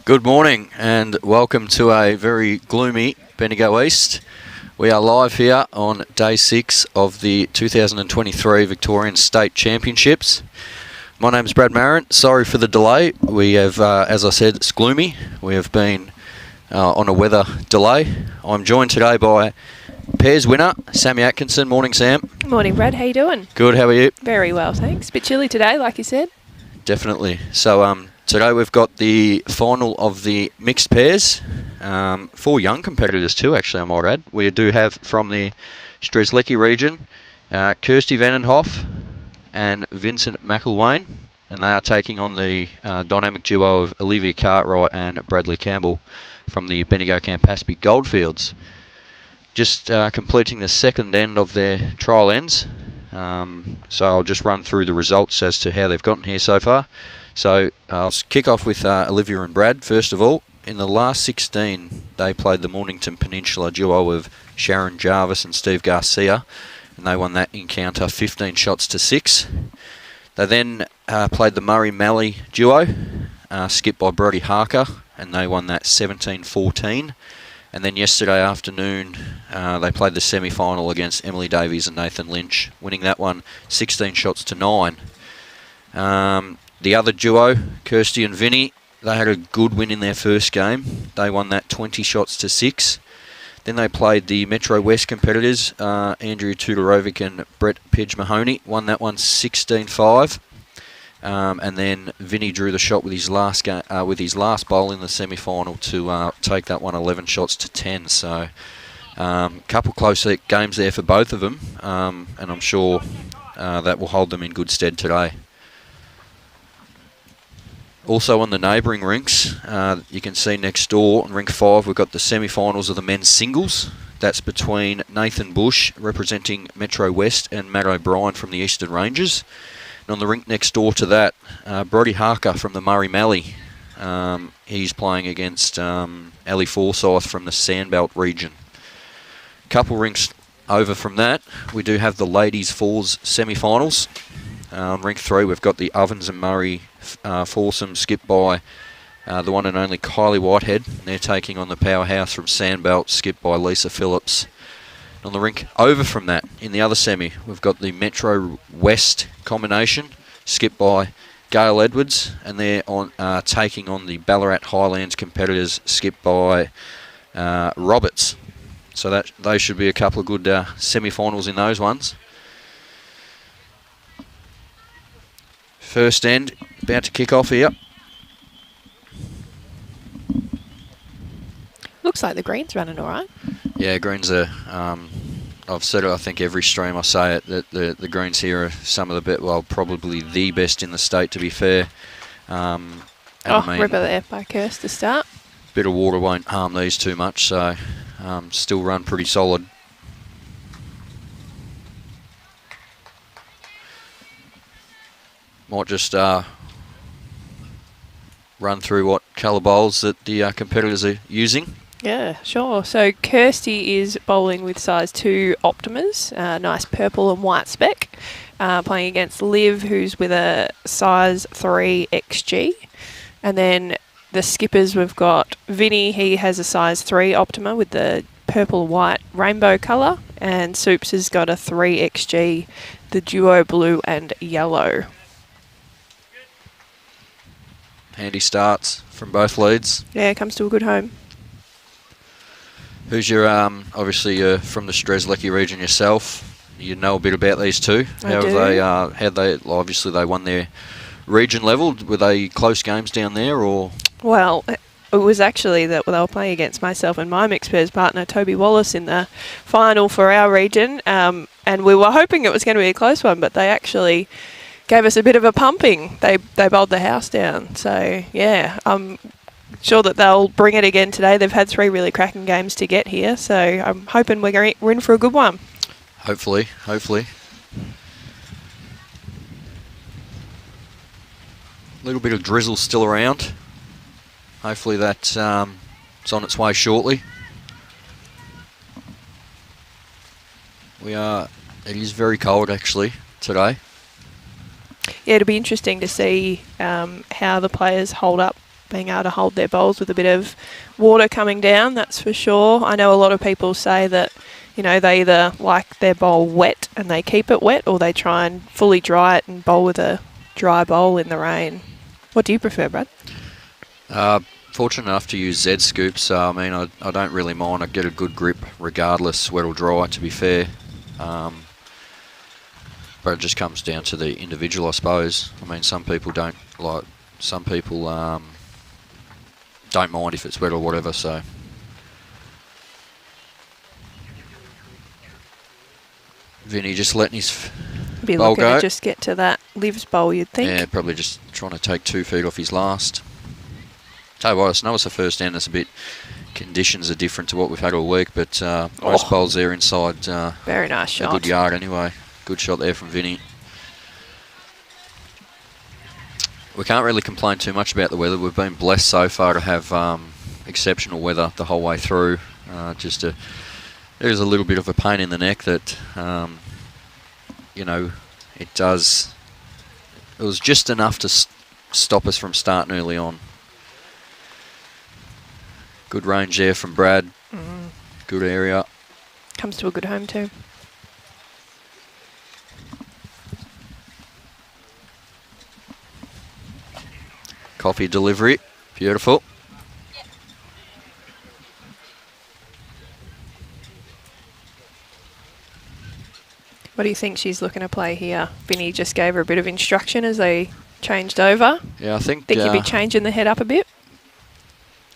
Good morning and welcome to a very gloomy Bendigo East. We are live here on day 6 of the 2023 Victorian State Championships. My name is Brad Marrant. Sorry for the delay. We have, as I said, it's gloomy. We have been on a weather delay. I'm joined today by pairs winner, Sammy Atkinson. Morning, Sam. Morning, Brad. How you doing? Good, how are you? Very well, thanks. Bit chilly today, like you said. Definitely. So today we've got the final of the mixed pairs. 4 young competitors too, actually, I might add. We do have from the Strzelecki region, Kirsty Hoff and Vincent McIlwain, and they are taking on the dynamic duo of Olivia Cartwright and Bradley Campbell from the Bendigo Campaspe Goldfields. Just completing the second end of their trial ends. So I'll just run through the results as to how they've gotten here so far. So I'll kick off with Olivia and Brad first of all. In the last 16 they played the Mornington Peninsula duo of Sharon Jarvis and Steve Garcia, and they won that encounter 15 shots to 6. They then played the Murray Malley duo, skipped by Brodie Harker, and they won that 17-14. And then yesterday afternoon, they played the semi-final against Emily Davies and Nathan Lynch, winning that one 16 shots to 9. The other duo, Kirsty and Vinny, they had a good win in their first game. They won that 20 shots to 6. Then they played the Metro West competitors, Andrew Tudorovic and Brett Pidge-Mahoney, won that one 16-5. And then Vinny drew the shot with his last bowl in the semi-final to take that one 11 shots to 10. So couple close games there for both of them, and I'm sure that will hold them in good stead today. Also on the neighbouring rinks, you can see next door on rink 5 we've got the semi-finals of the men's singles. That's between Nathan Bush representing Metro West and Matt O'Brien from the Eastern Ranges. And on the rink next door to that, Brodie Harker from the Murray Malley. He's playing against Ali Forsyth from the Sandbelt region. Couple rinks over from that, we do have the ladies' fours semi-finals. Rink 3, we've got the Ovens and Murray foursome skipped by the one and only Kylie Whitehead. They're taking on the powerhouse from Sandbelt, skipped by Lisa Phillips. On the rink over from that, in the other semi, we've got the Metro West combination, skipped by Gail Edwards, and they're on taking on the Ballarat Highlands competitors, skipped by Roberts. So that those should be a couple of good semi-finals in those ones. First end, about to kick off here. Looks like the green's running all right. Yeah, greens are, I've said it, I think every stream I say it, that the greens here are some of the probably the best in the state, to be fair. I mean, ripper there by Kirsty to start. Bit of water won't harm these too much, so still run pretty solid. Might just run through what colour bowls that the competitors are using. Yeah, sure. So Kirsty is bowling with size 2 Optimas, nice purple and white spec, playing against Liv, who's with a size 3 XG. And then the skippers, we've got Vinny, he has a size 3 Optima with the purple white rainbow colour, and Soups has got a 3 XG, the duo blue and yellow. Handy starts from both leads. Yeah, comes to a good home. Who's your, obviously you're from the Strzelecki region yourself. You know a bit about these two. I do. How'd they, obviously they won their region level. Were they close games down there or? Well, it was actually that they were playing against myself and my mixed pairs partner, Toby Wallace, in the final for our region. And we were hoping it was going to be a close one, but they actually gave us a bit of a pumping. They bowled the house down. So, yeah, I'm sure that they'll bring it again today. They've had 3 really cracking games to get here, so I'm hoping we're in for a good one. Hopefully. A little bit of drizzle still around. Hopefully that's it's on its way shortly. It is very cold actually today. Yeah, it'll be interesting to see how the players hold up being able to hold their bowls with a bit of water coming down, that's for sure. I know a lot of people say that, you know, they either like their bowl wet and they keep it wet, or they try and fully dry it and bowl with a dry bowl in the rain. What do you prefer, Brad? Fortunate enough to use Z scoops, so I mean, I don't really mind. I get a good grip regardless, wet or dry, to be fair. But it just comes down to the individual, I suppose. I mean, some people don't like, some people don't mind if it's wet or whatever, so. Vinny just letting his Be bowl looking go. to just get to that Liv's bowl, you'd think. Yeah, probably just trying to take 2 feet off his last. Tell you what, I know it's the first end, it's a bit, conditions are different to what we've had all week, but most bowls there inside very nice shot. a good yard anyway. Good shot there from Vinny. We can't really complain too much about the weather. We've been blessed so far to have exceptional weather the whole way through. There's a little bit of a pain in the neck that, you know, it was just enough to stop us from starting early on. Good range there from Brad. Good area. Comes to a good home too. Coffee delivery. Beautiful. What do you think she's looking to play here? Vinny just gave her a bit of instruction as they changed over. Yeah, I think you'd be changing the head up a bit?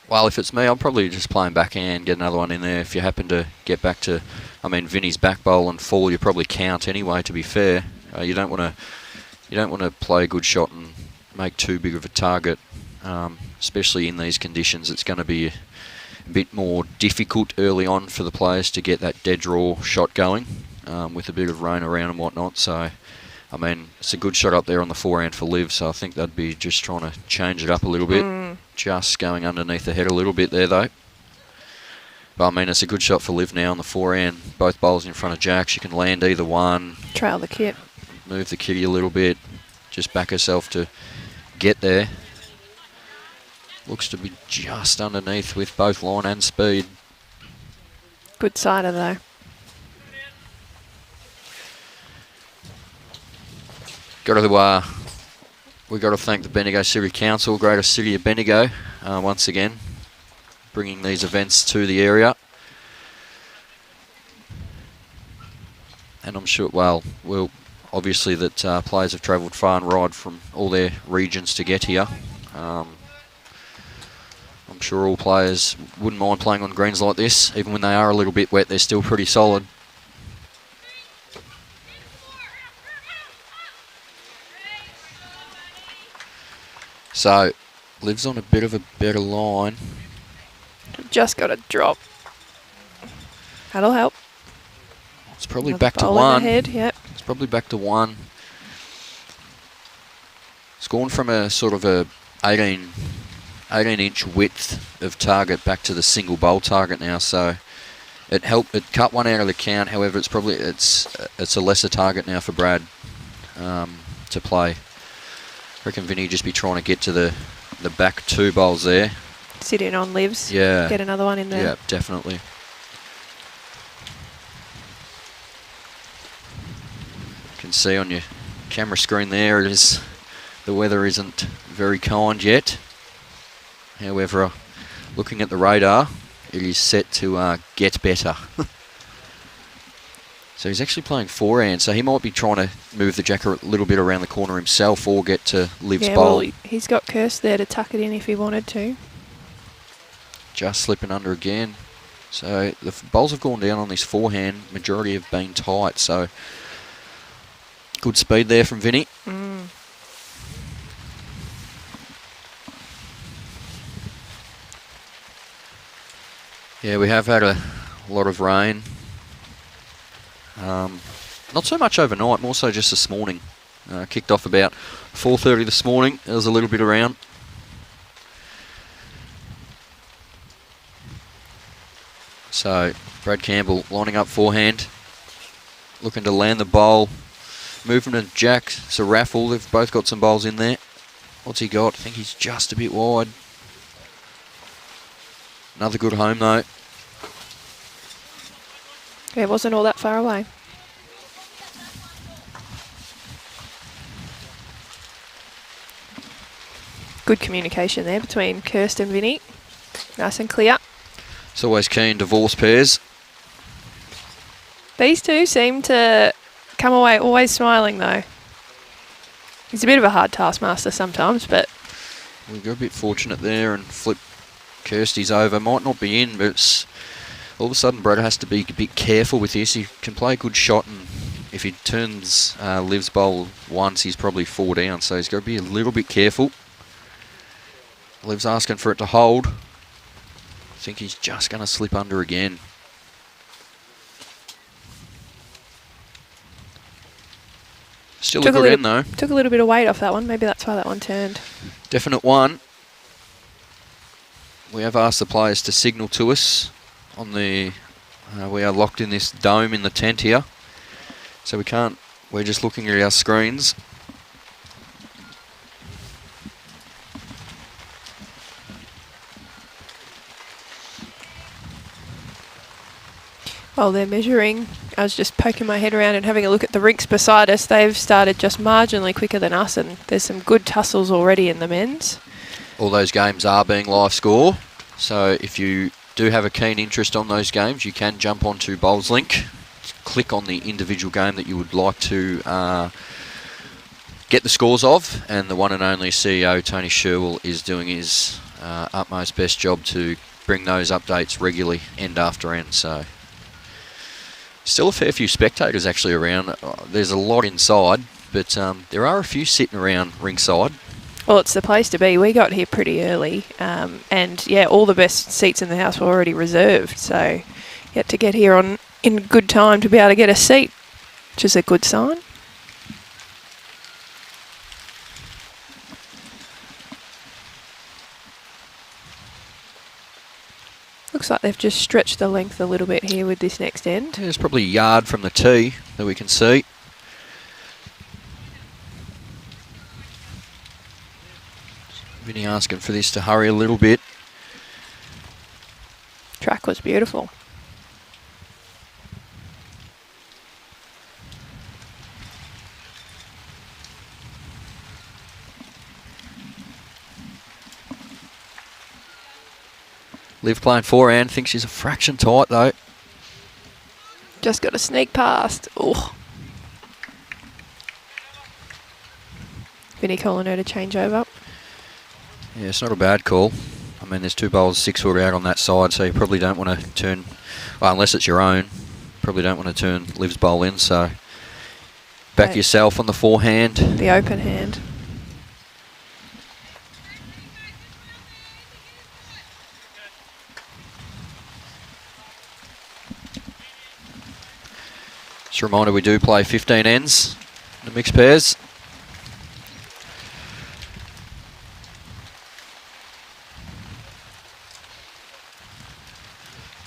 Well, if it's me, I'm probably just playing backhand, get another one in there. If you happen to get back to, I mean, Vinny's back bowl and fall, you probably count anyway. To be fair, you don't want to play a good shot and make too big of a target, especially in these conditions. It's going to be a bit more difficult early on for the players to get that dead draw shot going with a bit of rain around and whatnot. So, I mean, it's a good shot up there on the forehand for Liv, so I think they'd be just trying to change it up a little bit. Just going underneath the head a little bit there, though. But, I mean, it's a good shot for Liv now on the forehand. Both bowls in front of Jack. She can land either one. Trail the kit. Move the kitty a little bit. Just back herself to get there. Looks to be just underneath with both line and speed. Good sider, though. We've got to thank the Bendigo City Council, Greater City of Bendigo, once again, bringing these events to the area. And I'm sure, obviously that players have travelled far and wide from all their regions to get here. I'm sure all players wouldn't mind playing on greens like this. Even when they are a little bit wet, they're still pretty solid. So, Liv's on a bit of a better line. Just got a drop. That'll help. It's probably Another back to bowl one. in the head, yep. It's probably back to one. It's gone from a sort of a 18-inch width of target back to the single bowl target now. So it cut one out of the count. However, it's a lesser target now for Brad to play. I reckon Vinny just be trying to get to the back 2 bowls there. Sit in on Livs. Yeah. Get another one in there. Yeah, definitely. You can see on your camera screen there, the weather isn't very kind yet. However, looking at the radar, it is set to get better. So he's actually playing forehand, so he might be trying to move the jack a little bit around the corner himself or get to Liv's bowl. Well, he's got Kirsty there to tuck it in if he wanted to. Just slipping under again. So the bowls have gone down on this forehand. Majority have been tight, so good speed there from Vinny. Yeah, we have had a lot of rain. Not so much overnight, more so just this morning. Kicked off about 4:30 this morning. There was a little bit around. So Brad Campbell lining up forehand, looking to land the bowl, moving to Jack. It's a raffle. They've both got some bowls in there. What's he got? I think he's just a bit wide. Another good home though. Yeah, it wasn't all that far away. Good communication there between Kirsty and Vinny. Nice and clear. It's always keen divorce pairs. These two seem to come away always smiling though. He's a bit of a hard taskmaster sometimes, but... We got a bit fortunate there and flip Kirsty's over. Might not be in, but it's... All of a sudden, Brad has to be a bit careful with this. He can play a good shot, and if he turns Liv's bowl once, he's probably 4 down, so he's got to be a little bit careful. Liv's asking for it to hold. I think he's just going to slip under again. Still a good end, though. Took a little bit of weight off that one. Maybe that's why that one turned. Definite one. We have asked the players to signal to us on the... we are locked in this dome in the tent here, so we can't... We're just looking at our screens. While they're measuring, I was just poking my head around and having a look at the rinks beside us. They've started just marginally quicker than us, and there's some good tussles already in the men's. All those games are being live score, so if you do have a keen interest on those games, you can jump onto Bowls Link, click on the individual game that you would like to get the scores of, and the one and only CEO Tony Sherwell is doing his utmost best job to bring those updates regularly, end after end. So still a fair few spectators actually around. There's a lot inside, but there are a few sitting around ringside. Well, it's the place to be. We got here pretty early, and yeah, all the best seats in the house were already reserved. So you had to get here in good time to be able to get a seat, which is a good sign. Looks like they've just stretched the length a little bit here with this next end. There's probably a yard from the tee that we can see. Vinny asking for this to hurry a little bit. Track was beautiful. Liv playing forehand, thinks she's a fraction tight though. Just got to sneak past. Oh. Vinny calling her to change over. Yeah, it's not a bad call. I mean, there's two bowls 6 foot out on that side, so you probably don't want to turn, well, unless it's your own, probably don't want to turn Liv's bowl in, so back Right. yourself on the forehand. The open hand. Just a reminder, we do play 15 ends in the mixed pairs.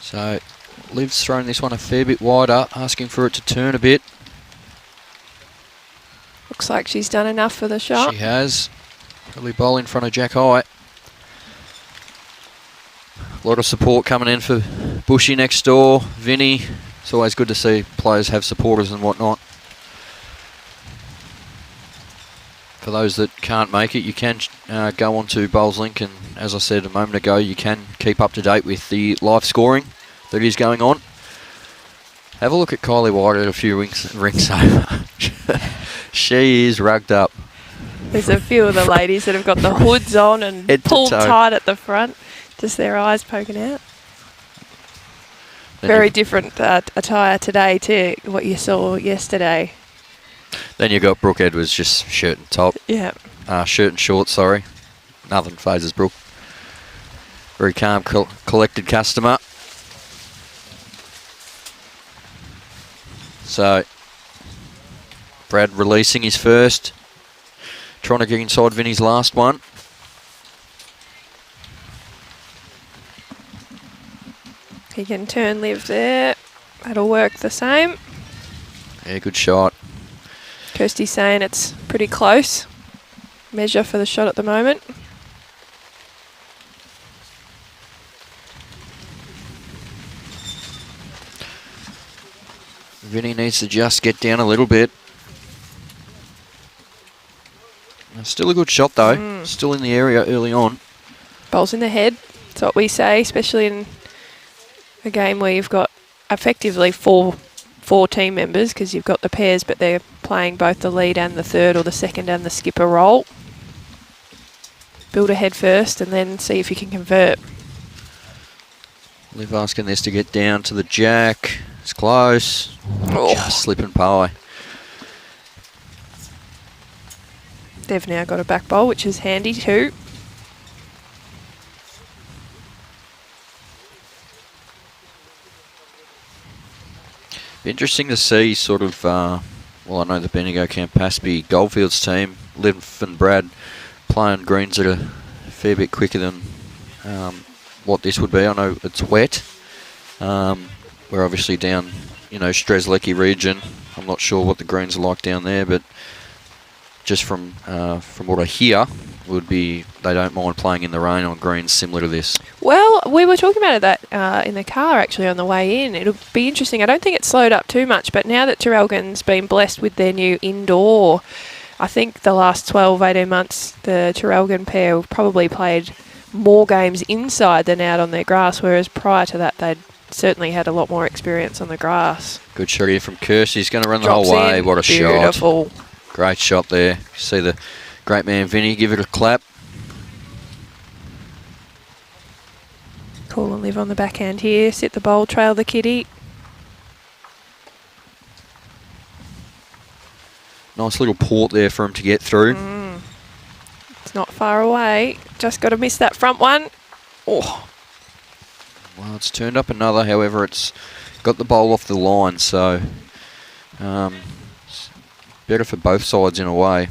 So Liv's thrown this one a fair bit wider, asking for it to turn a bit. Looks like she's done enough for the shot. She has. Probably bowl in front of Jack High. A lot of support coming in for Bushy next door, Vinny. It's always good to see players have supporters and whatnot. For those that can't make it, you can go on to Bowls Link, and as I said a moment ago, you can keep up to date with the live scoring that is going on. Have a look at Kylie White at a few rings over. She is rugged up. There's a few of the ladies that have got the hoods on and Head to pulled toe. tight at the front, just their eyes poking out. Then Very you- different attire today to what you saw yesterday. Then you got Brooke Edwards, just shirt and top. Yeah. Shirt and shorts, sorry. Nothing phases Brooke. Very calm, collected customer. So, Brad releasing his first. Trying to get inside Vinny's last one. He can turn Liv there. That'll work the same. Yeah, good shot. Kirsty's saying it's pretty close. Measure for the shot at the moment. Vinny needs to just get down a little bit. Still a good shot though. Still in the area early on. Bowls in the head. That's what we say, especially in a game where you've got effectively four team members, because you've got the pairs, but they're playing both the lead and the third, or the second and the skipper role. Build ahead first and then see if you can convert. Liv asking this to get down to the jack. It's close. Just slipping pie. They've now got a back bowl, which is handy too. Be interesting to see sort of, well, I know the Bendigo Campaspe Goldfields team, Liv and Brad, playing greens that are a fair bit quicker than what this would be. I know it's wet. We're obviously down, you know, Strzelecki region. I'm not sure what the greens are like down there, but just from what I hear, would be they don't mind playing in the rain on greens similar to this. Well, we were talking about that in the car actually on the way in. It'll be interesting. I don't think it's slowed up too much, but now that Traralgon's been blessed with their new indoor, I think the last 12, 18 months, the Traralgon pair have probably played more games inside than out on their grass, whereas prior to that they'd certainly had a lot more experience on the grass. Good shot here from Kirsty. He's going to run the Drops whole way. in. What a Beautiful. shot. Great shot there. See the great man Vinny give it a clap. Cool and Live on the backhand here. Sit the bowl, trail the kitty. Nice little port there for him to get through. It's not far away. Just got to miss that front one. Oh. Well, it's turned up another. However, it's got the bowl off the line, so it's better for both sides in a way.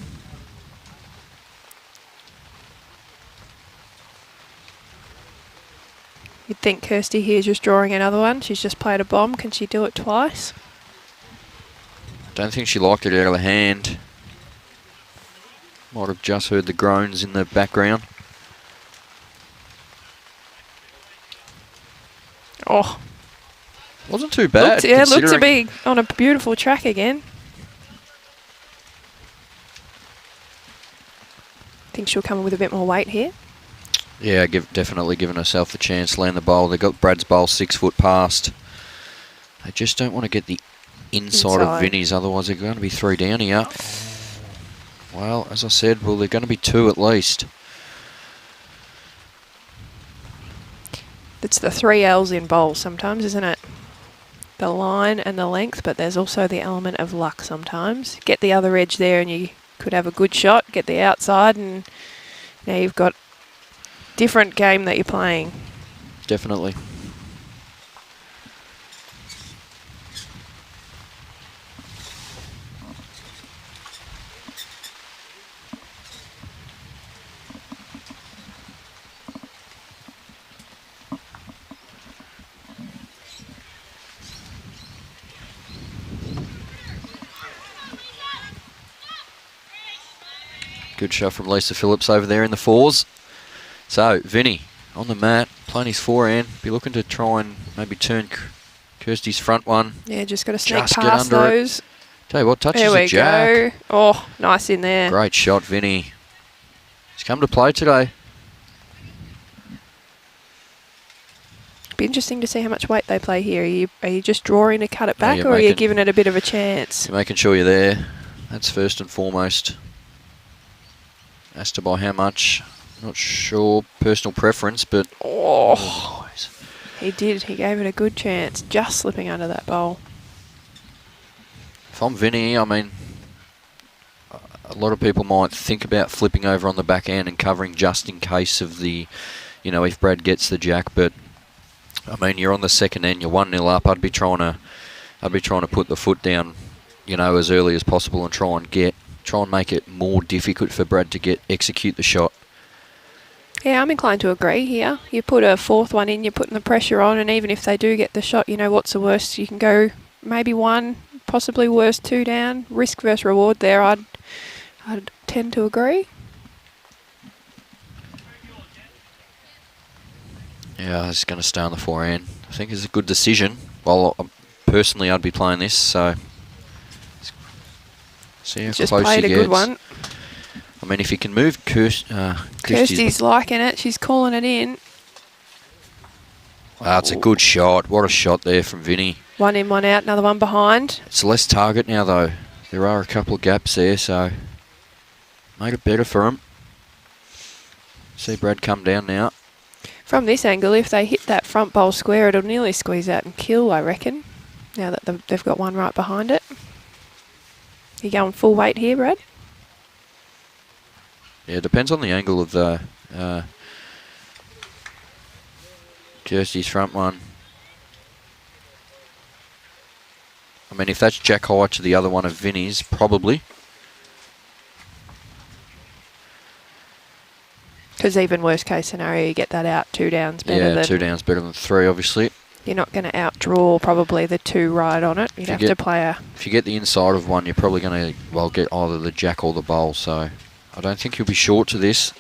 You'd think Kirsty here is just drawing another one. She's just played a bomb. Can she do it twice? Don't think she liked it out of the hand. Might have just heard the groans in the background. Oh. Wasn't too bad. Looked to be on a beautiful track again. Think she'll come with a bit more weight here. Yeah, definitely giving herself the chance to land the bowl. They got Brad's bowl 6 foot past. They just don't want to get the inside of Vinny's, otherwise they're going to be 3 down here. Well, as I said, well, they're going to be 2 at least. It's the 3 L's in bowl sometimes, isn't it? The line and the length, but there's also the element of luck sometimes. Get the other edge there and you could have a good shot. Get the outside and now you've got different game that you're playing. Definitely. Good shot from Lisa Phillips over there in the 4s. So, Vinny on the mat, playing his forehand. Be looking to try and maybe turn Kirsty's front one. Yeah, just got to sneak Just past get under those. it. Tell you what, touches There the we jack. go. Oh, nice in there. Great shot, Vinny. He's come to play today. Be interesting to see how much weight they play here. Are you just drawing to cut it back, you're or are you giving it a bit of a chance? You're making sure you're there. That's first and foremost. As to by how much, not sure, personal preference, but oh, he did. He gave it a good chance, just slipping under that bowl. If I'm Vinny, I mean, a lot of people might think about flipping over on the backhand and covering just in case of the, you know, if Brad gets the jack. But I mean, you're on the second end, you're 1-0 up. I'd be trying to put the foot down, you know, as early as possible and try and make it more difficult for Brad to execute the shot. Yeah, I'm inclined to agree here. You put a 4th one in, you're putting the pressure on, and even if they do get the shot, you know, what's the worst? You can go maybe 1, possibly worst 2 down. Risk versus reward there, I'd tend to agree. Yeah, I was going to stay on the forehand. I think it's a good decision. Well, personally, I'd be playing this. So see how Just close played he a gets. good one. I mean, if you can move Kirsty's liking it. She's calling it in. Wow, it's a good shot. What a shot there from Vinny. One in, one out, another one behind. It's less target now, though. There are a couple of gaps there, so made it better for him. See Brad come down now. From this angle, if they hit that front bowl square, it'll nearly squeeze out and kill, I reckon, now that they've got one right behind it. You going full weight here, Brad? Yeah, it depends on the angle of the Kirsty's front one. I mean, if that's jack high to the other one of Vinny's, probably. Because even worst case scenario, you get that out 2 downs better than... Yeah, 2 downs better than 3, obviously. You're not going to outdraw probably the 2 right on it. You'd have to play a... If you get the inside of one, you're probably going to, well, get either the jack or the bowl, so I don't think you'll be short to this.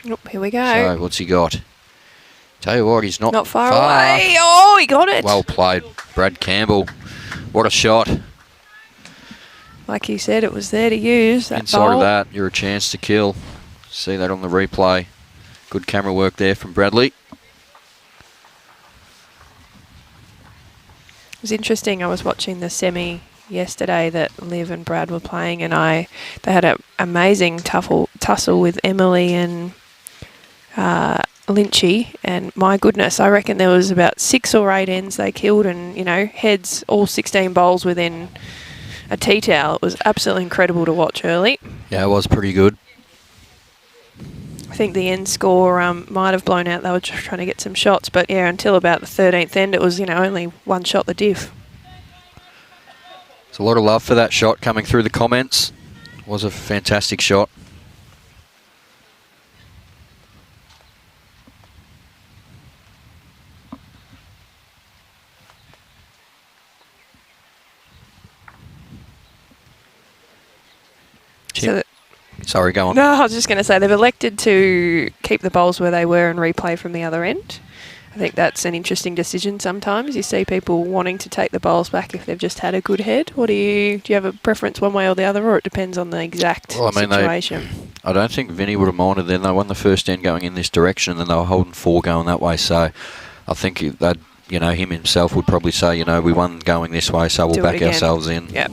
Oh, here we go. So, what's he got? Tell you what, he's not far away. Oh, he got it. Well played, Brad Campbell. What a shot. Like you said, it was there to use. That Inside bowl. of that, you're a chance to kill. See that on the replay. Good camera work there from Bradley. It was interesting. I was watching the semi yesterday that Liv and Brad were playing, and they had an amazing tussle with Emily and Lynchy, and my goodness, I reckon there was about 6 or 8 ends they killed, and heads all 16 bowls within a tea towel. It was absolutely incredible to watch early. Yeah, it was pretty good. I think the end score might have blown out. They were just trying to get some shots, but yeah, until about the 13th end, it was only 1 shot the diff. There's a lot of love for that shot coming through the comments. It was a fantastic shot. Sorry, go on. No, I was just going to say they've elected to keep the bowls where they were and replay from the other end. I think that's an interesting decision sometimes. You see people wanting to take the bowls back if they've just had a good head. Do you have a preference one way or the other, or it depends on the exact situation? I don't think Vinny would have minded then. They won the first end going in this direction, and then they were holding 4 going that way. So I think that him himself would probably say, we won going this way, so we'll back ourselves in. Yep.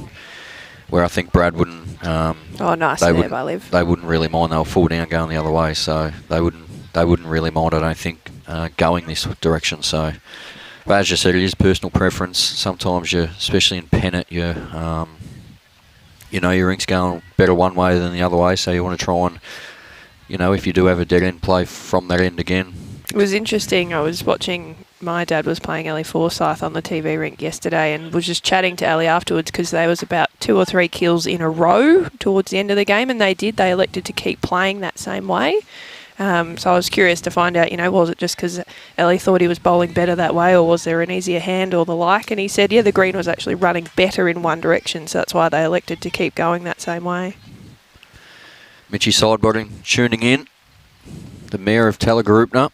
Where I think Brad wouldn't. Nice there by Liv. They wouldn't really mind. They were 4 down going the other way, so they wouldn't really mind, I don't think, going this direction. So, but as you said, it is personal preference. Sometimes especially in Pennant, your rink's going better one way than the other way, so you want to try and, if you do have a dead end, play from that end again. It was interesting. I was watching. My dad was playing Ellie Forsyth on the TV rink yesterday and was just chatting to Ellie afterwards because there was about 2 or 3 kills in a row towards the end of the game, and they elected to keep playing that same way. So I was curious to find out, was it just because Ellie thought he was bowling better that way, or was there an easier hand or the like? And he said, yeah, the green was actually running better in one direction, so that's why they elected to keep going that same way. Mitchie sideboarding, tuning in. The Mayor of Talagarupna.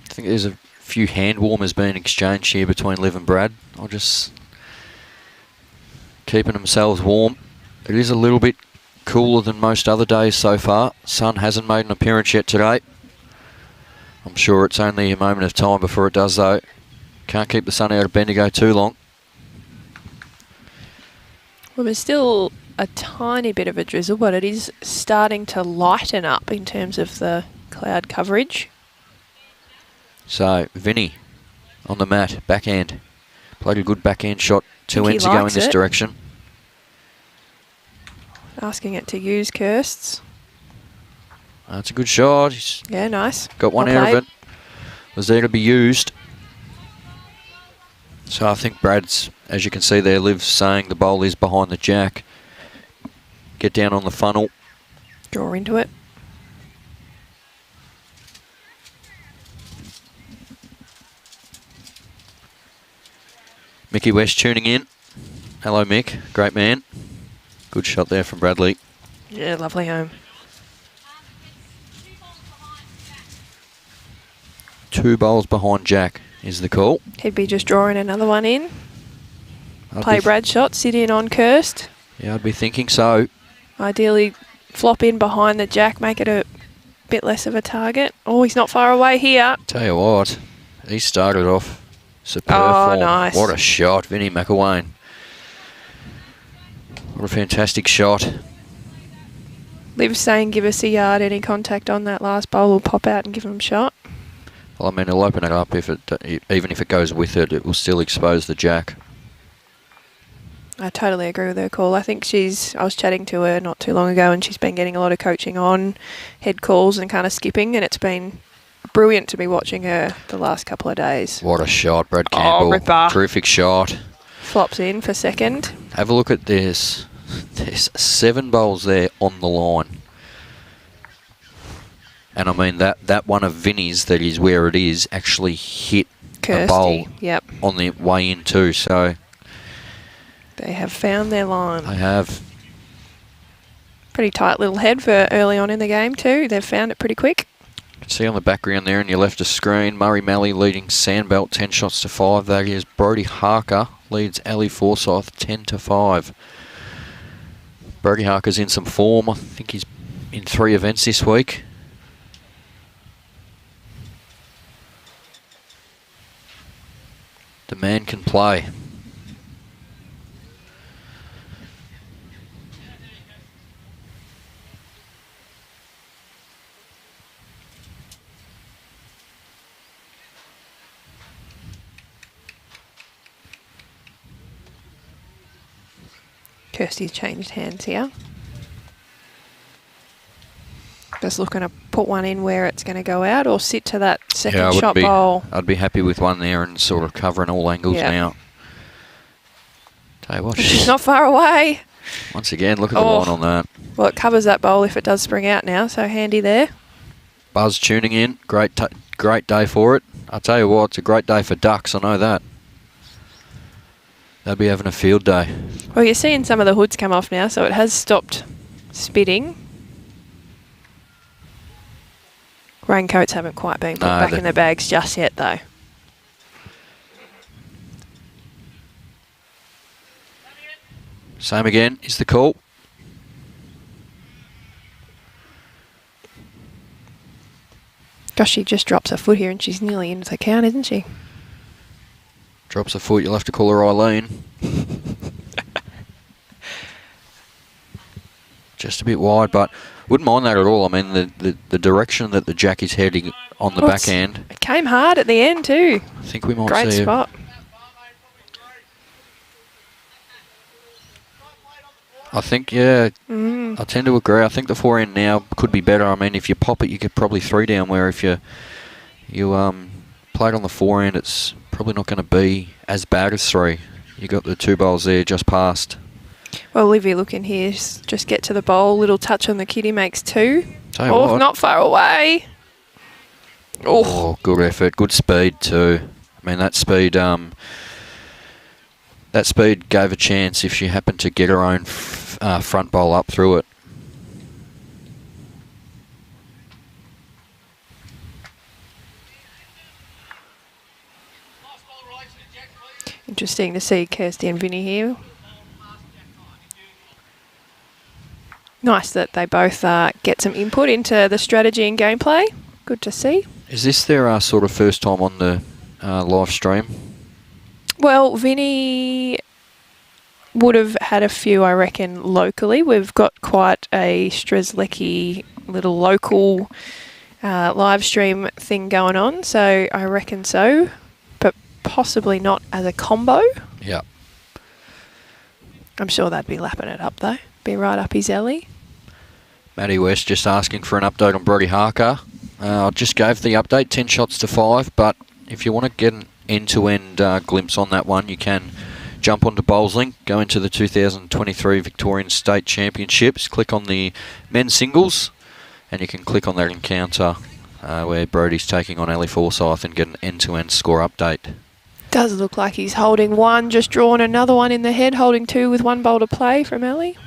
I think there's a few hand warmers being exchanged here between Liv and Brad. I'll just keeping themselves warm. It is a little bit cooler than most other days so far. Sun hasn't made an appearance yet today. I'm sure it's only a moment of time before it does though. Can't keep the sun out of Bendigo too long. Well, there's still a tiny bit of a drizzle, but it is starting to lighten up in terms of the cloud coverage. So, Vinny on the mat, backhand. Played a good backhand shot 2 ends ago in this direction. Asking it to use Kirsts. That's a good shot. He's nice. got one out of it. Was there to be used. So I think Brad's, as you can see there, Liv's saying the bowl is behind the jack. Get down on the funnel. Draw into it. Mickey West tuning in. Hello, Mick. Great man. Good shot there from Bradley. Yeah, lovely home. 2 bowls behind Jack is the call. He'd be just drawing another one in. I'd Play be Brad shot, sit in on Kirst. Yeah, I'd be thinking so. Ideally, flop in behind the Jack, make it a bit less of a target. Oh, he's not far away here. Tell you what, he started off superb form. Nice. What a shot, Vinny McIlwain. What a fantastic shot. Liv's saying give us a yard. Any contact on that last bowl will pop out and give him a shot. Well, I mean, it'll open it up. Even if it goes with it, it will still expose the Jack. I totally agree with her call. I think I was chatting to her not too long ago and she's been getting a lot of coaching on head calls and kind of skipping, and it's been brilliant to be watching her the last couple of days. What a shot, Brad Campbell. Ripper. Terrific shot. Flops in for second. Have a look at this. There's 7 bowls there on the line. And I mean, that one of Vinny's that is where it is actually hit Kirsty, a bowl yep. on the way in too, so... They have found their line. They have. Pretty tight little head for early on in the game too. They've found it pretty quick. You can see on the background there in your left of screen, Murray Malley leading Sandbelt 10 shots to 5. That is Brodie Harker leads Ali Forsyth 10 to 5. Brodie Harker's in some form. I think he's in 3 events this week. The man can play. Kirsty's changed hands here. Just looking to put one in where it's going to go out or sit to that second shot bowl. I'd be happy with one there and sort of covering all angles now. Tell you what, she's not far away. Once again, look at the line on that. Well, it covers that bowl if it does spring out now, so handy there. Buzz tuning in. Great day for it. I'll tell you what, it's a great day for ducks, I know that. They'll be having a field day. Well, you're seeing some of the hoods come off now, so it has stopped spitting. Raincoats haven't quite been put back in the bags just yet, though. Same again is the call. Gosh, she just drops her foot here and she's nearly into the count, isn't she? Drops a foot, you'll have to call her Eileen. Just a bit wide, but wouldn't mind that at all. I mean, the direction that the Jack is heading on the backhand. It came hard at the end too. I think we might Great see spot. I think, I tend to agree. I think the forehand now could be better. I mean, if you pop it, you could probably 3 down, where if you play it on the forehand, it's probably not going to be as bad as 3. You got the 2 bowls there just past. Well, Olivia looking here, just get to the bowl, little touch on the kitty makes 2. Tell you what. Not far away. Oh, good effort, good speed too. I mean, that speed gave a chance if she happened to get her own front bowl up through it. Interesting to see Kirsty and Vinny here. Nice that they both get some input into the strategy and gameplay. Good to see. Is this their sort of first time on the live stream? Well, Vinny would have had a few, I reckon, locally. We've got quite a Strzelecki little local live stream thing going on, so I reckon so, but possibly not as a combo. Yeah. I'm sure they'd be lapping it up, though. Be right up his alley. Matty West just asking for an update on Brodie Harker. I just gave the update, 10 shots to 5, but if you want to get an end-to-end glimpse on that one, you can jump onto Bowlslink, go into the 2023 Victorian State Championships, click on the men's singles, and you can click on that encounter where Brodie's taking on Ali Forsyth and get an end-to-end score update. Does look like he's holding one, just drawn another one in the head, holding 2 with 1 bowl to play from Ali.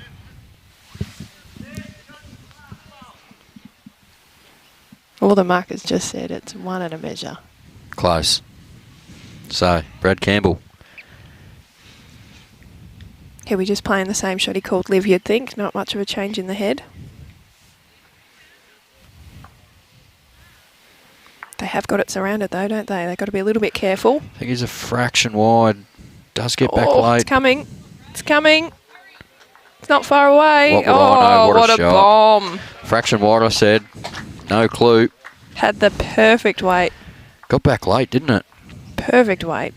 All the markers just said it's 1 and a measure. close. So, Brad Campbell. Here we just playing the same shot he called Liv, you'd think. Not much of a change in the head. They have got it surrounded though, don't they? They've got to be a little bit careful. I think he's a fraction wide. Does get back late. It's coming. It's coming. It's not far away. What would I know? What a shot. Bomb. Fraction wide, I said. No clue. Had the perfect weight. Got back late, didn't it? Perfect weight.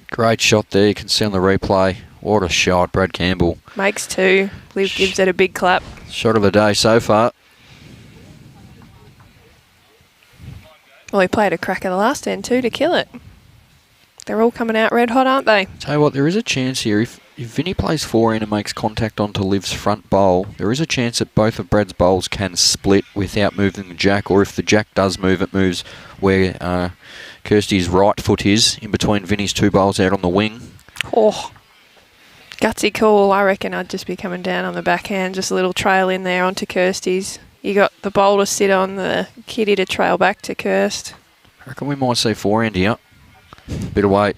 Great shot there. You can see on the replay. What a shot, Brad Campbell. Makes two. Liv gives it a big clap. Shot of the day so far. Well, he played a crack at the last end too to kill it. They're all coming out red hot, aren't they? Tell you what, there is a chance here. If Vinny plays forehand and makes contact onto Liv's front bowl, there is a chance that both of Brad's bowls can split without moving the jack, or if the jack does move, it moves where Kirsty's right foot is, in between Vinny's two bowls out on the wing. Oh, gutsy call. I reckon I'd just be coming down on the backhand, just a little trail in there onto Kirsty's. You got the bowl to sit on, the kitty to trail back to Kirst. I reckon we might see forehand here. Bit of weight.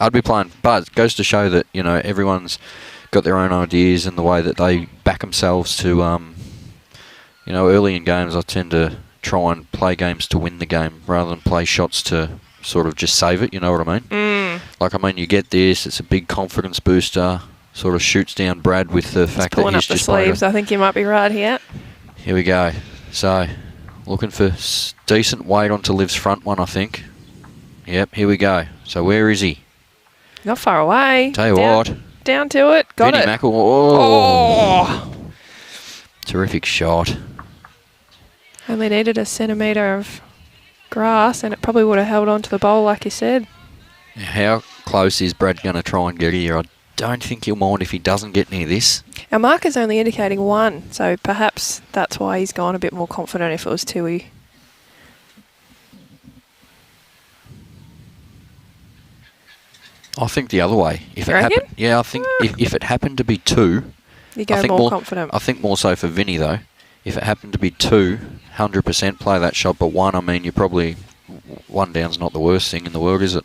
I'd be playing, but it goes to show that, you know, everyone's got their own ideas and the way that they back themselves to, you know, early in games I tend to try and play games to win the game rather than play shots to sort of just save it, you know what I mean? Like, I mean, you get this, it's a big confidence booster, sort of shoots down Brad with the fact that he's just pulling up the sleeves. I think you might be right here. Here we go. So, looking for decent weight onto Liv's front one, I think. Yep, here we go. So where is he? Not far away. Tell you what. Down to it. Got Vinny it. McIlwain. Oh. Terrific shot. Only needed a centimetre of grass and it probably would have held on to the bowl like you said. How close is Brad going to try and get here? I don't think he'll mind if he doesn't get near this. Our marker's only indicating one, so perhaps that's why he's gone a bit more confident. If it was two, I think the other way. If you it reckon? happened, yeah, I think if it happened to be two, you go more confident. I think more so for Vinny though. If it happened to be two, 100% play that shot. But one, I mean, you probably one down's not the worst thing in the world, is it?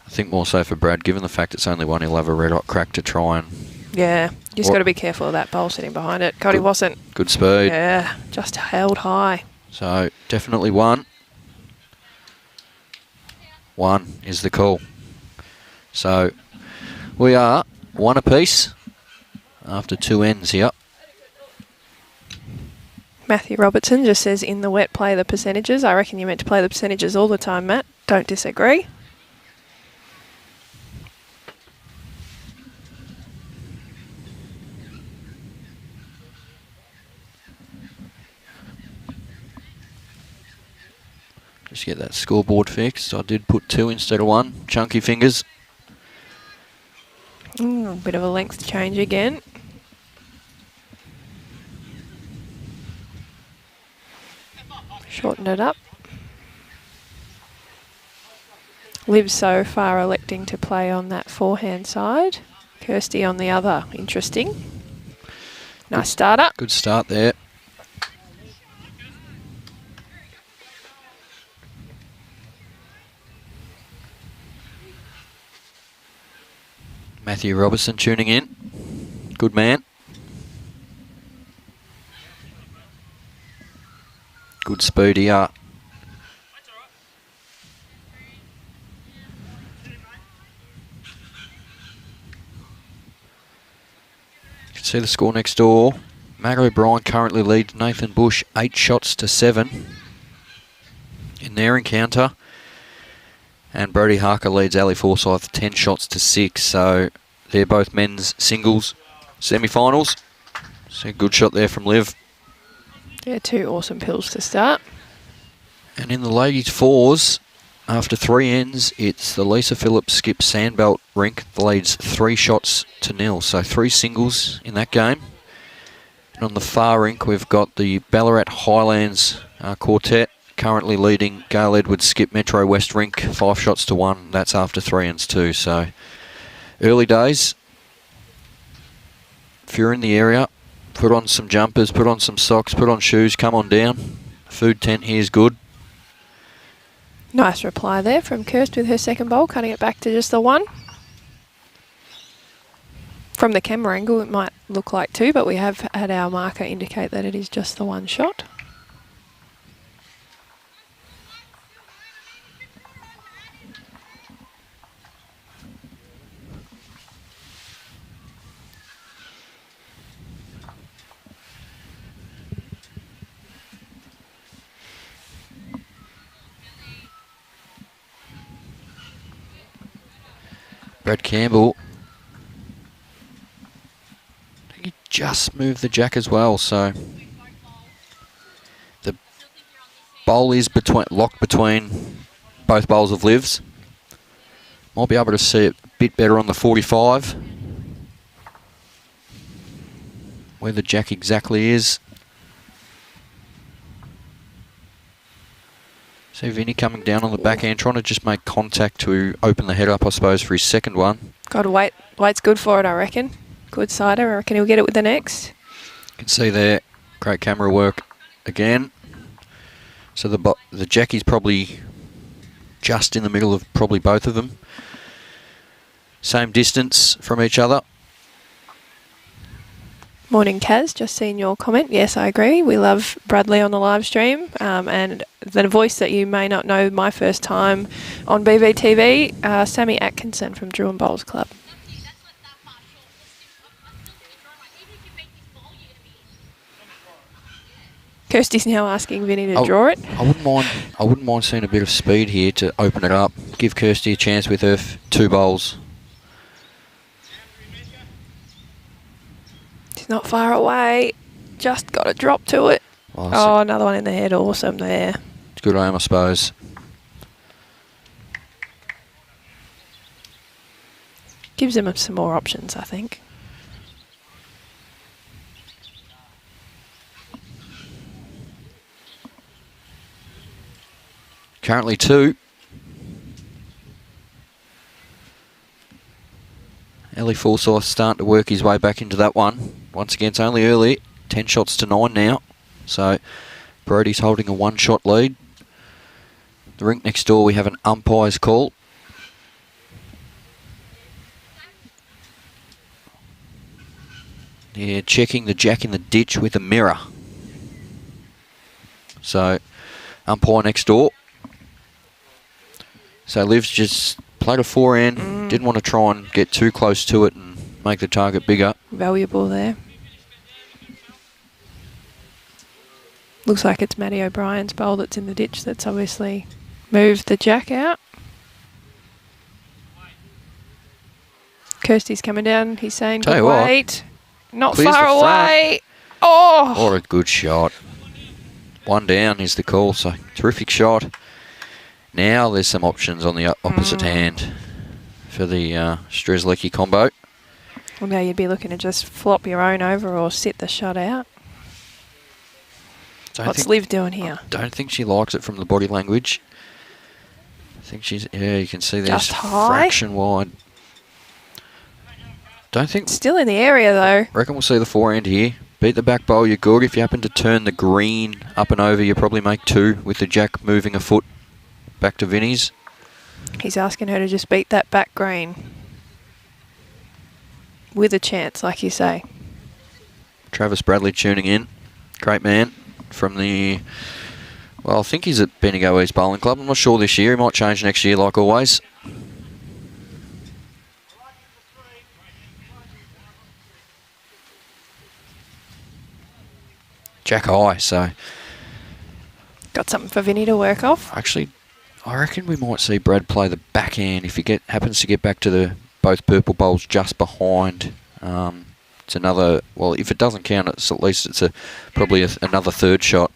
I think more so for Brad, given the fact it's only one, he'll have a red hot crack to try and. Yeah, just got to be careful of that bowl sitting behind it. God, he wasn't. Good speed. Yeah, just held high. So definitely one. One is the call. So we are one apiece after two ends here. Matthew Robertson just says in the wet play the percentages. I reckon you meant to play the percentages all the time, Matt. Don't disagree. Just get that scoreboard fixed. I did put two instead of one. Chunky fingers. Bit of a length change again. Shorten it up. Liv so far electing to play on that forehand side. Kirsty on the other. Interesting. Nice starter. Good start there. Matthew Robertson tuning in. Good man. Good speed here. You can see the score next door. Matt O'Brien currently leads Nathan Bush 8 shots to 7 in their encounter. And Brody Harker leads Ali Forsyth 10 shots to 6. So they're both men's singles semi-finals. So good shot there from Liv. Yeah, two awesome pills to start. And in the ladies' fours, after 3 ends, it's the Lisa Phillips Skip Sandbelt rink that leads 3 shots to 0. So 3 singles in that game. And on the far rink, we've got the Ballarat Highlands quartet currently leading Gail Edwards Skip Metro West rink 5 shots to 1. That's after 3 ends too. So early days. If you're in the area, put on some jumpers, put on some socks, put on shoes, come on down. Food tent here is good. Nice reply there from Kirsty with her second bowl, cutting it back to just the one. From the camera angle, it might look like two, but we have had our marker indicate that it is just the one shot. Brad Campbell, I think he just moved the jack as well, so the bowl is locked between both bowls of Livs. Might be able to see it a bit better on the 45, where the jack exactly is. See Vinny coming down on the backhand, trying to just make contact to open the head up, I suppose, for his second one. Got to wait. Wait's good for it, I reckon. Good sider. I reckon he'll get it with the next. You can see there, great camera work again. So the jackie's probably just in the middle of probably both of them. Same distance from each other. Morning, Kaz. Just seen your comment. Yes, I agree. We love Bradley on the live stream. And the voice that you may not know my first time on BVTV, Sammy Atkinson from Drew and Bowls Club. Kirsty's now asking Vinny to draw it. I wouldn't mind seeing a bit of speed here to open it up. Give Kirsty a chance with her two bowls. Not far away, just got a drop to it. Oh, another one in the head, awesome there. It's good aim, I suppose. Gives him some more options, I think. Currently 2. Ellie Forsyth starting to work his way back into that one. Once again, it's only early. 10 shots to 9 now. So Brody's holding a 1-shot lead. The rink next door, we have an umpire's call. Yeah, checking the jack in the ditch with a mirror. So umpire next door. So Liv's just played a forehand, didn't want to try and get too close to it and make the target bigger. Valuable there. Looks like it's Matty O'Brien's bowl that's in the ditch that's obviously moved the jack out. Kirsty's coming down, he's saying good weight. Not far away. Oh! What a good shot. One down is the call, so terrific shot. Now there's some options on the opposite hand for the Strzelecki combo. Well, now you'd be looking to just flop your own over or sit the shot out. What's Liv doing here? Don't think she likes it from the body language. I think she's, yeah, you can see there's fraction wide. Don't think. Still in the area though. Reckon we'll see the forehand here. Beat the back bowl, you're good. If you happen to turn the green up and over, you probably make 2 with the jack moving a foot back to Vinny's. He's asking her to just beat that back green. With a chance, like you say. Travis Bradley tuning in. Great man from the, well, I think he's at Bendigo East Bowling Club. I'm not sure this year. He might change next year like always. Jack high, so. Got something for Vinny to work off. Actually, I reckon we might see Brad play the backhand if he happens to get back to the both purple bowls just behind. It's another, well, if it doesn't count, it's at least it's probably another third shot.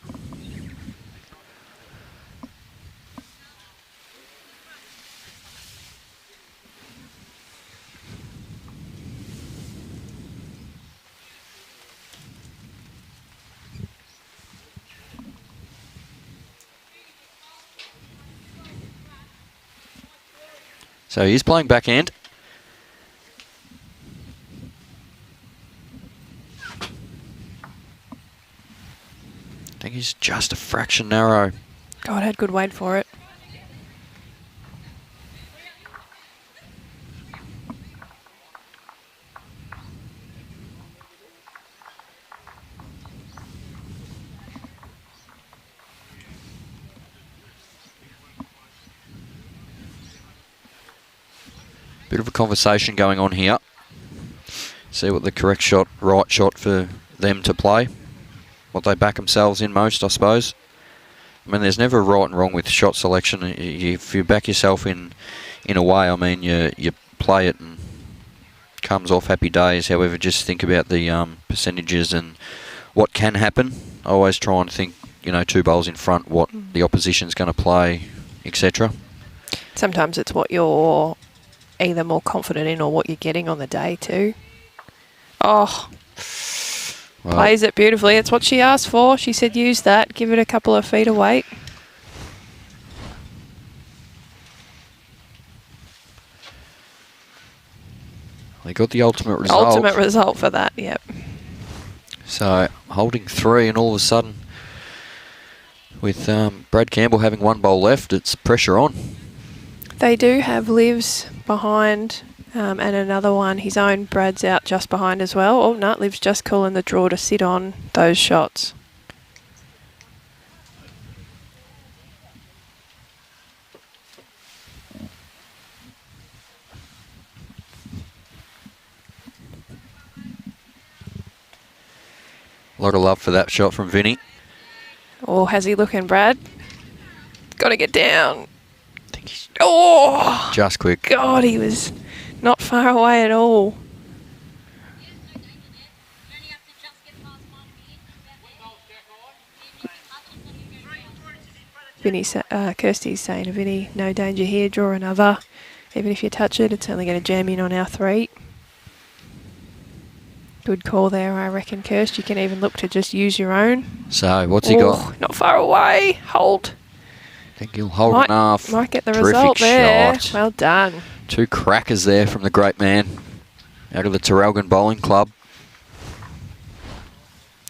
So he's playing backhand. I think he's just a fraction narrow. God, had good weight for it. Bit of a conversation going on here. See what the correct shot, right shot for them to play. What they back themselves in most, I suppose. I mean, there's never right and wrong with shot selection. If you back yourself in a way, I mean, you play it and comes off happy days. However, just think about the percentages and what can happen. I always try and think, you know, 2 bowls in front, what the opposition's going to play, etc. Sometimes it's what you're either more confident in or what you're getting on the day too. Oh, well, plays it beautifully. It's what she asked for. She said use that, give it a couple of feet of weight. They got the ultimate result. Ultimate result for that, yep. So, holding 3 and all of a sudden, with Brad Campbell having 1 bowl left, it's pressure on. They do have Liv's behind and another one. His own Brad's out just behind as well. Oh, no, Liv's just calling the draw to sit on those shots. A lot of love for that shot from Vinny. Oh, how's he looking, Brad? Got to get down. I think he's just quick. God, he was not far away at all. Kirsty's saying to Vinny, no danger here, draw another. Even if you touch it, it's only going to jam in on our 3. Good call there, I reckon, Kirst. You can even look to just use your own. So, what's he got? Not far away. Hold. I think he'll hold enough. Might get the Terrific result there. Shot. Well done. 2 crackers there from the great man out of the Terralgan Bowling Club.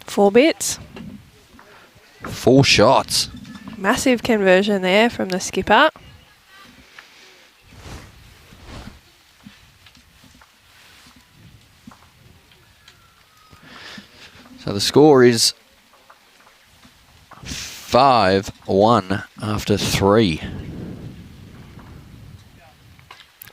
4 bits. 4 shots. Massive conversion there from the skipper. So the score is 5-1 after 3.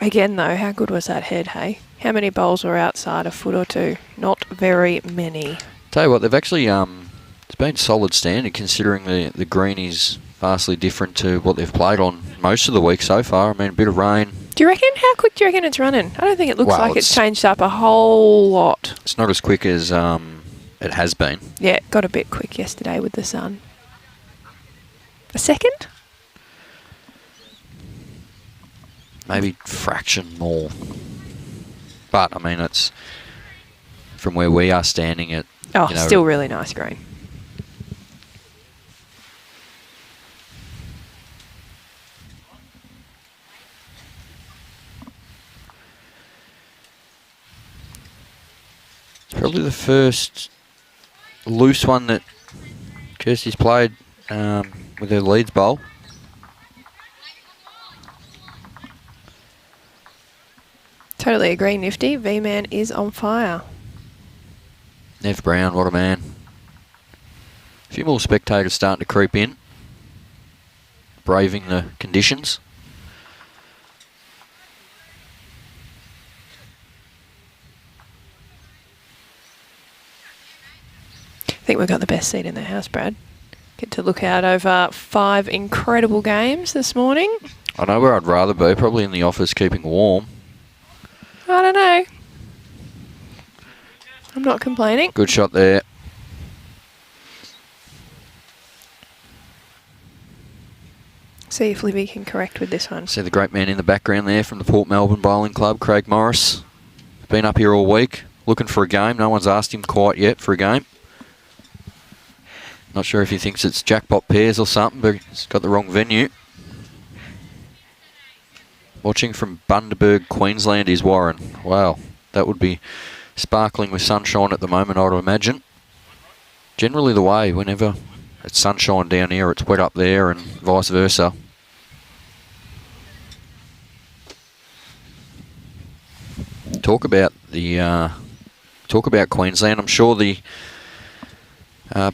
Again, though, how good was that head, hey? How many bowls were outside a foot or 2? Not very many. Tell you what, they've actually it's been solid standard considering the green is vastly different to what they've played on most of the week so far. I mean, a bit of rain. Do you reckon? How quick do you reckon it's running? I don't think it looks like it's changed up a whole lot. It's not as quick as it has been. Yeah, it got a bit quick yesterday with the sun. A second? Maybe fraction more. But, I mean, it's from where we are standing at. Oh, still really nice green. It's probably the first loose one that Kirsty's played with her leads bowl. Totally agree, Nifty. V-Man is on fire. Nev Brown, what a man. A few more spectators starting to creep in, braving the conditions. I think we've got the best seat in the house, Brad. Get to look out over 5 incredible games this morning. I know where I'd rather be, probably in the office keeping warm. I don't know. I'm not complaining. Good shot there. See if Libby can correct with this one. See the great man in the background there from the Port Melbourne Bowling Club, Craig Morris. Been up here all week, looking for a game. No one's asked him quite yet for a game. Not sure if he thinks it's jackpot pairs or something, but he's got the wrong venue. Watching from Bundaberg, Queensland is Warren. Wow, that would be sparkling with sunshine at the moment, I would imagine. Generally the way, whenever it's sunshine down here, it's wet up there and vice versa. Talk about Queensland. I'm sure the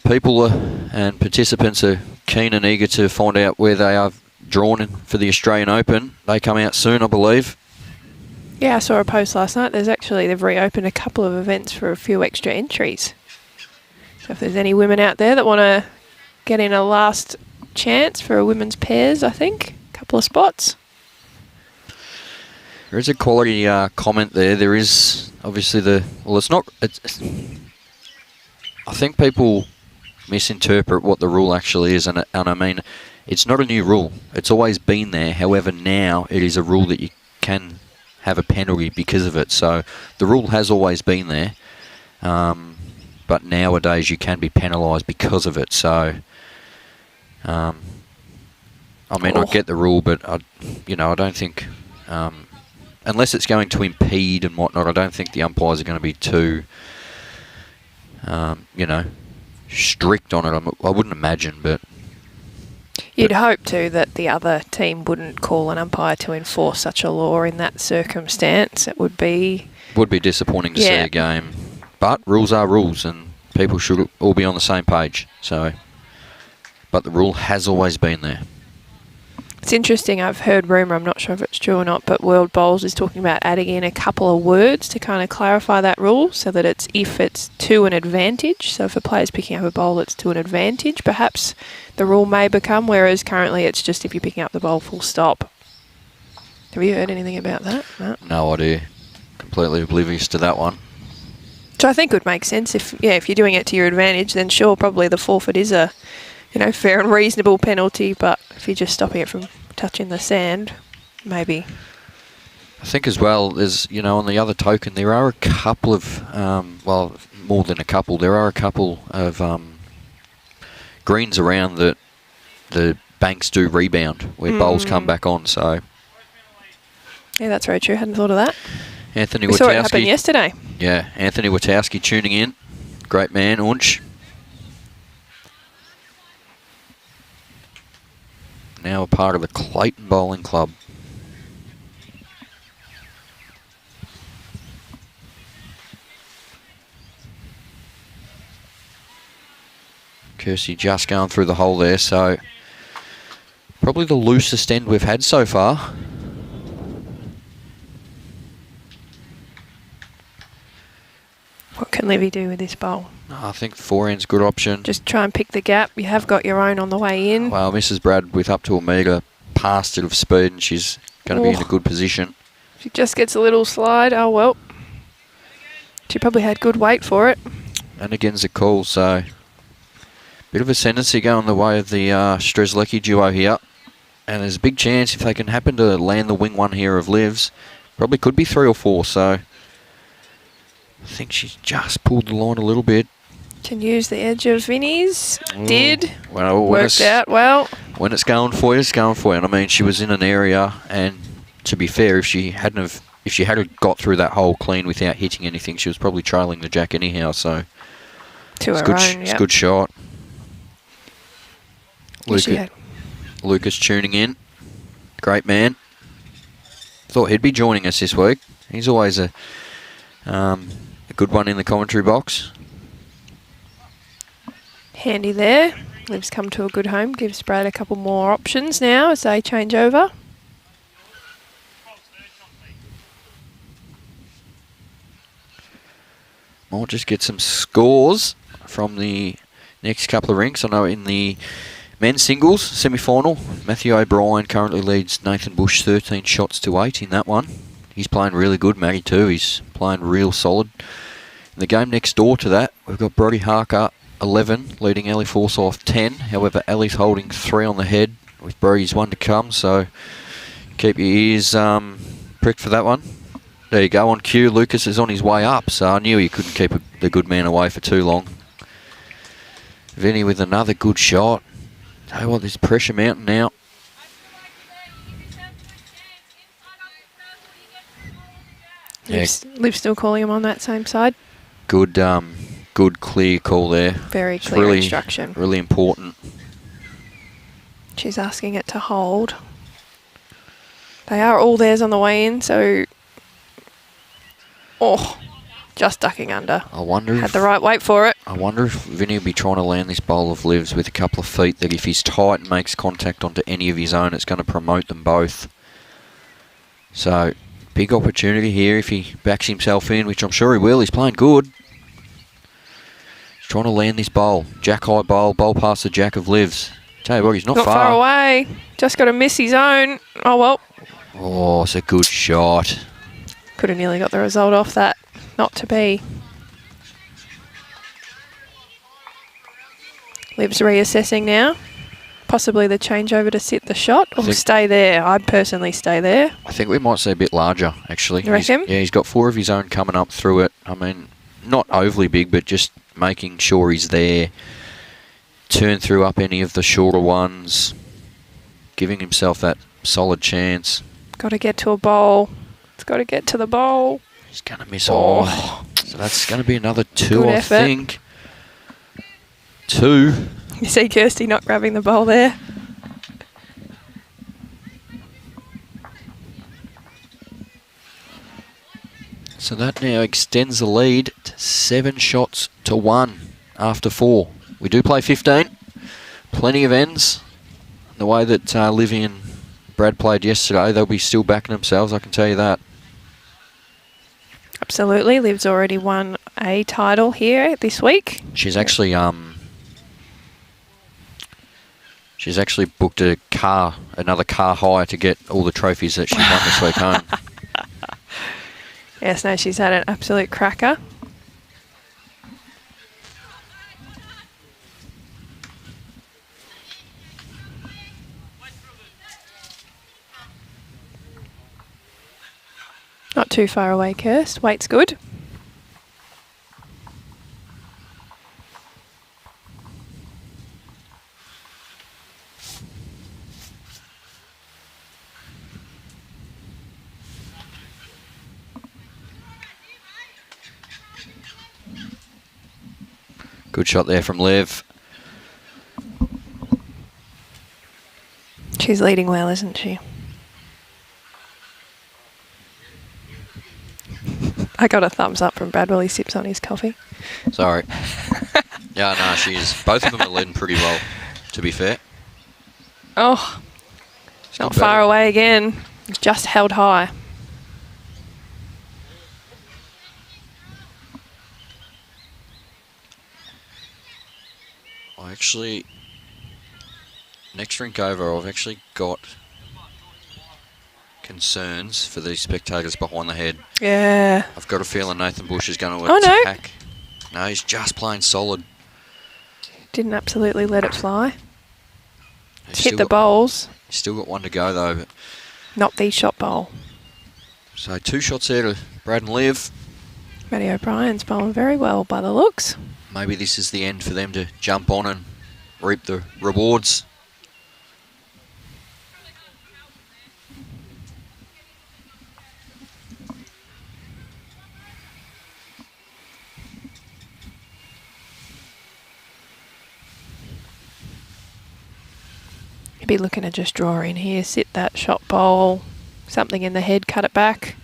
people and participants are keen and eager to find out where they are drawn in for the Australian Open. They come out soon, I believe. Yeah, I saw a post last night. They've reopened a couple of events for a few extra entries. So if there's any women out there that want to get in a last chance for a women's pairs, I think, a couple of spots. There is a quality comment there. There is obviously I think people misinterpret what the rule actually is, and I mean, it's not a new rule. It's always been there. However, now it is a rule that you can have a penalty because of it. So the rule has always been there, but nowadays you can be penalised because of it. So, I mean, I get the rule, but I don't think, unless it's going to impede and whatnot, I don't think the umpires are going to be too, strict on it. I wouldn't imagine, but you'd hope too that the other team wouldn't call an umpire to enforce such a law in that circumstance. It would be disappointing to see a game, but rules are rules, and people should all be on the same page. So, but the rule has always been there. It's interesting, I've heard rumour, I'm not sure if it's true or not, but World Bowls is talking about adding in a couple of words to kind of clarify that rule so that if it's to an advantage, so if a player's picking up a bowl that's to an advantage, perhaps the rule may become, whereas currently it's just if you're picking up the bowl full stop. Have you heard anything about that? No idea. Completely oblivious to that one. So I think it would make sense if you're doing it to your advantage, then sure, probably the forfeit is a fair and reasonable penalty, but if you're just stopping it from touching the sand, maybe. I think as well, there's, on the other token, there are a couple of, more than a couple, there are a couple of greens around that the banks do rebound, where bowls come back on, so. Yeah, that's very true. Hadn't thought of that. Anthony We Witowski. saw it happen yesterday. Yeah, Anthony Witowski tuning in. Great man, Unch. Now a part of the Clayton Bowling Club. Kirsty just going through the hole there, so probably the loosest end we've had so far. What can Livy do with this bowl? I think forehand's a good option. Just try and pick the gap. You have got your own on the way in. Well, Mrs. Brad with up to a metre past it of speed, and she's going to be in a good position. She just gets a little slide. Oh, well. She probably had good weight for it. And again's a call, so bit of ascendancy going the way of the Strzelecki duo here. And there's a big chance if they can happen to land the wing one here of Liv's, probably could be 3 or 4, so I think she's just pulled the line a little bit. Can use the edge of Vinny's. Did. Well, worked out well. When it's going for you, it's going for you. And I mean, she was in an area, and to be fair, if she had got through that hole clean without hitting anything, she was probably trailing the jack anyhow. So to her own, it's a good shot. Lucas tuning in. Great man. Thought he'd be joining us this week. He's always a good one in the commentary box. Handy there. Liv's come to a good home. Gives Brad a couple more options now as they change over. Might just get some scores from the next couple of rinks. I know in the men's singles semi-final, Matthew O'Brien currently leads Nathan Bush 13 shots to 8 in that one. He's playing really good, Matty too. He's playing real solid. In the game next door to that, we've got Brodie Harker 11, leading Ellie Forsyth 10. However, Ellie's holding 3 on the head with Brodie's 1 to come, so keep your ears pricked for that one. There you go, on cue, Lucas is on his way up, so I knew he couldn't keep the good man away for too long. Vinny with another good shot. Tell you what, there's pressure mounting now. Liv's still calling him on that same side. Good clear call there. Very clear instruction. Really important. She's asking it to hold. They are all theirs on the way in, so just ducking under. I wonder had the right weight for it. I wonder if Vinny will be trying to land this bowl of Liv's with a couple of feet that if he's tight and makes contact onto any of his own, it's going to promote them both. So Big opportunity here if he backs himself in, which I'm sure he will. He's playing good. He's trying to land this bowl. Jack high bowl past the jack of lives. Tell you what, he's not far away. Just got to miss his own. Oh, well. Oh, it's a good shot. Could have nearly got the result off that. Not to be. Liv's reassessing now. Possibly the changeover to sit the shot or stay there. I'd personally stay there. I think we might see a bit larger, actually. You reckon? He's got 4 of his own coming up through it. I mean, not overly big, but just making sure he's there. Turn through up any of the shorter ones. Giving himself that solid chance. Got to get to a bowl. It's got to get to the bowl. He's going to miss all. So that's going to be another 2, Good I effort. think. 2. You see Kirsty not grabbing the bowl there. So that now extends the lead to 7 shots to 1 after 4. We do play 15. Plenty of ends. The way that Livy and Brad played yesterday, they'll be still backing themselves, I can tell you that. Absolutely. Liv's already won a title here this week. She's actually booked another car hire to get all the trophies that she won this week home. Yes, no, she's had an absolute cracker. Not too far away, Kirst. Weight's good. Good shot there from Liv. She's leading well, isn't she? I got a thumbs up from Brad while he sips on his coffee. Sorry. Yeah, no, she is. Both of them are leading pretty well, to be fair. Oh, It's not far away again. Just held high. Next rink over, I've actually got concerns for these spectators behind the head. Yeah. I've got a feeling Nathan Bush is going to Oh, no. attack. No, he's just playing solid. Didn't absolutely let it fly. He's Hit the bowls. He's still got 1 to go, though. But Not the shot bowl. so 2 shots there to Brad and Liv. Matty O'Brien's bowling very well by the looks. Maybe this is the end for them to jump on and reap the rewards. You'd be looking to just draw in here, sit that shot bowl, something in the head, cut it back.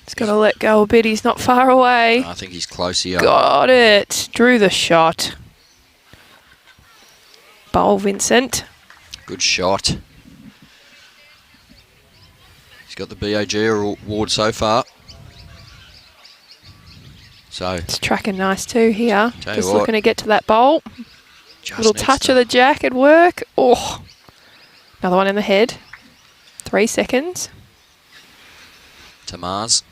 He's got to let go a bit. He's not far away. I think he's close here. Got it. Drew the shot. Bowl, Vincent. Good shot. He's got the BAG award so far. So It's tracking nice too here. Tell you Just what. looking to get to that bowl. just Little needs touch to- of the jack at work. Oh, another one in the head. 3 seconds. to Mars.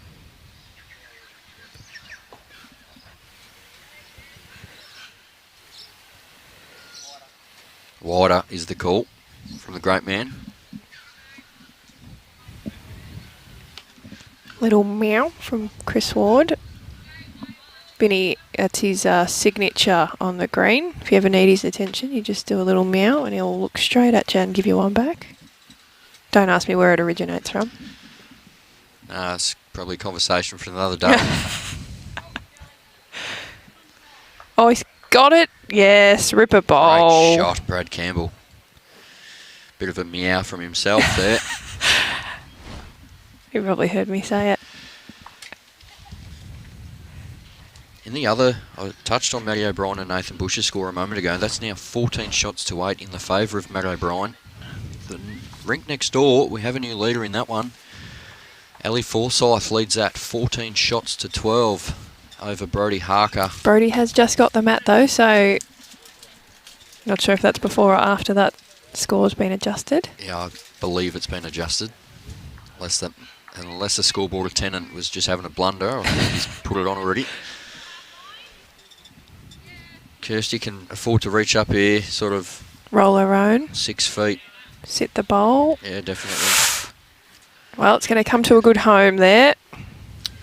Wider is the call from the great man. Little meow from Chris Ward. Vinny, that's his signature on the green. If you ever need his attention, you just do a little meow and he'll look straight at you and give you one back. Don't ask me where it originates from. It's probably a conversation for another day. Oh, he's got it. Yes, ripper bowl. Great shot, Brad Campbell. Bit of a meow from himself there. You probably heard me say it. In the other, I touched on Matty O'Brien and Nathan Bush's score a moment ago. That's now 14 shots to 8 in the favour of Matt O'Brien. The rink next door, we have a new leader in that one. Ellie Forsyth leads that 14 shots to 12 over Brodie Harker. Brodie has just got the mat though, so not sure if that's before or after that score's been adjusted. Yeah, I believe it's been adjusted. Unless the scoreboard attendant was just having a blunder, I think he's put it on already. Kirsty can afford to reach up here, sort of roll her own. 6 feet. Sit the bowl. Yeah, definitely. Well, it's going to come to a good home there.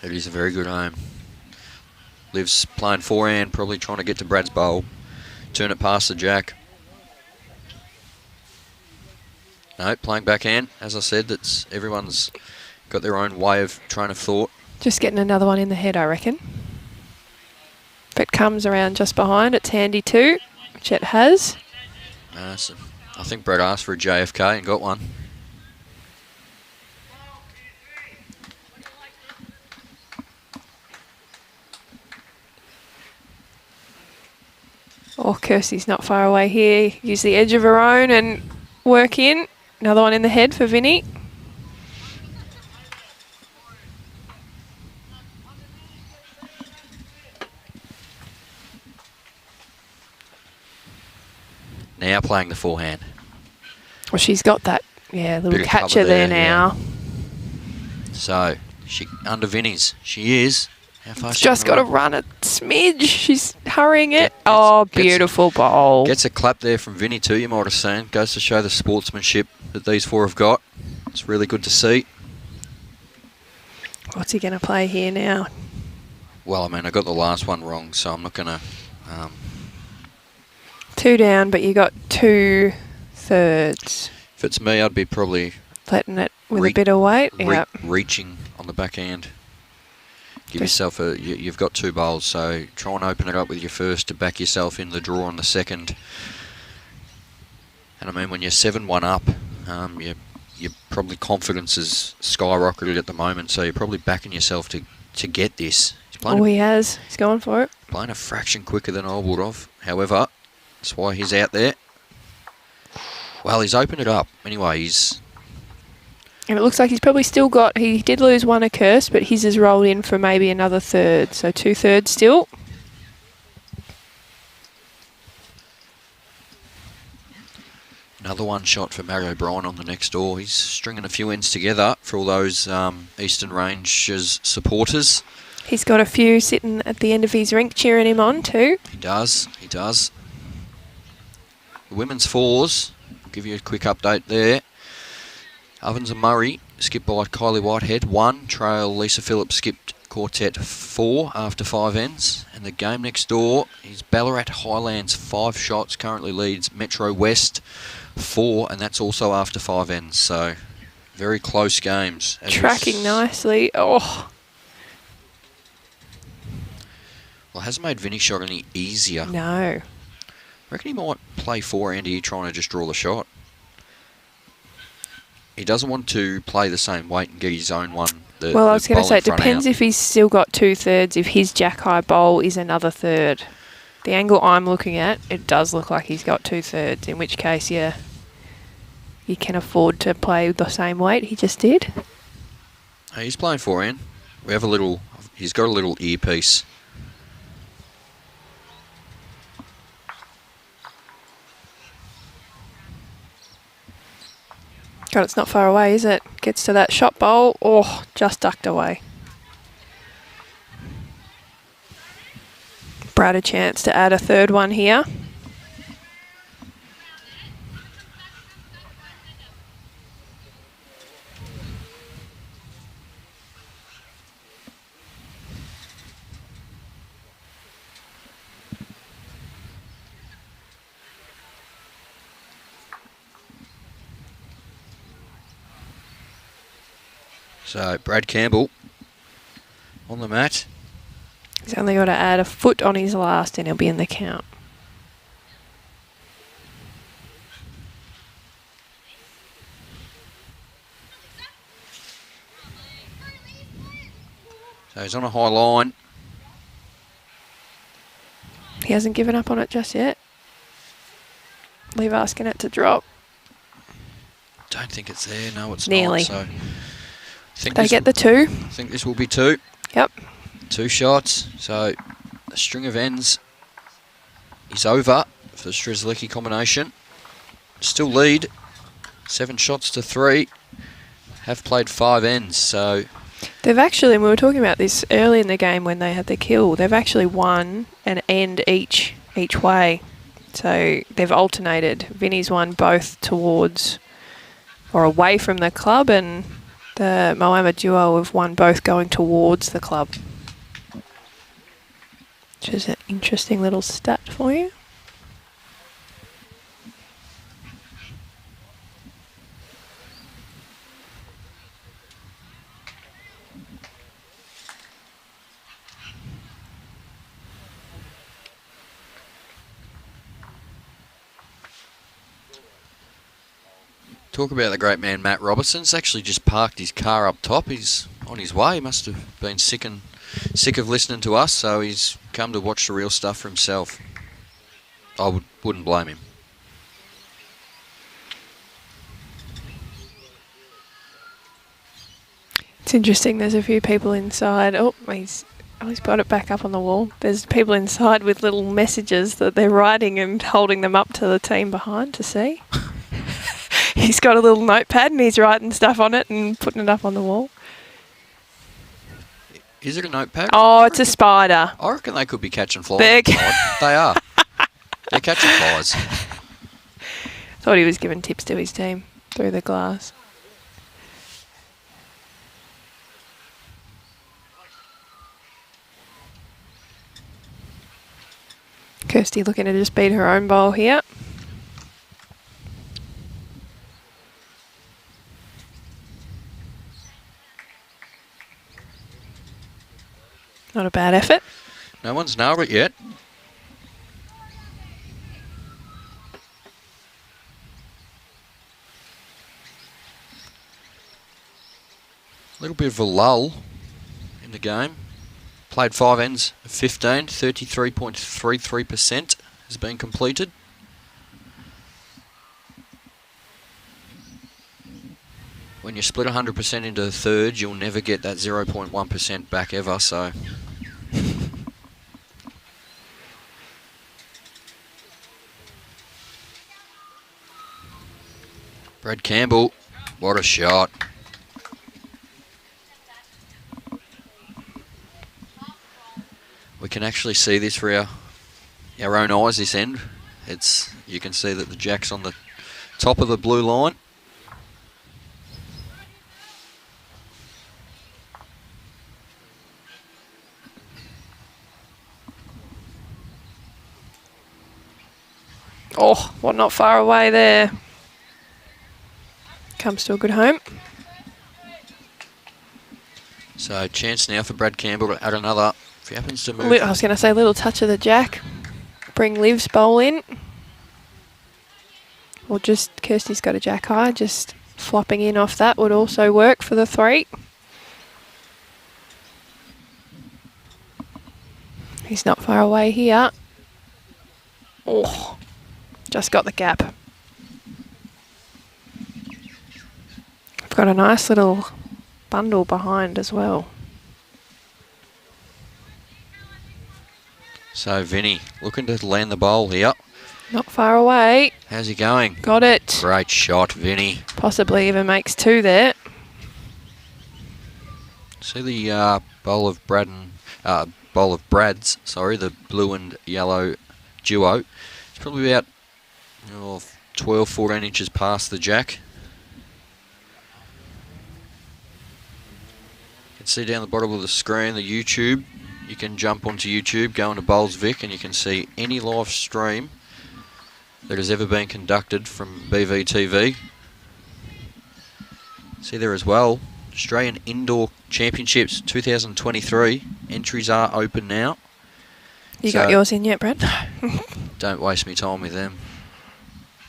It is a very good home. Liv's playing forehand, probably trying to get to Brad's bowl. Turn it past the jack. No, playing backhand. As I said, everyone's got their own way of train of thought. Just getting another one in the head, I reckon. If it comes around just behind, it's handy too, which it has. So I think Brad asked for a JFK and got one. Oh, Kirsty's not far away here. Use the edge of her own and work in. Another one in the head for Vinny. Now playing the forehand. Well, she's got that, little Bit of catcher cover there there, now. So, she under Vinny's. She is. How far She's just got to run a smidge. She's hurrying it. Beautiful bowl. Gets a clap there from Vinny too, you might have seen. Goes to show the sportsmanship that these four have got. It's really good to see. What's he going to play here now? Well, I mean, I got the last one wrong, so I'm not going to... 2 down, but you got 2/3. If it's me, I'd be probably... Letting it with a bit of weight. Reaching on the backhand. Give yourself you've got 2 bowls, so try and open it up with your first to back yourself in the draw on the second. And I mean, when you're 7-1 up, your probably confidence is skyrocketed at the moment, so you're probably backing yourself to get this. He has. He's going for it. Playing a fraction quicker than I would have. However, that's why he's out there. Well, he's opened it up. Anyway, And it looks like he's probably still got... He did lose one a curse, but his has rolled in for maybe another 1/3. So 2/3 still. Another one shot for Mario O'Brien on the next door. He's stringing a few ends together for all those Eastern Ranges supporters. He's got a few sitting at the end of his rink cheering him on too. He does. The women's fours, I'll give you a quick update there. Ovens and Murray skipped by Kylie Whitehead 1. Trail Lisa Phillips skipped quartet 4 after 5 ends. And the game next door is Ballarat Highlands 5 shots. Currently leads Metro West 4, and that's also after 5 ends. So very close games. Tracking nicely. Oh. Well, it hasn't made Vinny's shot any easier. No. I reckon he might play forehand here trying to just draw the shot. He doesn't want to play the same weight and get his own one. Well, I was going to say, it depends if he's still got 2/3. If his jack-high bowl is another 1/3. The angle I'm looking at, it does look like he's got 2/3, in which case, yeah, you can afford to play the same weight he just did. He's playing forehand. He's got a little earpiece. God, it's not far away, is it? Gets to that shot bowl. Oh, just ducked away. Brad a chance to add a 3rd one here. So, Brad Campbell on the mat. He's only got to add a foot on his last and he'll be in the count. So he's on a high line. He hasn't given up on it just yet. Leave asking it to drop. Don't think it's there. No, it's nearly. not. So They get the 2. I think this will be 2. Yep. 2 shots. So the string of ends is over for the Strzelecki combination. Still lead. 7 shots to 3. Have played 5 ends, so... They've actually, we were talking about this early in the game when they had the kill, they've actually won an end each way. So they've alternated. Vinny's won both towards or away from the club, and the Moama duo have won both going towards the club. Which is an interesting little stat for you. Talk about the great man Matt Robertson's actually just parked his car up top. He's on his way. He must have been sick of listening to us, so he's come to watch the real stuff for himself. I wouldn't blame him. It's interesting, there's a few people inside. Oh, he's got it back up on the wall. There's people inside with little messages that they're writing and holding them up to the team behind to see. He's got a little notepad and he's writing stuff on it and putting it up on the wall. Is it a notepad? Oh, it's a spider. I reckon they could be catching flies. They are. They're catching flies. Thought he was giving tips to his team through the glass. Kirsty looking to just beat her own bowl here. Not a bad effort. No one's nailed it yet. A little bit of a lull in the game. Played 5 ends of 15, 33.33% has been completed. When you split 100% into thirds, you'll never get that 0.1% back ever, so... Brad Campbell, what a shot. We can actually see this for our own eyes this end. You can see that the jack's on the top of the blue line. Oh, well, not far away there. Comes to a good home. So chance now for Brad Campbell to add another. If he happens to move. I was going to say a little touch of the jack. Bring Liv's bowl in. Or just, Kirsty's got a jack high. Just flopping in off that would also work for the 3. He's not far away here. Oh, just got the gap. I've got a nice little bundle behind as well. So Vinny looking to land the bowl here. Not far away. How's he going? Got it. Great shot, Vinny. Possibly even makes 2 there. See the bowl of Brad's, the blue and yellow duo. It's probably about 12, 14 inches past the jack. You can see down the bottom of the screen the YouTube. You can jump onto YouTube, go into Bowls Vic, and you can see any live stream that has ever been conducted from BVTV. See there as well, Australian Indoor Championships 2023. Entries are open now. You got yours in yet, Brad? Don't waste me time with them.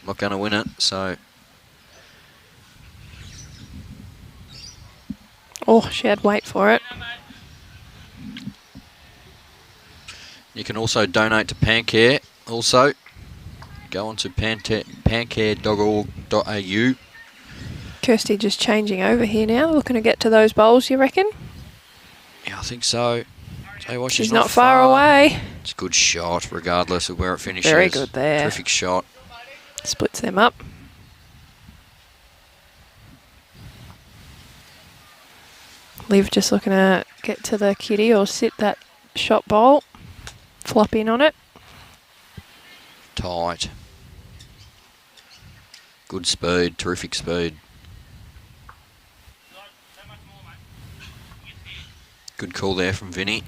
I'm not going to win it, so... Oh, she had weight for it. You can also donate to Pancare. Also, go on to pancare.org.au. Kirsty just changing over here now, looking to get to those bowls, you reckon? Yeah, I think so. Tell you what, She's not far away. It's a good shot, regardless of where it finishes. Very good there. Terrific shot. Splits them up. Liv just looking to get to the kitty or sit that shot bowl. Flop in on it. Tight. Good speed, terrific speed. Good call there from Vinny.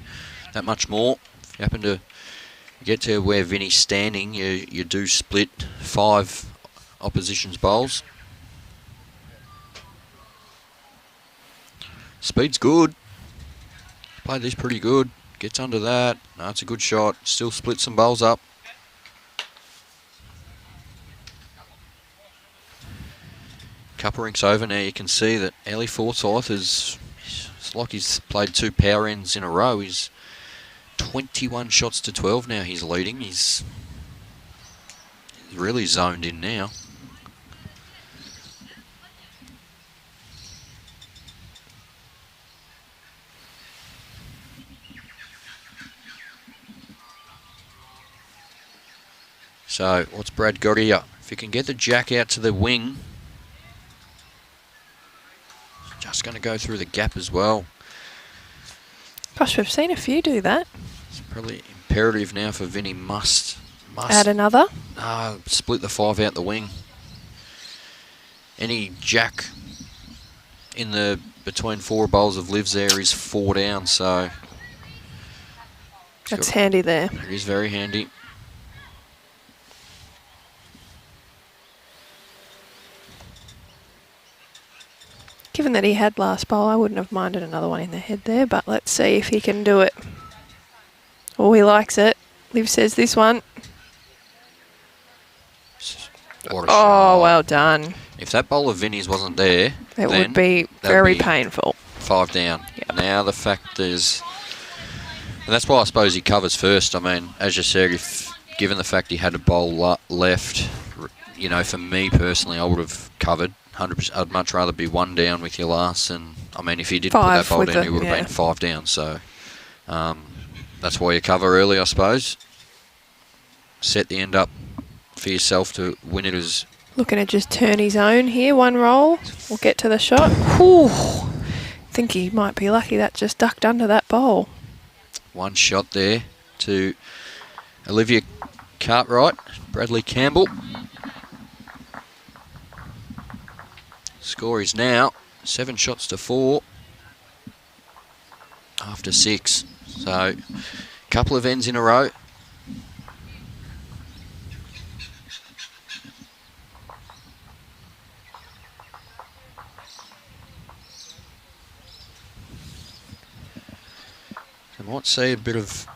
That much more. If you happen to get to where Vinny's standing, you do split 5 opposition's bowls. Speed's good. Played this pretty good. Gets under that. No, it's a good shot. Still splits some bowls up. Couple rinks over now. You can see that Ellie Forsyth is... It's like he's played 2 power ends in a row. He's 21 shots to 12 now. He's leading. He's really zoned in now. So, what's Brad got here? If he can get the jack out to the wing, just going to go through the gap as well. Gosh, we've seen a few do that. It's probably imperative now for Vinny. Must add another. Split the 5 out the wing. Any jack in the between 4 bowls of Livs there is 4 down, so that's handy there. It is very handy. Given that he had last bowl, I wouldn't have minded another one in the head there, but let's see if he can do it. Oh, he likes it. Liv says this one. What a shot. Well done. If that bowl of Vinny's wasn't there, it would be very painful. 5 down. Yep. Now the fact is, and that's why I suppose he covers first. I mean, as you said, if given the fact he had a bowl left, you know, for me personally, I would have covered 100%. I'd much rather be 1 down with your last, and I mean, if you didn't put that bowl down, you would have been 5 down. So that's why you cover early, I suppose. Set the end up for yourself to win it as. Looking to just turn his own here. 1 roll. We'll get to the shot. Whew. I think he might be lucky that just ducked under that bowl. 1 shot there to Olivia Cartwright, Bradley Campbell. Score is now 7 shots to 4 after 6. So, a couple of ends in a row. I might see a bit of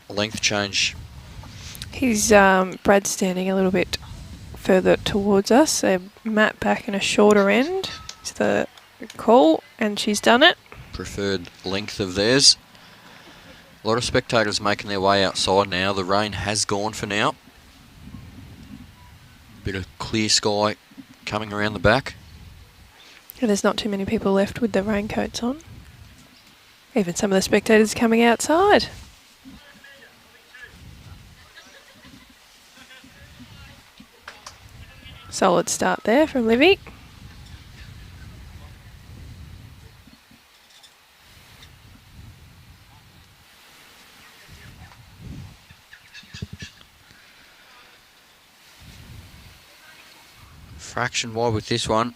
length change. He's Brad's standing a little bit further towards us. So Matt back in a shorter end is the call, and she's done it. Preferred length of theirs. A lot of spectators making their way outside now. The rain has gone for now. Bit of clear sky coming around the back. And there's not too many people left with their raincoats on. Even some of the spectators coming outside. Solid start there from Livy. Fraction wide with this one.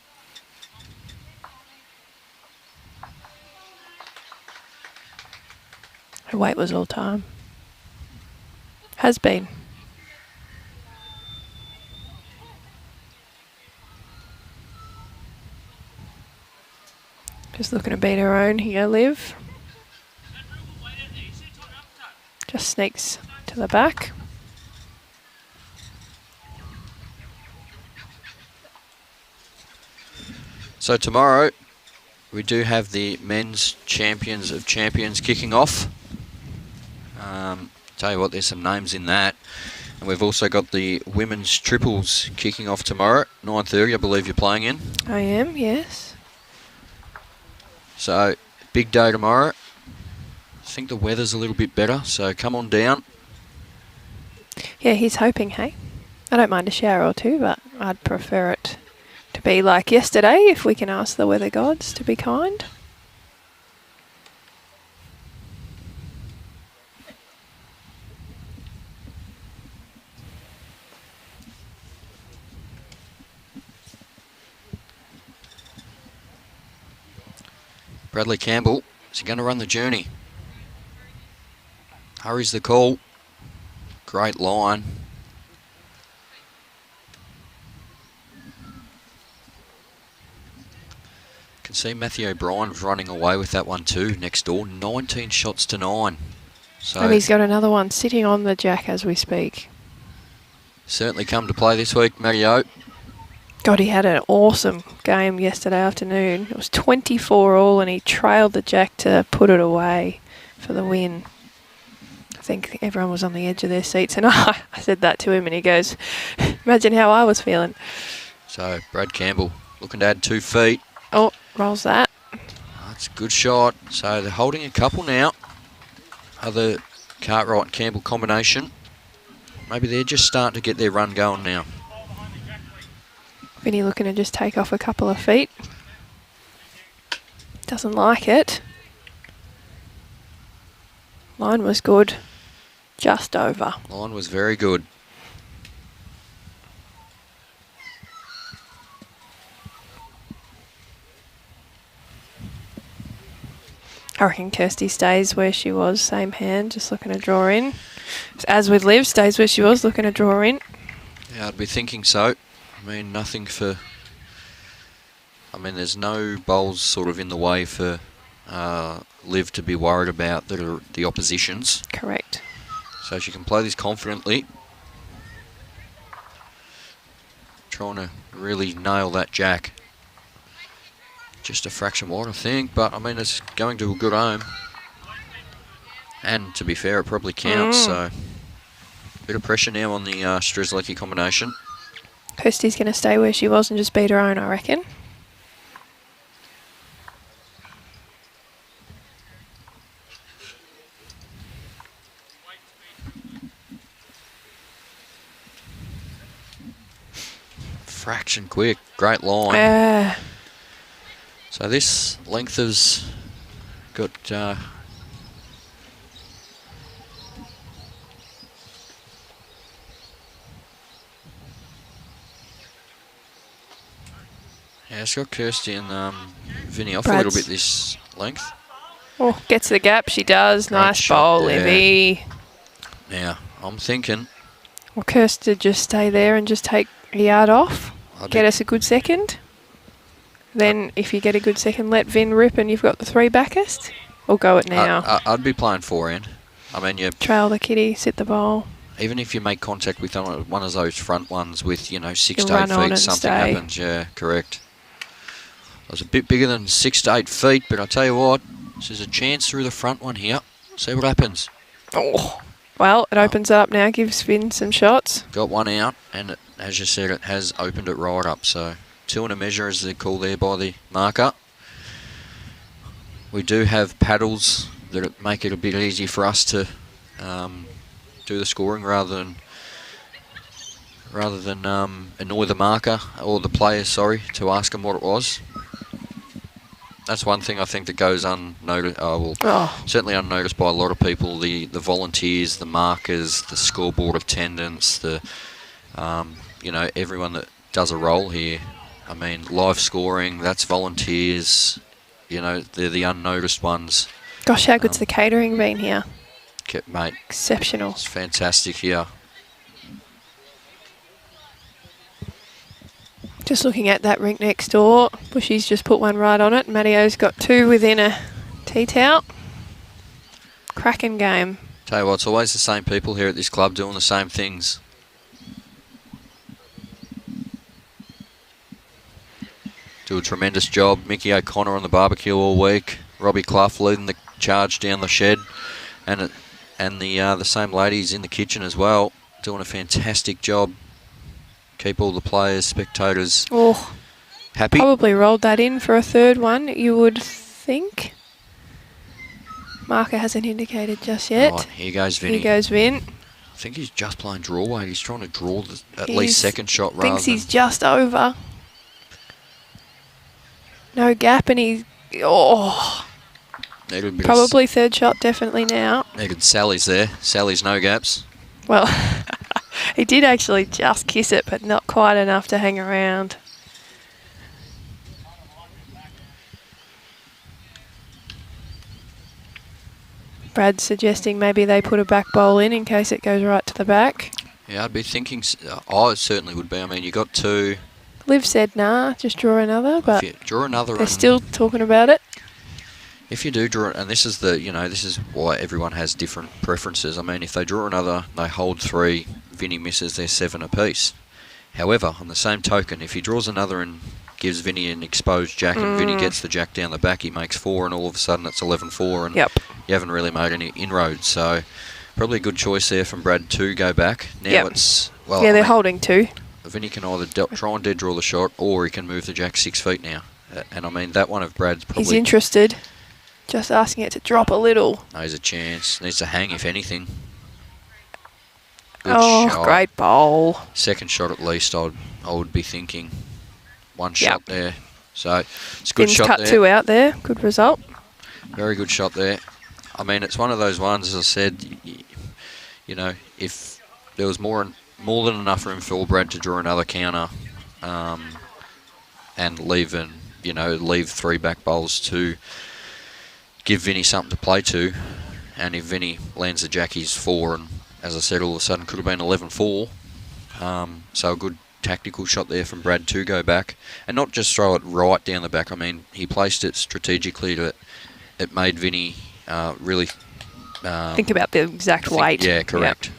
Her weight was all time. Has been. Just looking to beat her own here, Liv. Just sneaks to the back. So tomorrow we do have the men's champions of champions kicking off. Tell you what, there's some names in that. And we've also got the women's triples kicking off tomorrow at 9:30. I believe you're playing in. I am, yes. So, big day tomorrow. I think the weather's a little bit better, so come on down. Yeah, he's hoping, hey? I don't mind a shower or two, but I'd prefer it to be like yesterday, if we can ask the weather gods to be kind. Bradley Campbell, is he going to run the journey? Hurries the call. Great line. Can see Matthew O'Brien's running away with that one too, next door. 19 shots to 9. So And he's got another one sitting on the jack as we speak. certainly come to play this week, Matty O. God, he had an awesome game yesterday afternoon. It was 24 all and he trailed the jack to put it away for the win. I think everyone was on the edge of their seats, and I said that to him and he goes, imagine how I was feeling. So Brad Campbell looking to add 2 feet. Oh, rolls that. That's a good shot. So they're holding a couple now. Other Cartwright and Campbell combination. Maybe they're just starting to get their run going now. Vinny looking to just take off a couple of feet. Doesn't like it. Line was good. Just over. Line was very good. I reckon Kirsty stays where she was, same hand, just looking to draw in. As with Liv, stays where she was, looking to draw in. Yeah, I'd be thinking so. I mean, nothing for... I mean, there's no bowls sort of in the way for Liv to be worried about that are the oppositions. Correct. So she can play this confidently. Trying to really nail that jack. Just a fraction wide, I think, but I mean, it's going to a good home. And to be fair, it probably counts, so... Bit of pressure now on the Strzelecki combination. Kirsty's going to stay where she was and just beat her own, I reckon. Fraction quick, great line. So this length has got yeah, it's got Kirsty and Vinny off a little bit this length. Oh, gets the gap, she does. Great nice shot bowl, there. Livy. Now, I'm thinking... Well, Kirsty just stay there and just take a yard off. Get us a good second. Then, if you get a good second, let Vin rip and you've got the 3 backest. Or go it now. I'd be playing forehand. I mean, you trail the kitty, sit the bowl. Even if you make contact with one of those front ones with, 6 You'll to 8 feet, something happens. Yeah, correct. I was a bit bigger than 6 to 8 feet, but I tell you what, there's a chance through the front one here. See what happens. Oh, well, it opens up now, gives Vin some shots. Got one out, and as you said, it has opened it right up. So 2 and a measure, as they're called there by the marker. We do have paddles that make it a bit easier for us to do the scoring rather than annoy the marker or the player, sorry, to ask them what it was. That's one thing I think that goes unnoticed. Certainly unnoticed by a lot of people. The volunteers, the markers, the scoreboard attendants, the everyone that does a role here. I mean, live scoring, that's volunteers. They're the unnoticed ones. Gosh, how good's the catering been here? Mate, exceptional. It's fantastic here. Just looking at that rink next door, Bushy's just put one right on it. Mattio's got 2 within a tea towel. Cracking game. Tell you what, it's always the same people here at this club doing the same things. Do a tremendous job. Mickey O'Connor on the barbecue all week. Robbie Clough leading the charge down the shed, and the same ladies in the kitchen as well. doing a fantastic job. Keep all the players, spectators Oh, happy. probably rolled that in for a third one, you would think. Marker hasn't indicated just yet. Right, here goes Vinny. Here goes Vin. I think he's just playing draw weight. He's trying to draw at He's- least second shot rather Thinks he's than... just over. No gap, and he... Oh, Needed a bit probably third shot definitely now. needed Sally's there. Sally's no gaps. Well, he did actually just kiss it, but not quite enough to hang around. Brad's suggesting maybe they put a back bowl in case it goes right to the back. Yeah, I'd be thinking... I certainly would be. I mean, you got two... Liv said nah, just draw another, but If you draw another... they're and still talking about it. If you do draw... And this is the... You know, this is why everyone has different preferences. I mean, if they draw another, they hold 3, Vinny misses, they're 7 apiece. However, on the same token, if he draws another and gives Vinny an exposed jack and Vinny gets the jack down the back, he makes 4 and all of a sudden it's 11-4 and Yep. you haven't really made any inroads. So probably a good choice there from Brad to go back. Now Yep. it's... Well, Yeah, I they're mean, holding 2. Vinny can either try and dead draw the shot or he can move the jack 6 feet now. And I mean, that one of Brad's probably... He's interested. Just asking it to drop a little. knows a chance. Needs to hang if anything. Good Oh, shot. great bowl. Second shot at least, I would be thinking. One Yep. shot there. So it's a good Vin's shot cut there. 2 out there. Good result. Very good shot there. I mean, it's one of those ones, as I said, you know, if there was more than enough room for Brad to draw another counter and leave 3 back bowls to give Vinny something to play to, and if Vinny lands the jack, he's 4, and as I said, all of a sudden could have been 11-4. So a good tactical shot there from Brad to go back, and not just throw it right down the back. I mean, he placed it strategically to it made Vinny really Think about the exact weight. Yeah, correct.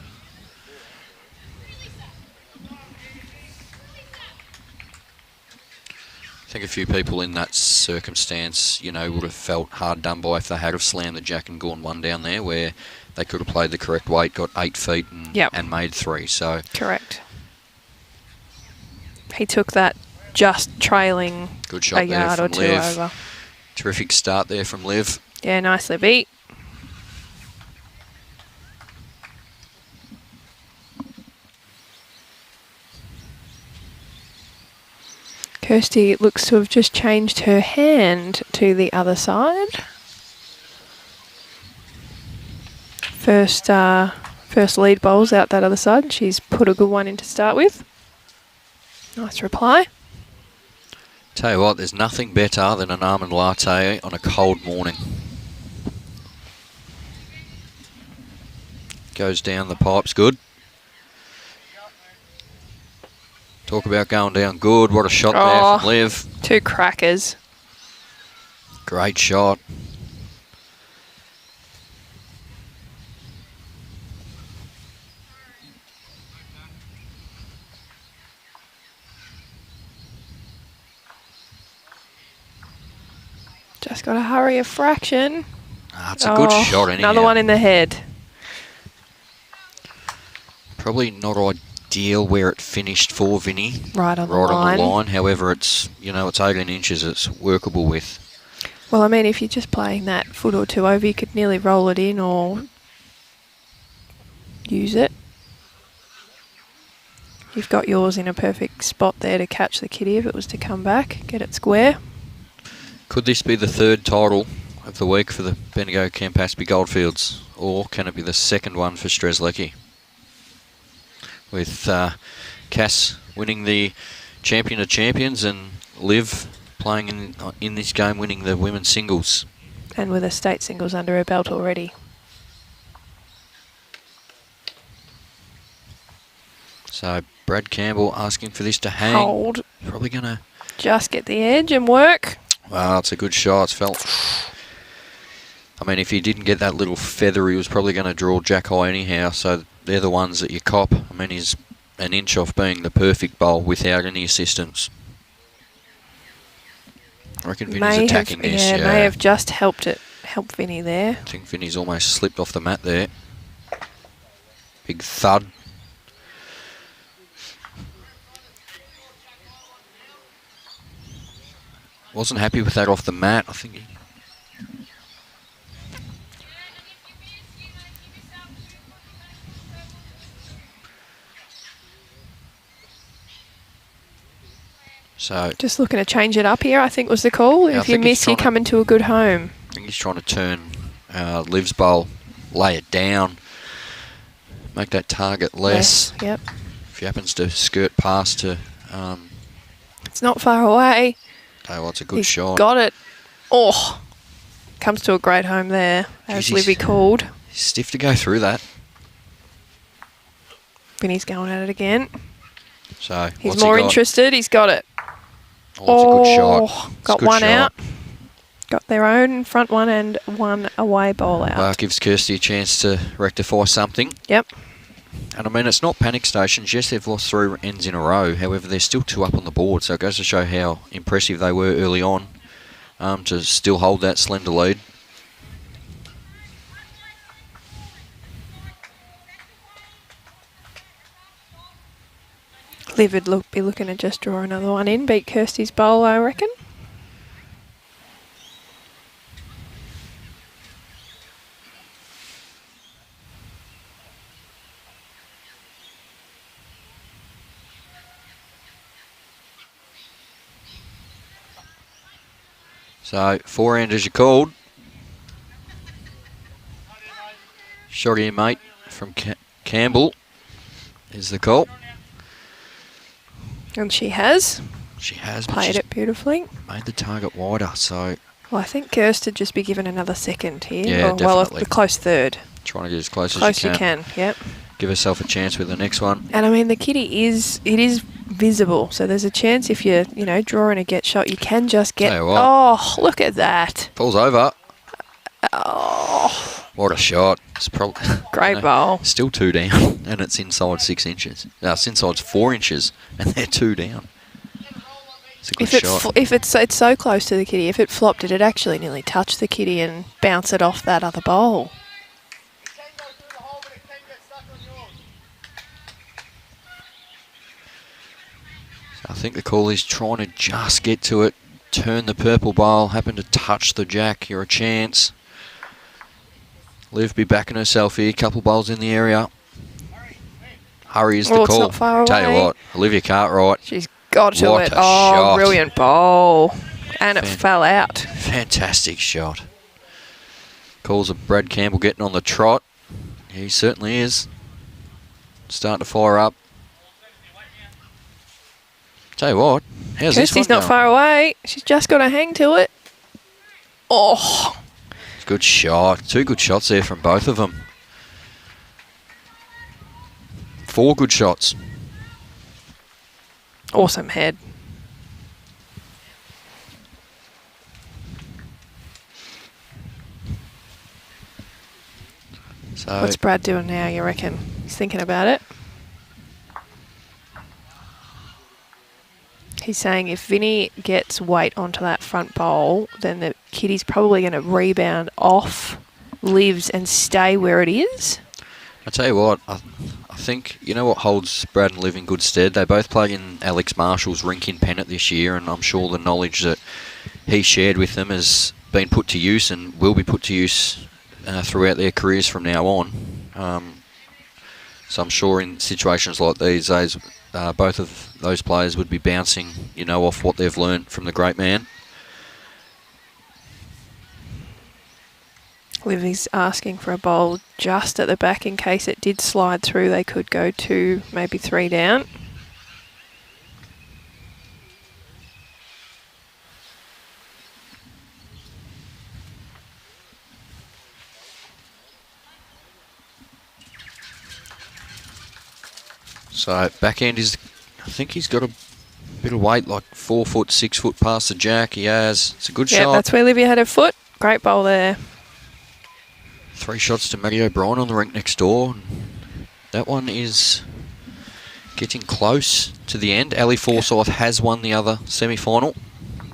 I think a few people in that circumstance, you know, would have felt hard done by if they had have slammed the jack and gone 1 down there, where they could have played the correct weight, got 8 feet and made 3. So Correct. He took that just trailing good shot a there yard or from 2 Liv. over. Terrific start there from Liv. Yeah, nicely beat. Kirsty looks to have just changed her hand to the other side. First lead bowl's out that other side. She's put a good one in to start with. Nice reply. Tell you what, there's nothing better than an almond latte on a cold morning. Goes down the pipes good. Talk about going down good. What a shot there from Liv. 2 crackers. Great shot. Just got to hurry a fraction. It's a good shot anyhow. Another one in the head. Probably not ideal where it finished for Vinny. Right on the On line. the line. However, it's, you know, it's 18 inches. It's workable with. Well, I mean, if you're just playing that foot or 2 over, you could nearly roll it in or use it. You've got yours in a perfect spot there to catch the kitty if it was to come back, get it square. Could this be the 3rd title of the week for the Bendigo Campaspe Goldfields, or can it be the 2nd one for Strzelecki? With Cass winning the Champion of Champions and Liv playing in this game, winning the women's singles. And with a state singles under her belt already. So Brad Campbell asking for this to hang. Hold. Probably going to... Just get the edge and work. Wow, it's a good shot. It's felt... I mean, if he didn't get that little feather, he was probably going to draw jack high anyhow. So they're the ones that you cop. I mean, he's an inch off being the perfect bowl without any assistance. I reckon Vinny's attacking this. Yeah, may have just helped Vinny there. I think Vinny's almost slipped off the mat there. Big thud. wasn't happy with that off the mat. I think so Just looking to change it up here, I think was the call. Yeah, if you miss, you come into a good home. I think he's trying to turn Liv's bowl, lay it down, make that target less. Yep. If he happens to skirt past to... it's not far away. Oh, well, it's a good He's shot. got it. Oh, comes to a great home there, as Jeez, Livy called. He's stiff to go through that. Vinny's going at it again. So He's more interested. He's got it. Oh, it's a good shot. Got one out. Got their own front one and one away bowl out. Well, it gives Kirsty a chance to rectify something. Yep. And I mean, it's not panic stations. Yes, they've lost 3 ends in a row. However, they're still 2 up on the board. So it goes to show how impressive they were early on to still hold that slender lead. Liv would be looking to just draw another one in. Beat Kirsty's bowl, I reckon. So 4-handers are called. Shot here, mate, from Campbell is the call. And she has. She has played it beautifully. Made the target wider, so... Well, I think Kirsty would just be given another second here. Yeah, definitely. Well, a close third. Trying to get as close as you you can. Yep. Give herself a chance with the next one. And I mean, the kitty is visible, so there's a chance if you're, drawing a get shot, you can just get... Oh, look at that. Pulls over. Oh. What a shot. It's probably... Great bowl. Still 2 down, and it's inside 6 inches. No, it's inside 4 inches, and they're 2 down. It's a good shot. If it's so close to the kitty, if it flopped, it'd actually nearly touch the kitty and bounce it off that other bowl. So I think the call is trying to just get to it, turn the purple bowl, happen to touch the jack, you're a chance. Liv be backing herself here, couple bowls in the area. Hurry is the call. It's not far away. Tell you what, Olivia Cartwright. She's got to what it. A shot. Brilliant bowl. And it fell out. Fantastic shot. Calls of Brad Campbell getting on the trot. He certainly is. Starting to fire up. Tell you what, how's this one Kirsty's not going? far away. She's just got to hang to it. Oh. Good shot. 2 good shots there from both of them. 4 good shots. Awesome head. So what's Brad doing now, you reckon? He's thinking about it. He's saying if Vinny gets weight onto that front bowl, then the kitty's probably going to rebound off Liv's and stay where it is. I tell you what, I think, you know what holds Brad and Liv in good stead? They both played in Alex Marshall's rink in Pennant this year, and I'm sure the knowledge that he shared with them has been put to use and will be put to use throughout their careers from now on. So I'm sure in situations like these days, both of those players would be bouncing, off what they've learnt from the great man. Livy's asking for a bowl just at the back in case it did slide through. They could go 2, maybe 3 down. So backhand is, I think he's got a bit of weight, like 4 foot, 6 foot past the jack. He has. It's a good shot. Yeah, that's where Olivia had her foot. Great bowl there. 3 shots to Matty O'Brien on the rink next door. That one is getting close to the end. Ali Forsyth has won the other semi-final.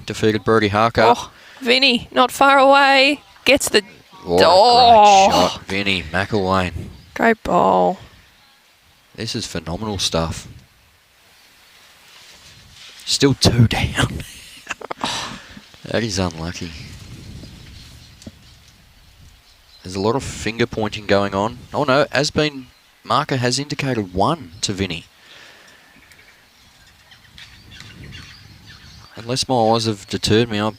Defeated Brodie Harker. Oh, Vinny, not far away. Gets the... What a great shot. Vinny McIlwain. Great bowl. This is phenomenal stuff. Still 2 down. That is unlucky. There's a lot of finger pointing going on. Oh no, marker has indicated 1 to Vinny. Unless my eyes have deterred me, I'm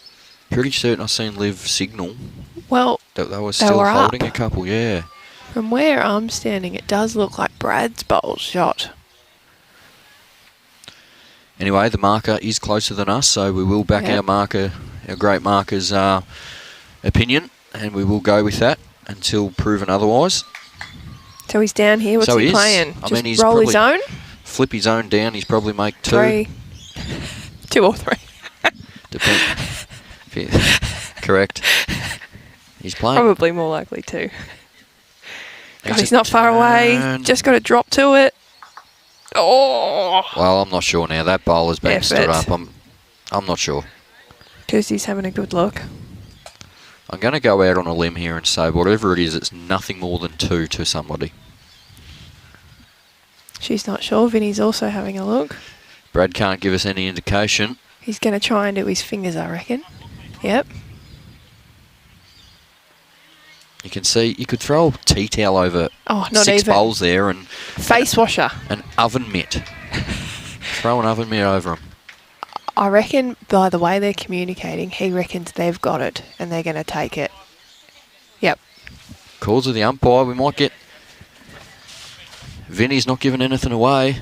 pretty certain I've seen Liv signal Well, that they were still holding a couple, yeah. From where I'm standing, it does look like Brad's bowl shot. Anyway, the marker is closer than us, so we will back our great marker's opinion, and we will go with that until proven otherwise. So he's down here. What's he playing? I mean, he's roll his own? Flip his own down. He's probably make 2. 3. 2 or 3. Correct. He's playing. Probably more likely 2. God, he's not far away. Just got to drop to it. Oh! Well, I'm not sure now. That bowler's been stood up. I'm not sure. Kirsty's having a good look. I'm going to go out on a limb here and say whatever it is, it's nothing more than 2 to somebody. She's not sure. Vinny's also having a look. Brad can't give us any indication. He's going to try and do his fingers, I reckon. Yep. You can see, you could throw a tea towel over not 6 even. bowls there and... Face washer. An oven mitt. Throw an oven mitt over them. I reckon by the way they're communicating, he reckons they've got it and they're going to take it. Yep. Calls of the umpire. We might get... Vinny's not giving anything away.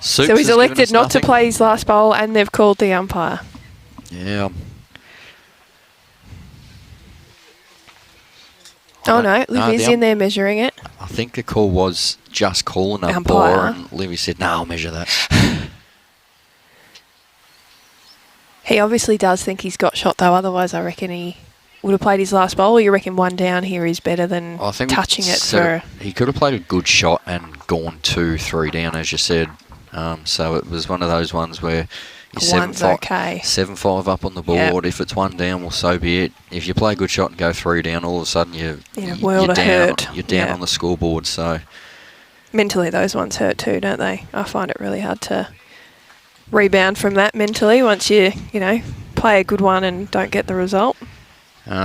Soups so he's elected not nothing. to play his last bowl and they've called the umpire. Yeah. Oh no, Livy's in there measuring it. I think the call was just calling umpire and Livy said, no, I'll measure that. He obviously does think he's got shot though, otherwise I reckon he would have played his last bowl. Or you reckon 1 down here is better than touching it for... He could have played a good shot and gone 2, 3 down, as you said. So it was one of those ones where you're 7-5 up on the board. Yep. If it's 1 down, well, so be it. If you play a good shot and go 3 down, all of a sudden you're down on the scoreboard. So mentally, those ones hurt too, don't they? I find it really hard to rebound from that mentally once you play a good one and don't get the result.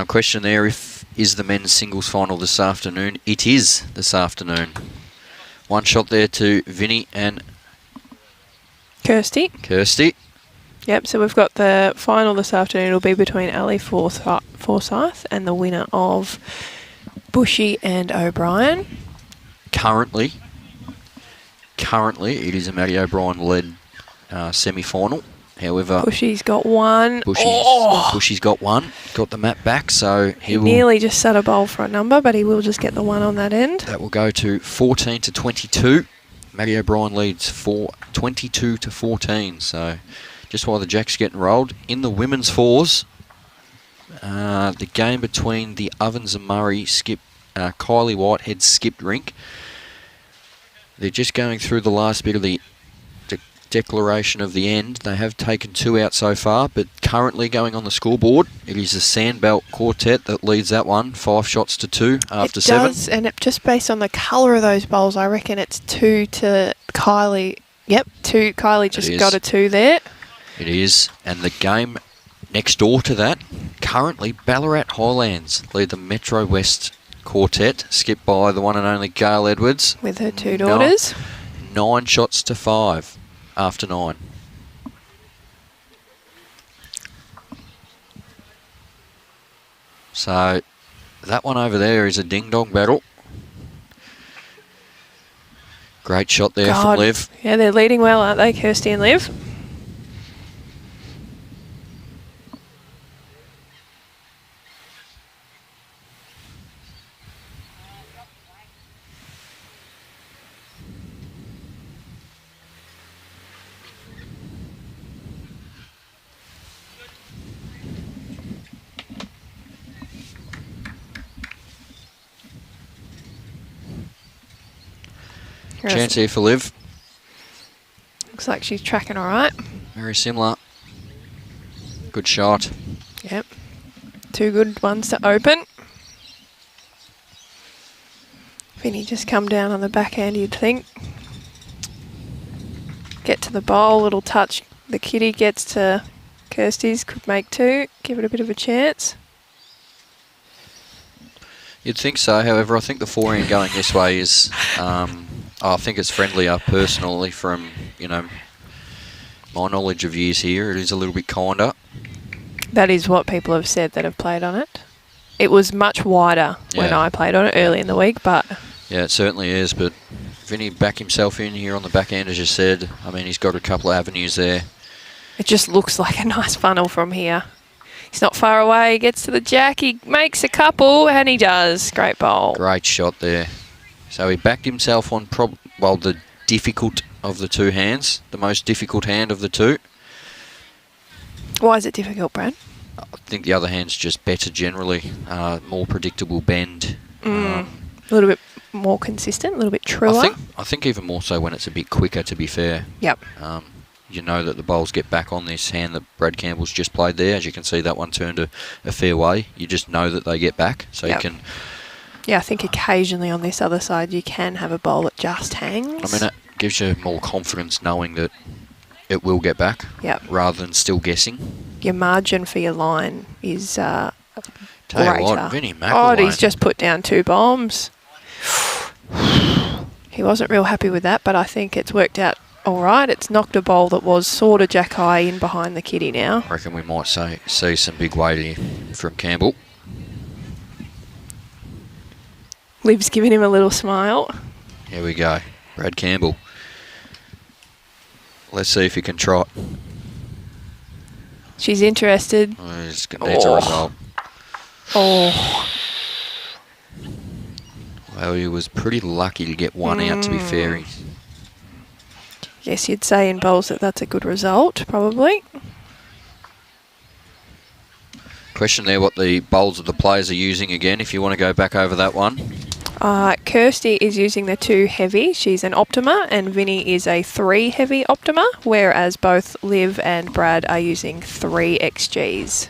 Question there: is the men's singles final this afternoon? It is this afternoon. 1 shot there to Vinny and Kirsty. Yep, so we've got the final this afternoon. It'll be between Ali Forsyth and the winner of Bushy and O'Brien. Currently, it is a Matty O'Brien-led semi-final. However, Bushy's got 1. Bushy's got 1. Got the map back, so he nearly just set a bowl for a number, but he will just get the 1 on that end. That will go to 14 to 22. Matty O'Brien leads 22 to 14. So just while the Jack's getting rolled in the women's 4s, the game between the Ovens and Murray Kylie Whitehead skipped rink. They're just going through the last bit of the declaration of the end. They have taken 2 out so far, but currently going on the scoreboard, it is the Sandbelt Quartet that leads that one, 5 shots to 2 after 7. It does, and it just based on the colour of those bowls, I reckon it's 2 to Kylie. Yep, 2. Kylie just got a 2 there. It is, and the game next door to that, currently Ballarat Highlands lead the Metro West Quartet, skipped by the one and only Gail Edwards. With her 2 daughters. 9 shots to 5. After 9. So that one over there is a ding-dong battle. Great shot there from Liv. Yeah, they're leading well, aren't they, Kirsty and Liv? Chance here for Liv. Looks like she's tracking all right. Very similar. Good shot. Yep. 2 good ones to open. Vinny just come down on the backhand, you'd think. Get to the bowl, little touch. The kitty gets to Kirsty's could make 2, give it a bit of a chance. You'd think so. However, I think the forehand going this way is, I think it's friendlier personally from, you know, my knowledge of years here. It is a little bit kinder. That is what people have said that have played on it. It was much wider when I played on it early in the week, but... Yeah, it certainly is, but Vinny backed himself in here on the back end, as you said. I mean, he's got a couple of avenues there. It just looks like a nice funnel from here. He's not far away, he gets to the jack, he makes a couple, and he does. Great bowl. Great shot there. So he backed himself on, the difficult of the 2 hands, the most difficult hand of the 2. Why is it difficult, Brad? I think the other hand's just better generally, more predictable bend. A little bit more consistent, a little bit truer. I think even more so when it's a bit quicker, to be fair. Yep. You know that the bowls get back on this hand that Brad Campbell's just played there. As you can see, that one turned a fair way. You just know that they get back, so you can... Yeah, I think occasionally on this other side you can have a bowl that just hangs. I mean, it gives you more confidence knowing that it will get back, rather than still guessing. Your margin for your line is Tell greater. you what, Vinny McIlwain. He's just put down 2 bombs. He wasn't real happy with that, but I think it's worked out all right. It's knocked a bowl that was sort of jack high in behind the kitty now. I reckon we might see some big weight here from Campbell. Liv's giving him a little smile. Here we go. Brad Campbell. Let's see if he can try it. She's interested. Oh, he's needs a result. Oh. Well, he was pretty lucky to get one out, to be fair. Yes, you'd say in bowls that that's a good result, probably. Question there what the bowls of the players are using again, if you want to go back over that one. Kirsty is using the 2 heavy. She's an Optima, and Vinny is a 3 heavy Optima, whereas both Liv and Brad are using 3 XGs.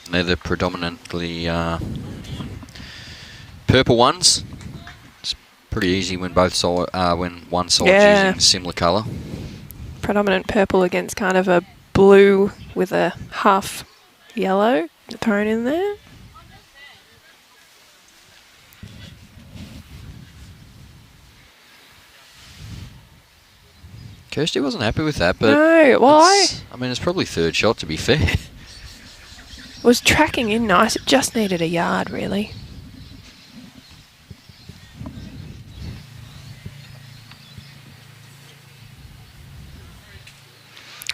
They're the predominantly purple ones. It's pretty easy when one side's using similar colour. Predominant purple against kind of a blue with a half yellow thrown in there. Kirsty wasn't happy with that, but no, why? I mean, it's probably 3rd shot, to be fair. Was tracking in nice. It just needed a yard, really.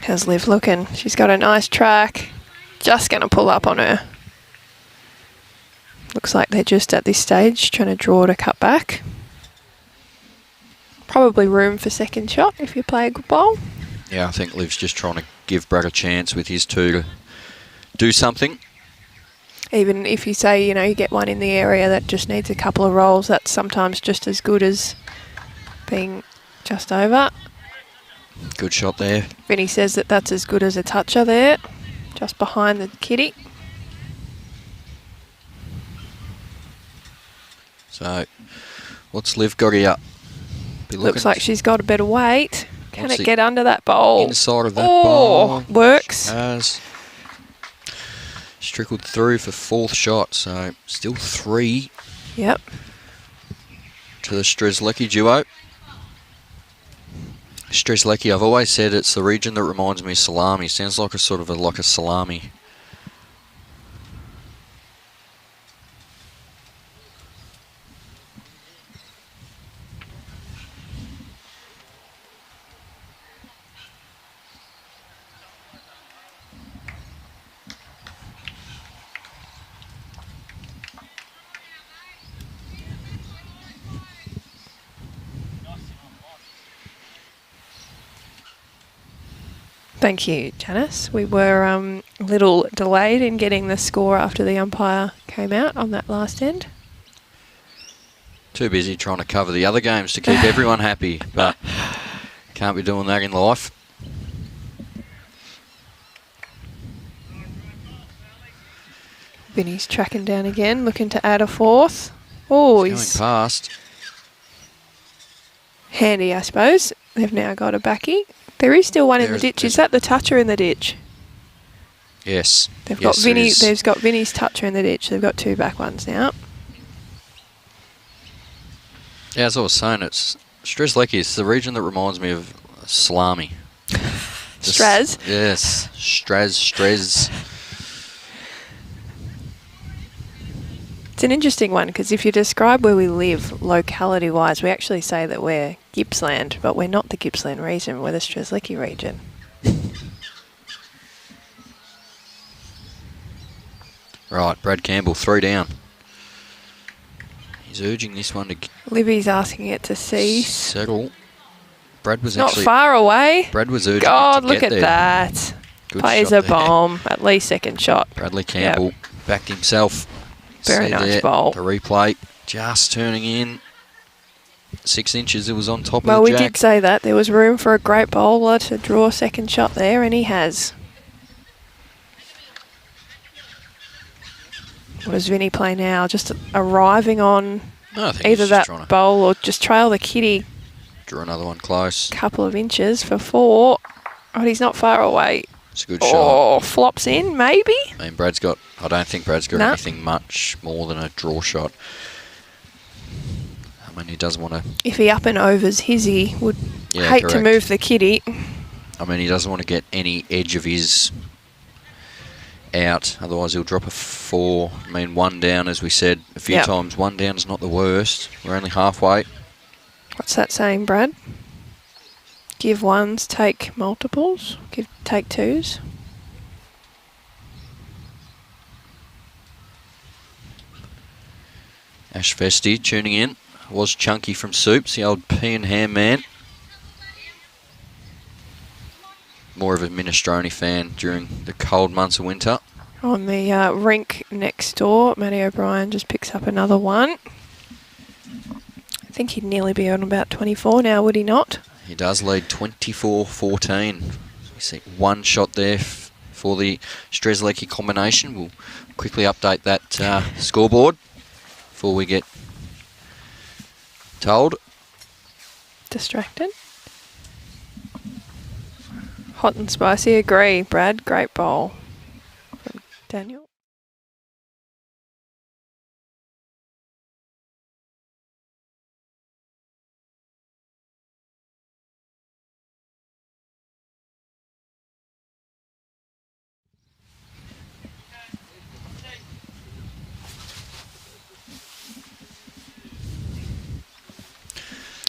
How's Liv looking? She's got a nice track. Just going to pull up on her. Looks like they're just at this stage trying to draw to cut back. Probably room for 2nd shot if you play a good bowl. Yeah, I think Liv's just trying to give Brad a chance with his 2 to do something. Even if you say, you know, you get one in the area that just needs a couple of rolls, that's sometimes just as good as being just over. Good shot there. Vinny says that that's as good as a toucher there, just behind the kitty. So, what's Liv got here? Looks like she's got a better weight. Can it get under that bowl? Inside of that bowl. Works. She's trickled through for 4th shot, so still 3. Yep. To the Strzelecki duo. Strzelecki, I've always said it's the region that reminds me of salami. Sounds like a sort of like a salami. Thank you, Janice. We were a little delayed in getting the score after the umpire came out on that last end. Too busy trying to cover the other games to keep everyone happy, but can't be doing that in life. Vinny's tracking down again, looking to add a 4th. Oh, Going he's past. handy, I suppose. They've now got a backy. There is still one in the ditch. Is that the toucher in the ditch? Yes. They've Yes, got Vinny. it is. They've got Vinny's toucher in the ditch. They've got 2 back ones now. Yeah, as I was saying, it's Strzelecki. It's the region that reminds me of Salami. Straz? Yes. Strez. It's an interesting one because if you describe where we live locality-wise, we actually say that we're Gippsland, but we're not the Gippsland region. We're the Strzelecki region. Right, Brad Campbell, 3 down. He's urging this one to Livy's asking it to cease. settle. Brad was Not actually... far away. Brad was urging God, it to look get at there. that. Good Plays shot a there. bomb. At least second shot. Bradley Campbell backed himself. Very See nice there, bowl. The replay just turning in. 6 inches, it was on top Well, of the we jack. did say that. There was room for a great bowler to draw a second shot there, and he has. What does Vinny play now? Just arriving on No, I think either he's just that trying to bowl or just trail the kitty draw another one close. a couple of inches for 4. Oh, he's not far away. It's a good shot. Oh, flops in, maybe? I mean, I don't think Brad's got No. anything much more than a draw shot. I mean, he doesn't want to... If he up and overs his, he would Yeah, hate to correct. move the kitty. I mean, he doesn't want to get any edge of his out, otherwise he'll drop a 4. I mean, 1 down, as we said a few Yep. times, 1 down is not the worst. We're only halfway. What's that saying, Brad? Give ones, take multiples. Take 2s. Ash Festi tuning in. Was Chunky from Soups, the old pea and ham man. More of a minestrone fan during the cold months of winter. On the rink next door, Matty O'Brien just picks up another one. I think he'd nearly be on about 24 now, would he not? He does lead 24-14. We see 1 shot there for the Strzelecki combination. We'll quickly update that scoreboard before we get told. Distracted. Hot and spicy, agree. Brad, great bowl. From Daniel.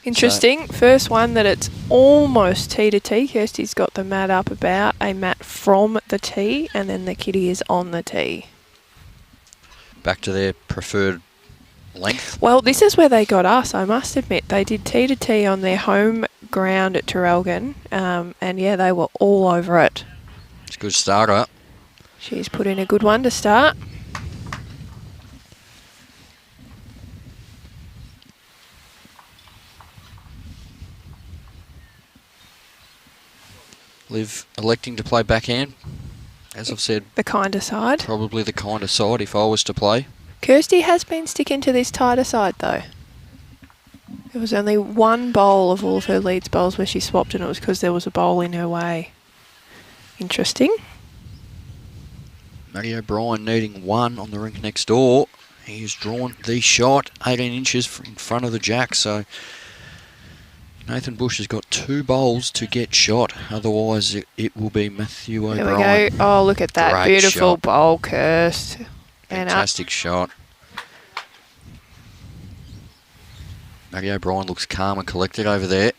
Interesting. First one that it's almost tee to tee. Kirsty's got the mat up about a mat from the tee, and then the kitty is on the tee. Back to their preferred length. Well, this is where they got us, I must admit. They did tee to tee on their home ground at Traralgon, and yeah, they were all over it. It's a good starter. She's put in a good one to start. Liv electing to play backhand. As I've said, The kinder side. probably the kind of side if I was to play. Kirsty has been sticking to this tighter side, though. There was only 1 bowl of all of her leads bowls where she swapped, and it was because there was a bowl in her way. Interesting. Matty O'Brien needing 1 on the rink next door. He's drawn the shot 18 inches in front of the jack, so Nathan Bush has got 2 bowls to get shot. Otherwise, it will be Matthew There O'Brien. we go. Oh, look at that. Great Beautiful shot. bowl, Kirst. And up. Fantastic shot. Matty O'Brien looks calm and collected over there.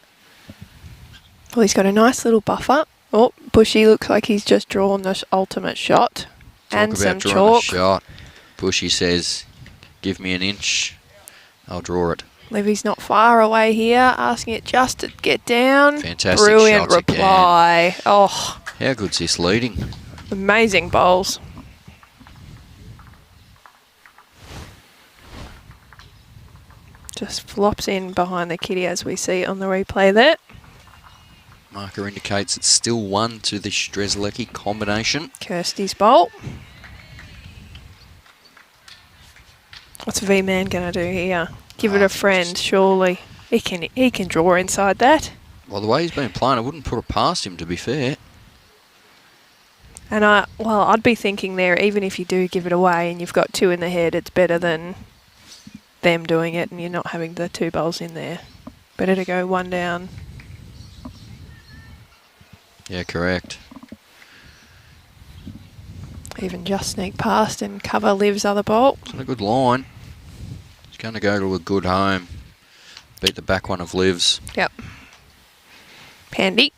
Well, he's got a nice little buffer. Oh, Bushy looks like he's just drawn the ultimate shot. And Talk some about drawing a chalk. shot. Bushy says, give me an inch. I'll draw it. Livy's not far away here, asking it just to get down. Fantastic Brilliant shots again. reply. Oh, How good's this leading? amazing bowls. Just flops in behind the kitty as we see on the replay there. Marker indicates it's still 1 to the Strzelecki combination. Kirsty's bowl. What's V-Man going to do here? Give it a friend, surely. He can draw inside that. Well, the way he's been playing, I wouldn't put it past him, to be fair. And I'd be thinking there, even if you do give it away and you've got 2 in the head, it's better than them doing it and you're not having the 2 bowls in there. Better to go 1 down. Yeah, correct. Even just sneak past and cover Liv's other bowl. It's a good line. He's going to go to a good home. Beat the back one of Liv's. Yep. Handy.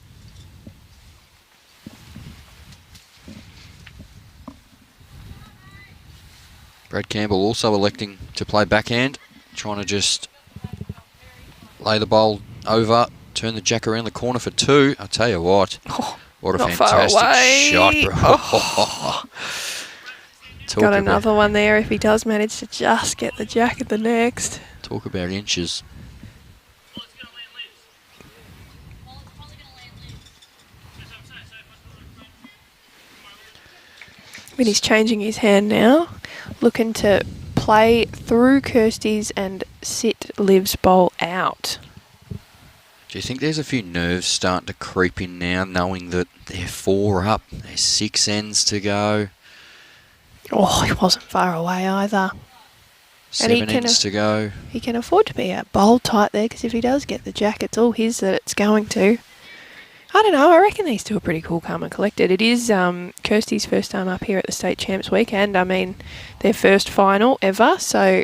Brad Campbell also electing to play backhand, trying to just lay the bowl over, turn the jack around the corner for 2. I tell you what, what a fantastic shot, bro. Oh. Got another one there if he does manage to just get the jack at the next. Talk about inches. But he's changing his hand now, looking to play through Kirsty's and sit Liv's bowl out. Do you think there's a few nerves starting to creep in now, knowing that they're 4 up, there's 6 ends to go? Oh, he wasn't far away either. 7 ends to go. He can afford to be out bowl tight there, because if he does get the jack, it's all his that it's going to. I don't know, I reckon these two are pretty cool, calm and collected. It is Kirsty's first time up here at the State Champs weekend. I mean, their first final ever, so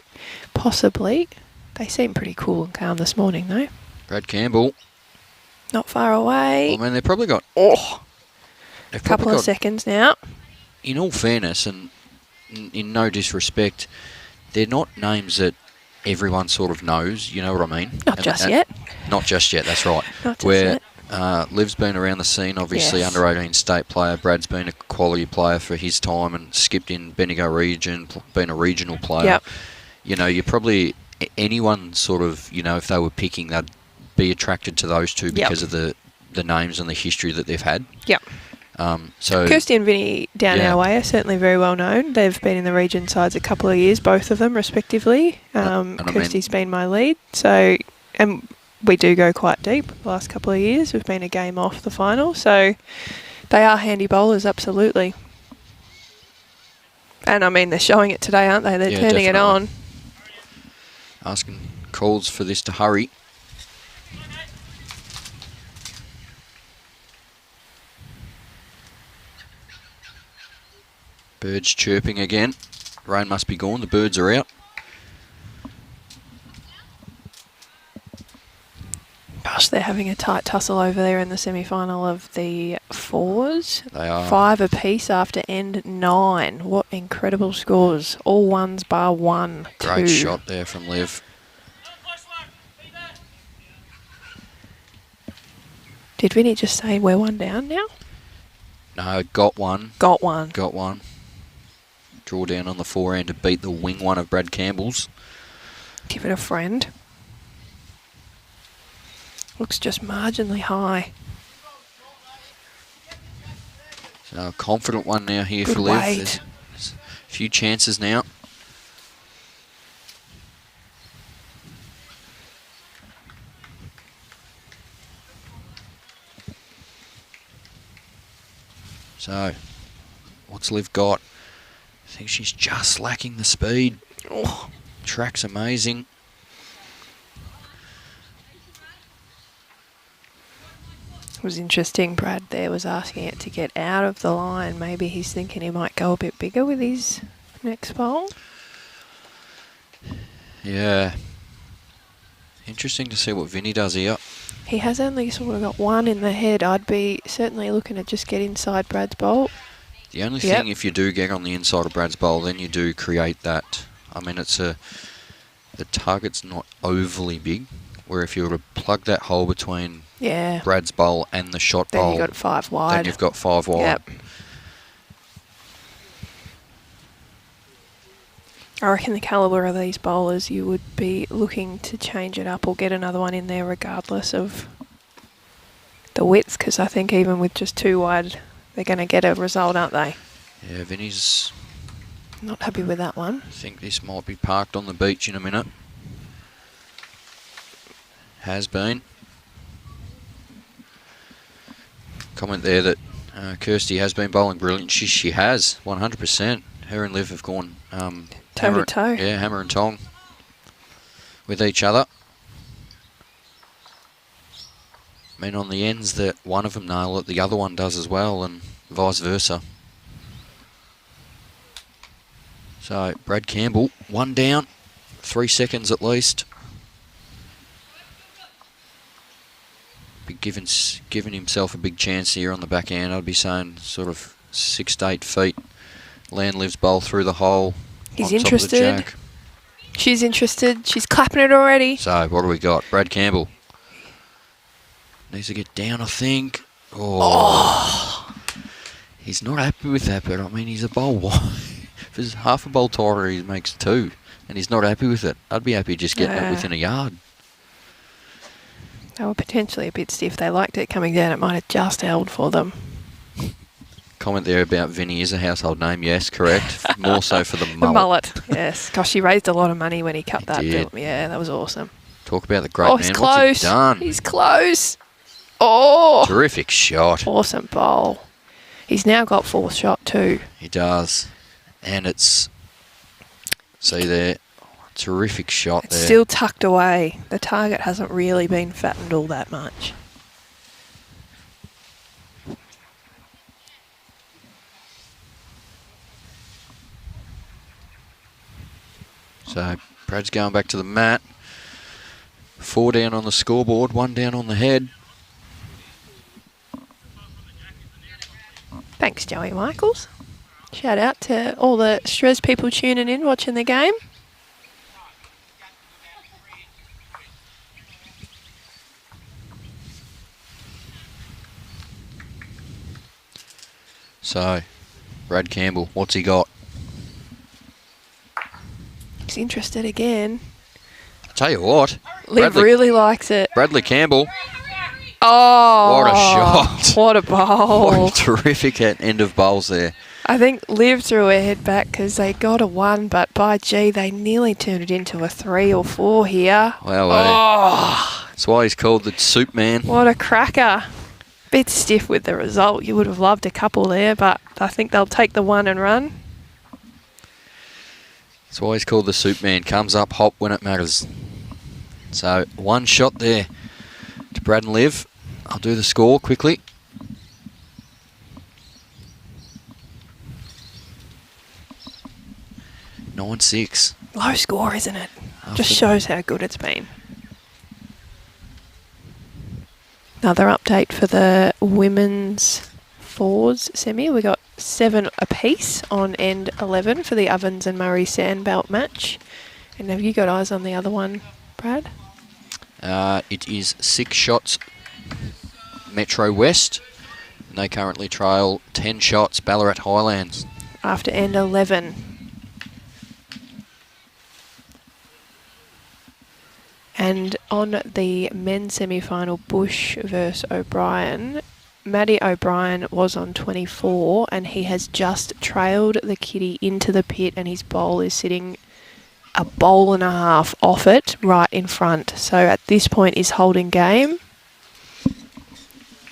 possibly they seem pretty cool and calm this morning, though. Brad Campbell. Not far away. I mean, they've probably got... a couple of seconds now. In all fairness, and in no disrespect, they're not names that everyone sort of knows, you know what I mean? Not just yet. Not just yet, that's right. Not just yet. Liv's been around the scene, obviously, Yes. under 18 state player. Brad's been a quality player for his time and skipped in Bendigo region, been a regional player. Yep. You know, you probably, anyone sort of, you know, if they were picking, they'd be attracted to those two because of the names and the history that they've had. Yep. So Kirsty and Vinny down our way are certainly very well known. They've been in the region sides a couple of years, both of them respectively. Kirsty's been my lead, so and we do go quite deep the last couple of years. We've been a game off the final, so they are handy bowlers, absolutely. And I mean, they're showing it today, aren't they? They're turning it on. Asking calls for this to hurry. Birds chirping again. Rain must be gone. The birds are out. Gosh, they're having a tight tussle over there in the semi-final of the 4s. They are. 5 apiece after end 9. What incredible scores. All ones bar 1, 2. Great shot there from Liv. Did Vinny just say we're 1 down now? No, got one. Got one. Got one. Draw down on the forehand to beat the wing one of Brad Campbell's. Give it a friend. Looks just marginally high. So a confident one now here Good for Liv. weight. There's a few chances now. So, what's Liv got? I think she's just lacking the speed. Oh, track's amazing. It was interesting, Brad there was asking it to get out of the line. Maybe he's thinking he might go a bit bigger with his next bowl. Yeah. Interesting to see what Vinny does here. He has only sort of got 1 in the head. I'd be certainly looking to just get inside Brad's bowl. The only thing, if you do get on the inside of Brad's bowl, then you do create that. I mean, the target's not overly big, where if you were to plug that hole between Brad's bowl and the shot bowl, then you've got 5 wide. Then you've got 5 wide. Yep. I reckon the calibre of these bowlers, you would be looking to change it up or get another one in there regardless of the width, because I think even with just 2 wide, they're going to get a result, aren't they? Yeah, Vinny's Not happy with that one. I think this might be parked on the beach in a minute. Has been. Comment there that Kirsty has been bowling brilliant. She has, 100%. Her and Liv have gone toe to toe. Yeah, hammer and tong with each other. I mean, on the ends that one of them nail it, the other one does as well, and vice versa. So, Brad Campbell, 1 down, 3 seconds at least. Be giving himself a big chance here on the back end. I'd be saying sort of 6 to 8 feet. Land Liv's bowl through the hole. He's interested. She's interested. She's clapping it already. So, what do we got? Brad Campbell. Needs to get down, I think. Oh. He's not happy with that, but I mean, he's a bowl wide. If there's half a bowl tighter, he makes 2, and he's not happy with it. I'd be happy just getting it within a yard. They were potentially a bit stiff. They liked it coming down. It might have just held for them. Comment there about Vinny is a household name. Yes, correct. More so for the mullet. The mullet, yes. Gosh, he raised a lot of money when he cut that. Did. Yeah, that was awesome. Talk about the great man. He's close. What's he done? He's close. Oh. Terrific shot. Awesome bowl. He's now got 4th shot too. He does. And it's, see there, terrific shot it's there. Still tucked away. The target hasn't really been fattened all that much. So Brad's going back to the mat. 4 down on the scoreboard, 1 down on the head. Thanks, Joey Michaels. Shout out to all the Strez people tuning in, watching the game. So, Brad Campbell, what's he got? He's interested again. I'll tell you what. Liv really likes it. Bradley Campbell. Oh. What a shot. What a bowl. What a terrific end of bowls there. I think Liv threw her head back because they got a 1, but by gee, they nearly turned it into a 3 or 4 here. Wow, oh. That's why he's called the soup man. What a cracker. Bit stiff with the result. You would have loved a couple there, but I think they'll take the 1 and run. That's why he's called the soup man. Comes up hot when it matters. So, 1 shot there to Brad and Liv. I'll do the score quickly. Nine 6. Low score, isn't it? Just shows how good it's been. Another update for the women's 4s semi. We got 7 apiece on end 11 for the Ovens and Murray Sandbelt match. And have you got eyes on the other one, Brad? It is 6 shots Metro West. And they currently trail 10 shots Ballarat Highlands. After end 11. And on the men's semi-final, Bush versus O'Brien, Matty O'Brien was on 24 and he has just trailed the kitty into the pit and his bowl is sitting a bowl and a half off it right in front. So at this point he's holding game.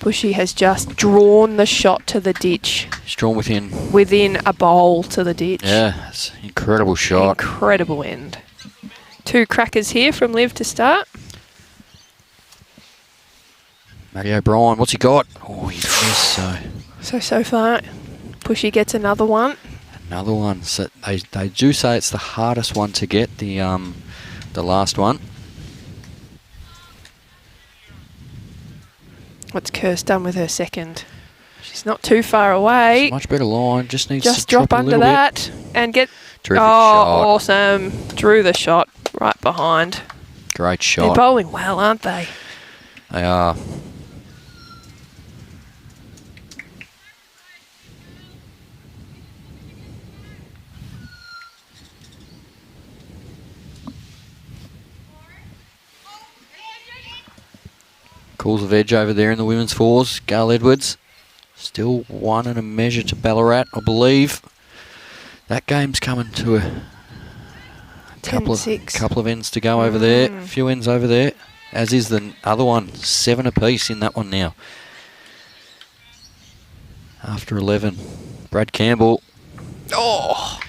Bushy has just drawn the shot to the ditch. It's drawn within. Within a bowl to the ditch. Yeah, it's an incredible shot. Incredible end. 2 crackers here from Liv to start. Matty O'Brien, what's he got? Oh, he's missed, So far, Pushy gets another one. Another one. So they do say it's the hardest one to get, the last one. What's Kirsty done with her second? She's not too far away. It's a much better line. Just needs to drop under that and get. Terrific shot. Awesome! Drew the shot right behind. Great shot. They're bowling well, aren't they? They are. Calls of edge over there in the women's 4s. Gail Edwards. Still 1 and a measure to Ballarat, I believe. That game's coming to a couple of ends to go over there. A few ends over there. As is the other one. 7 apiece in that one now. After 11. Brad Campbell. Oh!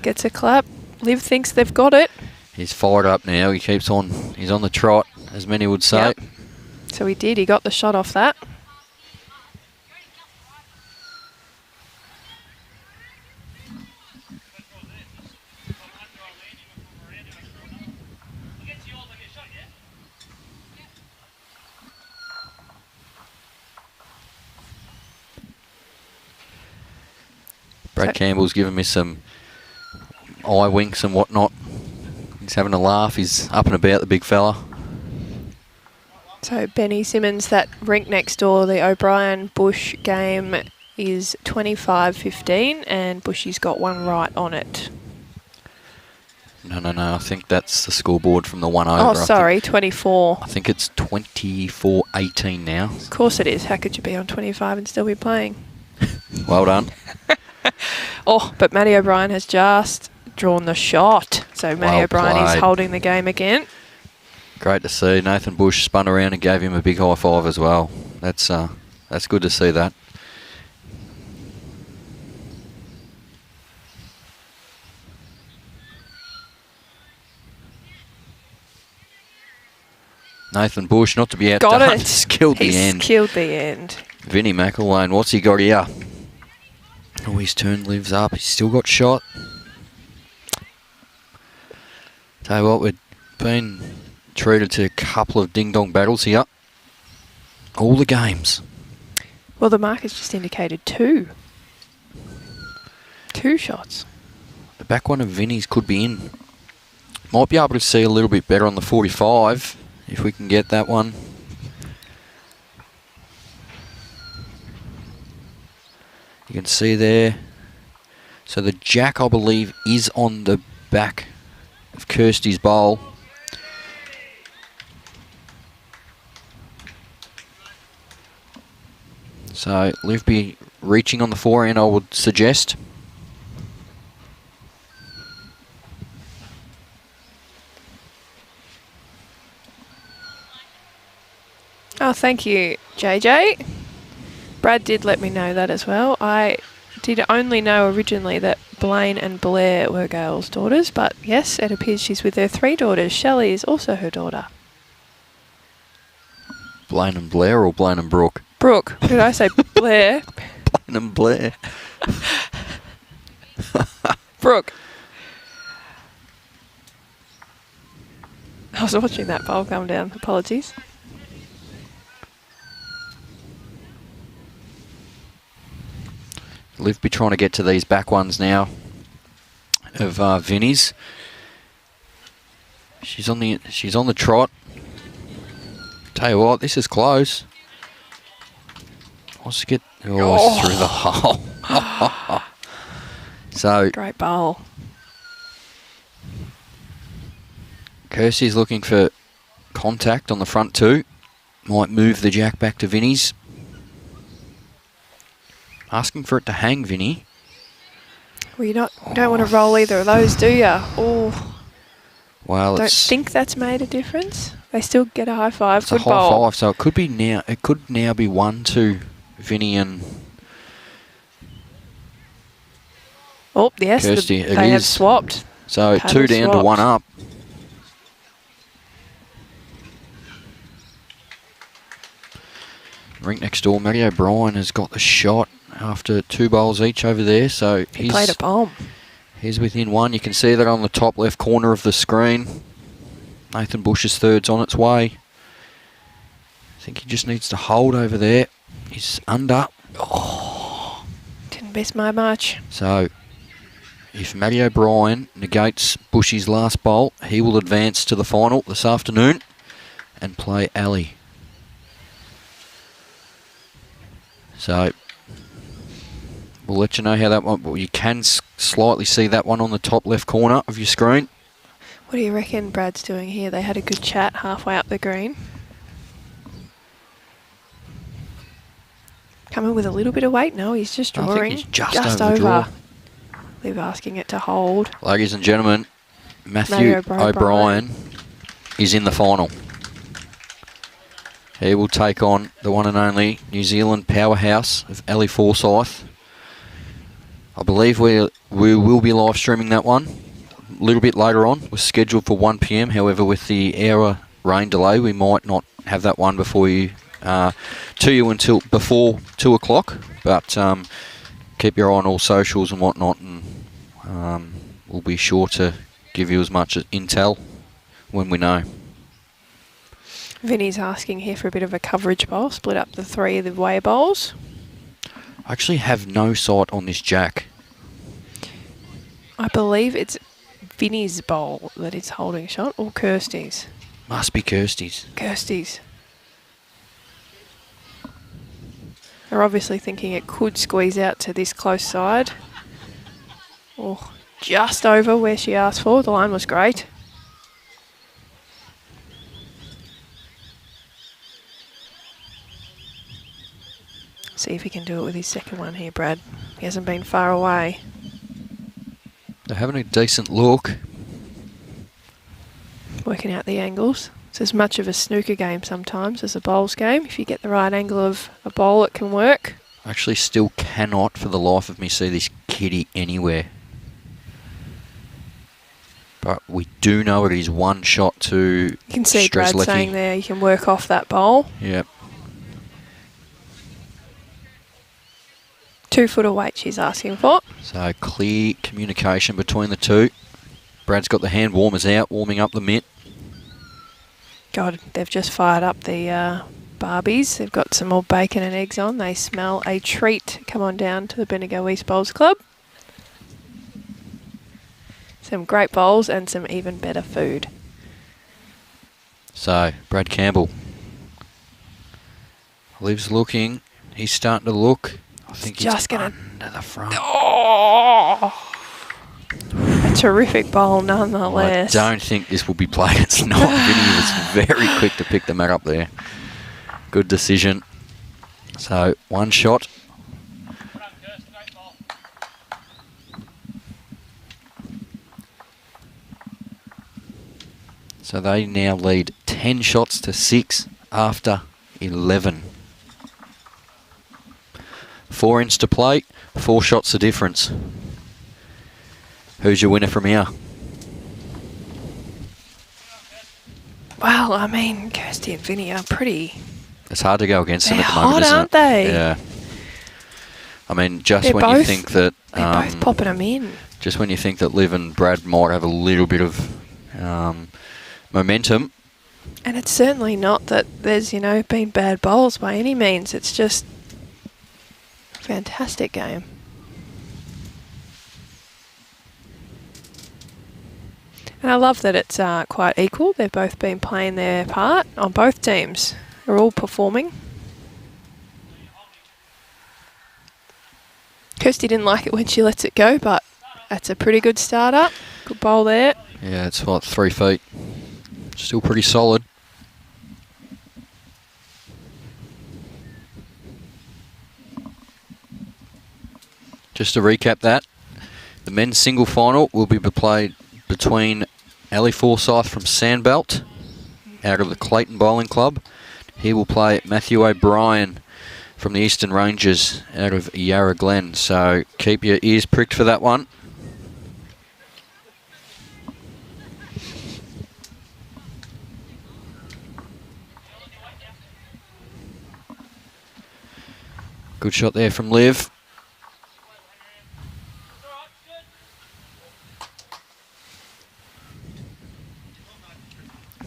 Gets a clap. Liv thinks they've got it. He's fired up now. He keeps on. He's on the trot, as many would say. Yep. So he did. He got the shot off that. Brad Campbell's giving me some eye winks and whatnot. He's having a laugh. He's up and about, the big fella. So Benny Simmons, that rink next door, the O'Brien-Bush game is 25-15 and Bushy's got one right on it. No. I think that's the scoreboard from the one over. Oh, sorry, 24. I think it's 24-18 now. Of course it is. How could you be on 25 and still be playing? Well done. Oh, but Matty O'Brien has just drawn the shot. So Matty O'Brien is holding the game again. Great to see. Nathan Bush spun around and gave him a big high five as well. That's good to see that. Nathan Bush, not to be outdone. Got it. He's killed the end. He's killed the end. Vinnie McIlwain, what's he got here? Oh, his turn lives up. He's still got shot. Tell you what, we've been treated to a couple of ding-dong battles here. All the games. Well, the market's just indicated 2. 2 shots. The back one of Vinnie's could be in. Might be able to see a little bit better on the 45 if we can get that one. You can see there. So the jack, I believe, is on the back of Kirsty's bowl. So Liv be reaching on the forehand, I would suggest. Oh, thank you, JJ. Brad did let me know that as well. I did only know originally that Blaine and Blair were Gail's daughters, but yes, it appears she's with her 3 daughters. Shelley is also her daughter. Blaine and Blair or Blaine and Brooke? Brooke. Did I say Blair? Blaine and Blair. Brooke. I was watching that bowl come down. Apologies. Liv be trying to get to these back ones now of Vinnie's. She's on the trot. Tell you what, this is close. Wants to get through the hole. So great bowl. Kirsty's looking for contact on the front 2. Might move the jack back to Vinnie's. Asking for it to hang, Vinnie. Well, you don't want to roll either of those, do you? Oh. Well, don't think that's made a difference. They still get a high five. It's a high five, so it could be now. It could now be 1-2, Vinnie and. Oh yes, Kirsty. They have swapped. So Paddle 2 down to 1 up. Rink next door, Matty O'Brien has got the shot after 2 bowls each over there. So he played a bomb. He's within 1. You can see that on the top left corner of the screen. Nathan Bush's 3rd's on its way. I think he just needs to hold over there. He's under. Oh, didn't miss my much. So if Matty O'Brien negates Bushy's last bowl, he will advance to the final this afternoon and play Ali. So we'll let you know how that one. Well, you can slightly see that one on the top left corner of your screen. What do you reckon Brad's doing here? They had a good chat halfway up the green. Coming with a little bit of weight. No, he's just drawing. I think he's just over. Liv asking it to hold. Ladies and gentlemen, Matthew O'Brien is in the final. He will take on the one and only New Zealand powerhouse of Ellie Forsyth. I believe we will be live streaming that one a little bit later on. It was scheduled for 1 p.m. However, with the hour rain delay, we might not have that one before you to you until before 2 o'clock. But keep your eye on all socials and whatnot, and we'll be sure to give you as much intel when we know. Vinny's asking here for a bit of a coverage bowl, split up the 3 Liv Way bowls. I actually have no sight on this jack. I believe it's Vinny's bowl that is holding shot, or Kirsty's. Must be Kirsty's. Kirsty's. They're obviously thinking it could squeeze out to this close side. Oh, just over where she asked for. The line was great. See if he can do it with his second one here, Brad. He hasn't been far away. They're having a decent look. Working out the angles. It's as much of a snooker game sometimes as a bowls game. If you get the right angle of a bowl, it can work. I actually still cannot for the life of me see this kitty anywhere. But we do know it is one shot to You can see Brad saying there you can work off that bowl. Yep. 2 foot of weight she's asking for. So clear communication between the two. Brad's got the hand warmers out, warming up the mitt. God, they've just fired up the Barbies. They've got some more bacon and eggs on. They smell a treat. Come on down to the Bendigo East Bowls Club. Some great bowls and some even better food. So, Brad Campbell. Liv's looking. He's starting to look. I think he's just under the front. Oh! A terrific bowl nonetheless. I don't think this will be played. It's not. Vinny was very quick to pick the mat up there. Good decision. So, one shot. So they now lead 10 shots to 6 after 11. 4 ends to play, 4 shots the difference. Who's your winner from here? Well, I mean, Kirsty and Vinny are pretty... It's hard to go against them at the They're moment, hot, isn't aren't it? they? Yeah. I mean, just They're when you both- think that... They're both popping them in. Just when you think that Liv and Brad might have a little bit of momentum. And it's certainly not that there's, you know, been bad bowls by any means. It's just a fantastic game. And I love that it's quite equal. They've both been playing their part on both teams. They're all performing. Kirsty didn't like it when she lets it go, but that's a pretty good start up. Good bowl there. Yeah, it's what, 3 feet. Still pretty solid. Just to recap that, the men's single final will be played between Ali Forsyth from Sandbelt out of the Clayton Bowling Club. He will play Matthew O'Brien from the Eastern Ranges out of Yarra Glen. So keep your ears pricked for that one. Good shot there from Liv.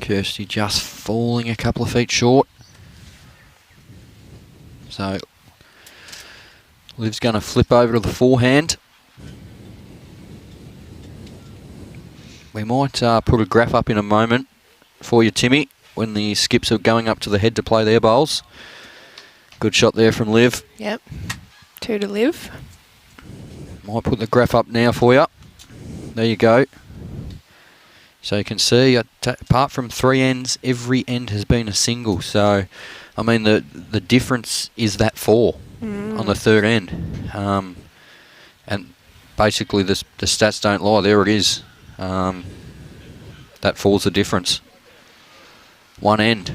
Kirsty just falling a couple of feet short. So Liv's going to flip over to the forehand. We might put a graph up in a moment for you, Timmy, when the skips are going up to the head to play their bowls. Good shot there from Liv. Yep. 2 to Liv. Might put the graph up now for you. There you go. So you can see, apart from 3 ends, every end has been a single. So, I mean, the difference is that 4 on the third end. basically the stats don't lie. There it is. That falls the difference. One end.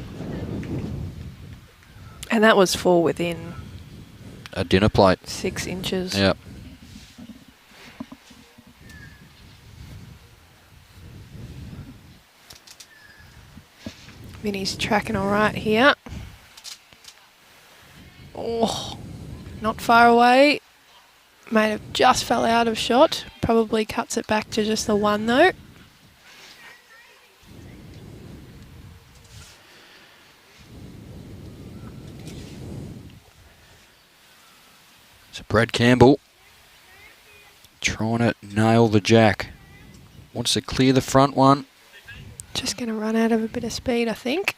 And that was full within A dinner plate. 6 inches. Yep. Vinny's tracking all right here. Oh, not far away. May have just fell out of shot. Probably cuts it back to just the one though. So Brad Campbell trying to nail the jack. Wants to clear the front one. Just going to run out of a bit of speed, I think.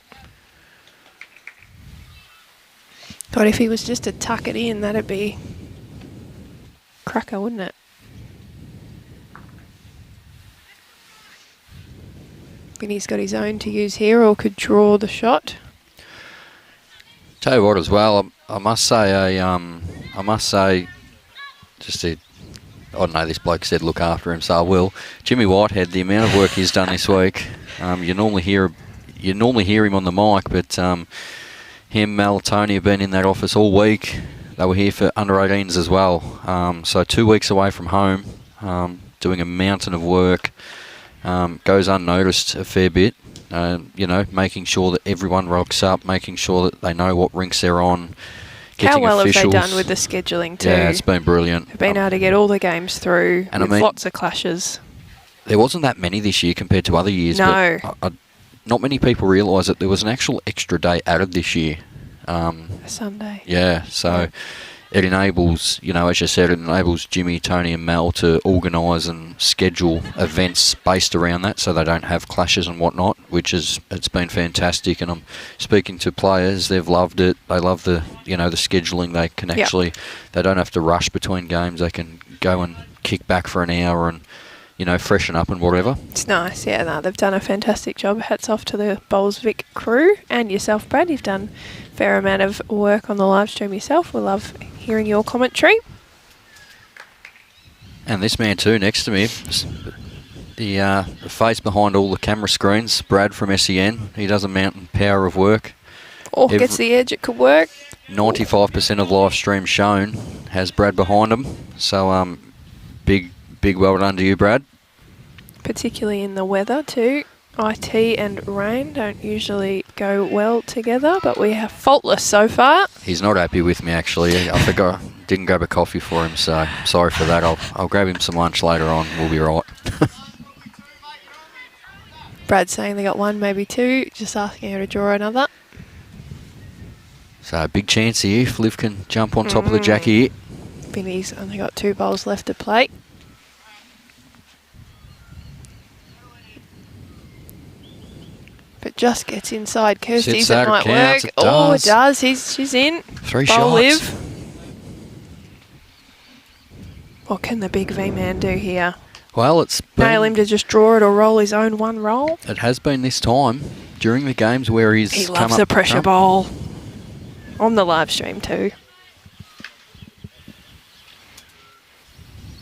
Thought if he was just to tuck it in, that'd be cracker, wouldn't it? Vinny's got his own to use here, or could draw the shot. Tell you what, as well, I must say, just to, I don't know, this bloke said look after him, so I will. Jimmy Whitehead, the amount of work he's done this week, you normally hear him on the mic, but him, Mel, Tony have been in that office all week. They were here for under 18s as well. So 2 weeks away from home, doing a mountain of work. Goes unnoticed a fair bit. Making sure that everyone rocks up, making sure that they know what rinks they're on. How well officials. have they done with the scheduling too? Yeah, it's been brilliant. They've been able to get all the games through and with lots of clashes. There wasn't that many this year compared to other years. No. But not many people realise that there was an actual extra day added this year. A Sunday. Yeah, so it enables, as you said, it enables Jimmy, Tony and Mel to organise and schedule events based around that so they don't have clashes and whatnot, it's been fantastic. And I'm speaking to players, they've loved it. They love the scheduling. They can actually, they don't have to rush between games. They can go and kick back for an hour and, freshen up and whatever. It's nice, yeah. No, they've done a fantastic job. Hats off to the Bowls Vic crew and yourself, Brad. You've done a fair amount of work on the live stream yourself. We love hearing your commentary. And this man too, next to me, the face behind all the camera screens, Brad from SEN. He does a mountain power of work. Gets the edge, it could work. 95% of live stream shown has Brad behind him. So big well done to you, Brad. Particularly in the weather too. IT and rain don't usually go well together, but we are faultless so far. He's not happy with me, actually. I forgot, didn't grab a coffee for him, so sorry for that. I'll grab him some lunch later on. We'll be right. Brad's saying they got one, maybe two. Just asking her to draw another. So big chance here if Liv can jump on top of the jack here. Vinny's only got 2 bowls left to play. But just gets inside Kirsty's, it might work. It does. It does. She's in. 3 Bowl shots. Liv. What can the big V-man do here? Well, it's been, nail him to just draw it or roll his own one roll. It has been this time during the games where he loves a pressure bowl. On the live stream too.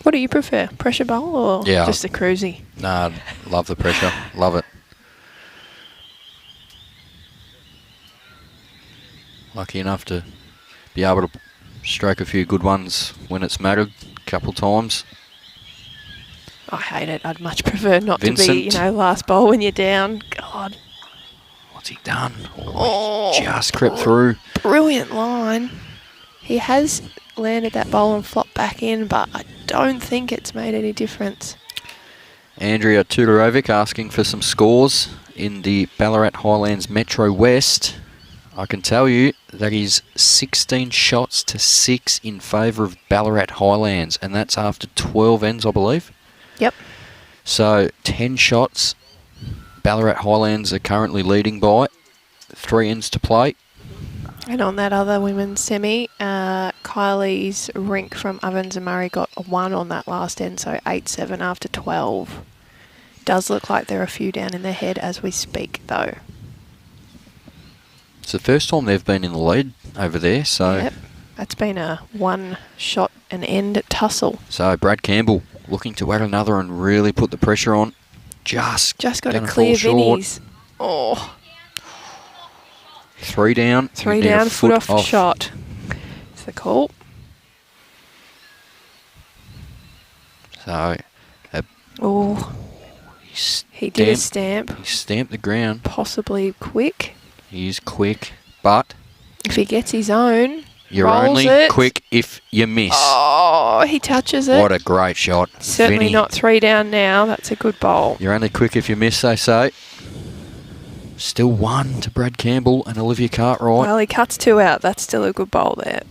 What do you prefer? Pressure bowl or just a cruisy? Nah, love the pressure. Love it. Lucky enough to be able to stroke a few good ones when it's mattered a couple times. I hate it. I'd much prefer not Vincent. to be, last bowl when you're down. God. What's he done? Just crept through. Brilliant line. He has landed that bowl and flopped back in, but I don't think it's made any difference. Andrea Tudorovic asking for some scores in the Ballarat Highlands Metro West. I can tell you that is 16 shots to 6 in favour of Ballarat Highlands, and that's after 12 ends, I believe. Yep. So 10 shots. Ballarat Highlands are currently leading by 3 ends to play. And on that other women's semi, Kylie's rink from Ovens and Murray got a 1 on that last end, so 8-7 after 12. Does look like there are a few down in their head as we speak, though. It's the first time they've been in the lead over there, so... Yep, that's been a 1 shot and end tussle. So Brad Campbell looking to add another and really put the pressure on. Just got to gonna clear fall short. Vinnies. Oh. 3 down. 3 You need a down, foot off shot. It's the call. So, Oh, he did a stamp. He stamped the ground. Possibly quick. He's quick, but If he gets his own, you're rolls only it. quick if you miss. Oh, he touches it. What a great shot. Certainly Vinny. not 3 down now. That's a good bowl. You're only quick if you miss, they say. Still 1 to Brad Campbell and Olivia Cartwright. Well, he cuts 2 out. That's still a good bowl there.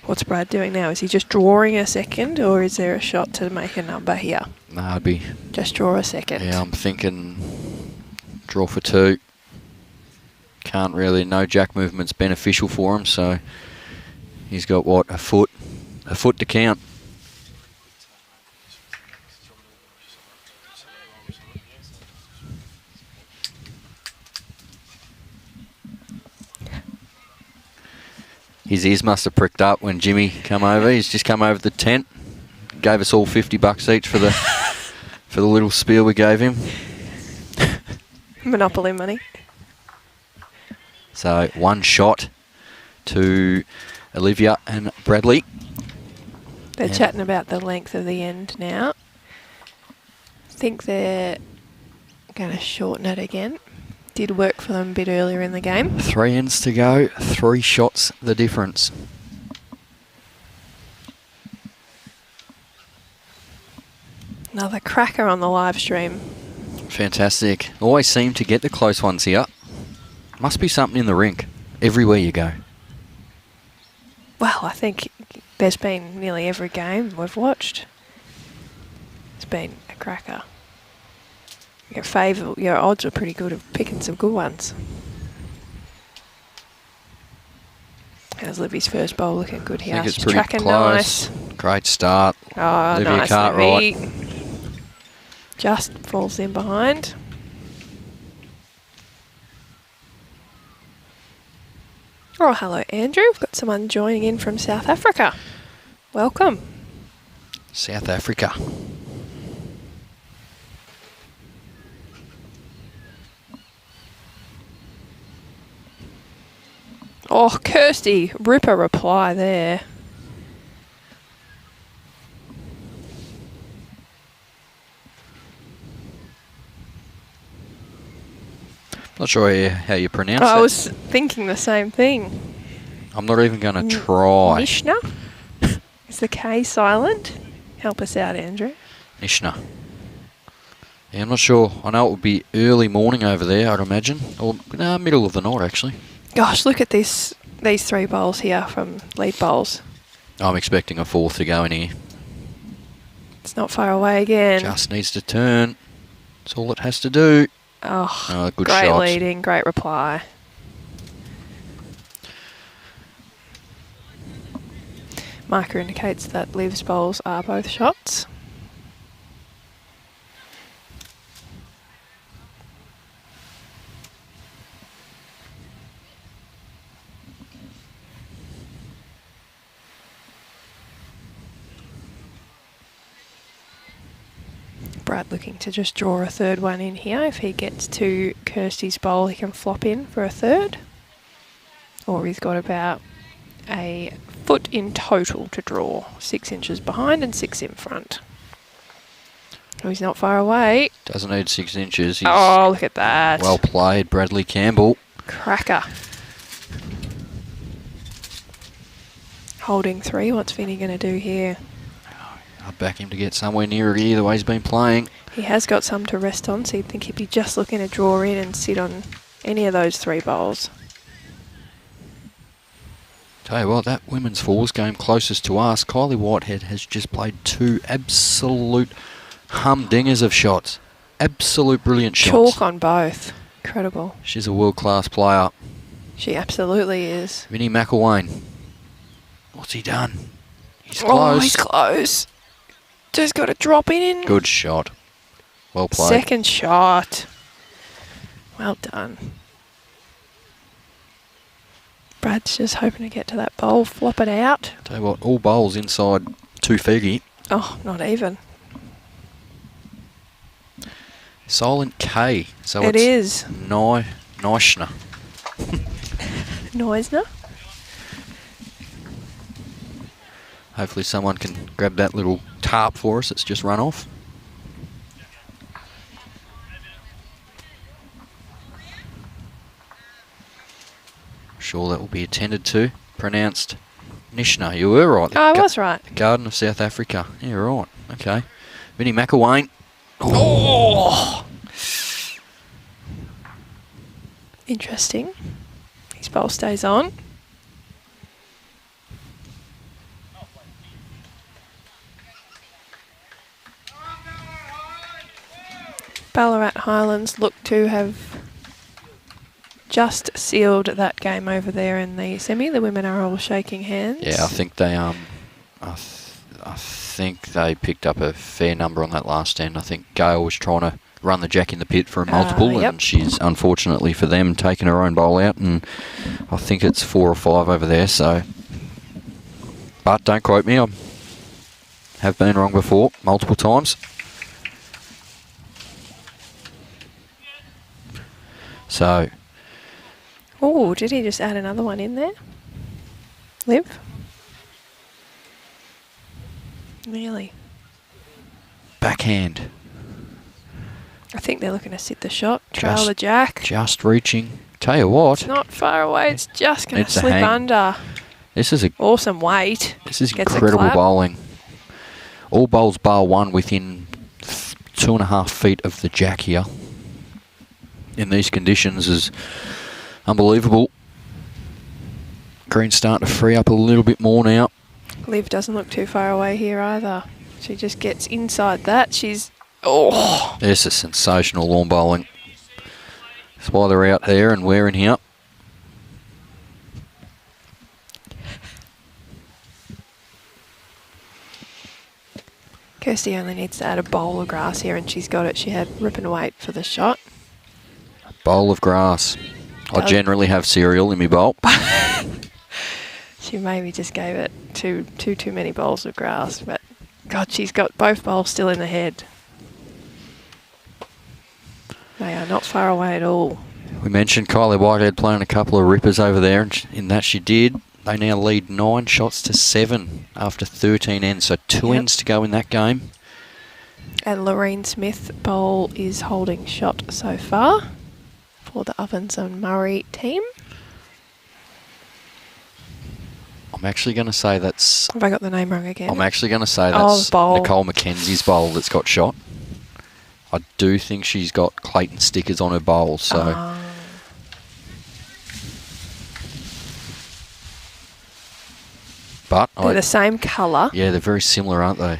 What's Brad doing now? Is he just drawing a second, or is there a shot to make a number here? No, it'd be... Just draw a second. Yeah, I'm thinking draw for 2. Can't really... No jack movement's beneficial for him, so he's got, what, a foot to count. His ears must have pricked up when Jimmy come over. He's just come over the tent, gave us all $50 each for the for the little spiel we gave him. Monopoly money. So 1 shot to Olivia and Bradley. They're chatting about the length of the end now. I think they're going to shorten it again. Did work for them a bit earlier in the game. 3 ends to go, 3 shots the difference. Another cracker on the live stream. Fantastic. Always seem to get the close ones here. Must be something in the rink everywhere you go. Well, I think there's been nearly every game we've watched. It's been a cracker. Your odds are pretty good of picking some good ones. How's Libby's first bowl looking good here? I think it's She's pretty tracking close. nice. Great start. Oh, Olivia nice, Cartwright. Libby. Just falls in behind. Oh, hello, Andrew. We've got someone joining in from South Africa. Welcome. South Africa. Oh, Kirsty, ripper reply there. Not sure how you pronounce I it. was thinking the same thing. I'm not even going to try. Nishna? Is the K silent? Help us out, Andrew. Nishna. Yeah, I'm not sure. I know it would be early morning over there, I'd imagine. Or middle of the night, actually. Gosh, look at these 3 bowls here from lead bowls. I'm expecting a 4th to go in here. It's not far away again. Just needs to turn. That's all it has to do. Oh, good great shots. leading, great reply. Marker indicates that Liv's bowls are both shots. Brad looking to just draw a 3rd one in here. If he gets to Kirsty's bowl, he can flop in for a 3rd. Or he's got about a foot in total to draw. 6 inches behind and 6 in front. Oh, he's not far away. Doesn't need 6 inches. He's Oh, look at that. well played, Bradley Campbell. Cracker. Holding 3. What's Vinny going to do here? I'd back him to get somewhere nearer here the way he's been playing. He has got some to rest on, so you'd think he'd be just looking to draw in and sit on any of those 3 bowls. Tell you what, that women's fours game closest to us, Kylie Whitehead has just played 2 absolute humdingers of shots. Absolute brilliant shots. Chalk on both. Incredible. She's a world-class player. She absolutely is. Vinnie McIlwain. What's he done? He's close. Oh, he's close. Just got to drop in. Good shot. Well played. Second shot. Well done. Brad's just hoping to get to that bowl, flop it out. Tell you what, all bowls inside 250. Oh, not even. Silent K. So It is. Neishner. Neisner. Hopefully someone can grab that little tarp for us. It's just run off. Sure that will be attended to. Pronounced Nishna. You were right. Oh, I was right. Garden of South Africa. Yeah, right. Okay. Vinnie McIlwain. Oh! Interesting. His bowl stays on. Ballarat Highlands look to have just sealed that game over there in the semi. The women are all shaking hands. Yeah, I think they I think they picked up a fair number on that last end. I think Gail was trying to run the jack in the pit for a multiple, yep. and she's unfortunately for them taken her own bowl out, and I think it's 4 or 5 over there. So, but don't quote me. I have been wrong before, multiple times. So. Oh, did he just add another one in there? Liv? Nearly. Backhand. I think they're looking to sit the shot. Trail the jack. Just reaching. Tell you what. It's not far away. It's just going to slip hang. under. This is awesome weight. This is Gets incredible bowling. All bowls bar one within 2.5 feet of the jack here. In these conditions is unbelievable. Green's starting to free up a little bit more now. Liv doesn't look too far away here either. She just gets inside that. She's... Oh! This is sensational lawn bowling. That's why they're out there and we're in here. Kirsty only needs to add a bowl of grass here and she's got it. She had rip and wait for the shot. Bowl of grass. I generally have cereal in my bowl. She maybe just gave it too many bowls of grass, but God, she's got both bowls still in the head. They are not far away at all. We mentioned Kylie Whitehead playing a couple of rippers over there, and in that she did. They now lead 9 shots to 7 after 13 ends, so 2 ends to go in that game. And Lorraine Smith bowl is holding shot so far for the Ovens and Murray team. I'm actually going to say that's... Have I got the name wrong again? I'm actually going to say that's bowl. Nicole McKenzie's bowl that's got shot. I do think she's got Clayton stickers on her bowl, so... But they're the same colour. Yeah, they're very similar, aren't they?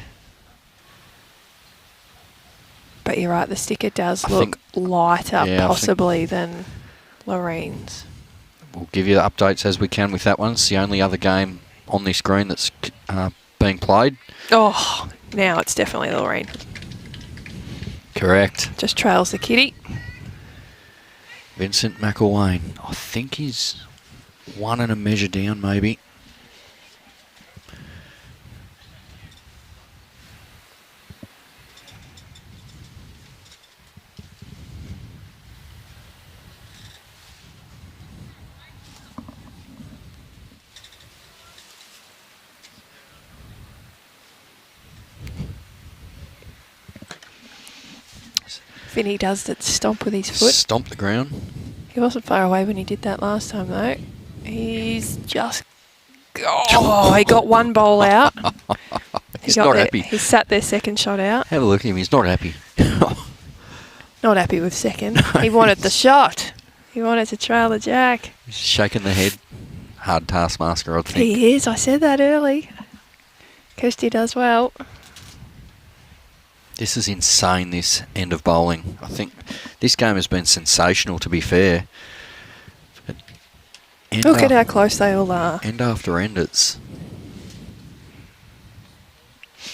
But you're right, the sticker does look lighter possibly than Lorraine's. We'll give you the updates as we can with that one. It's the only other game on this screen that's being played. Oh, now it's definitely Lorraine. Correct. Just trails the kitty. Vincent McIlwain. I think he's 1 and a measure down, maybe. Vinny does that stomp with his foot. Stomp the ground. He wasn't far away when he did that last time, though. He's just... Oh, he got one bowl out. He's not happy. He sat their second shot out. Have a look at him. He's not happy. Not happy with second. No, he wanted the shot. He wanted to trail the jack. He's shaking the head. Hard taskmaster, I think. He is. I said that early. Kirsty does well. This is insane, this end of bowling. I think this game has been sensational, to be fair. Look at how close they all are. End after end, it's...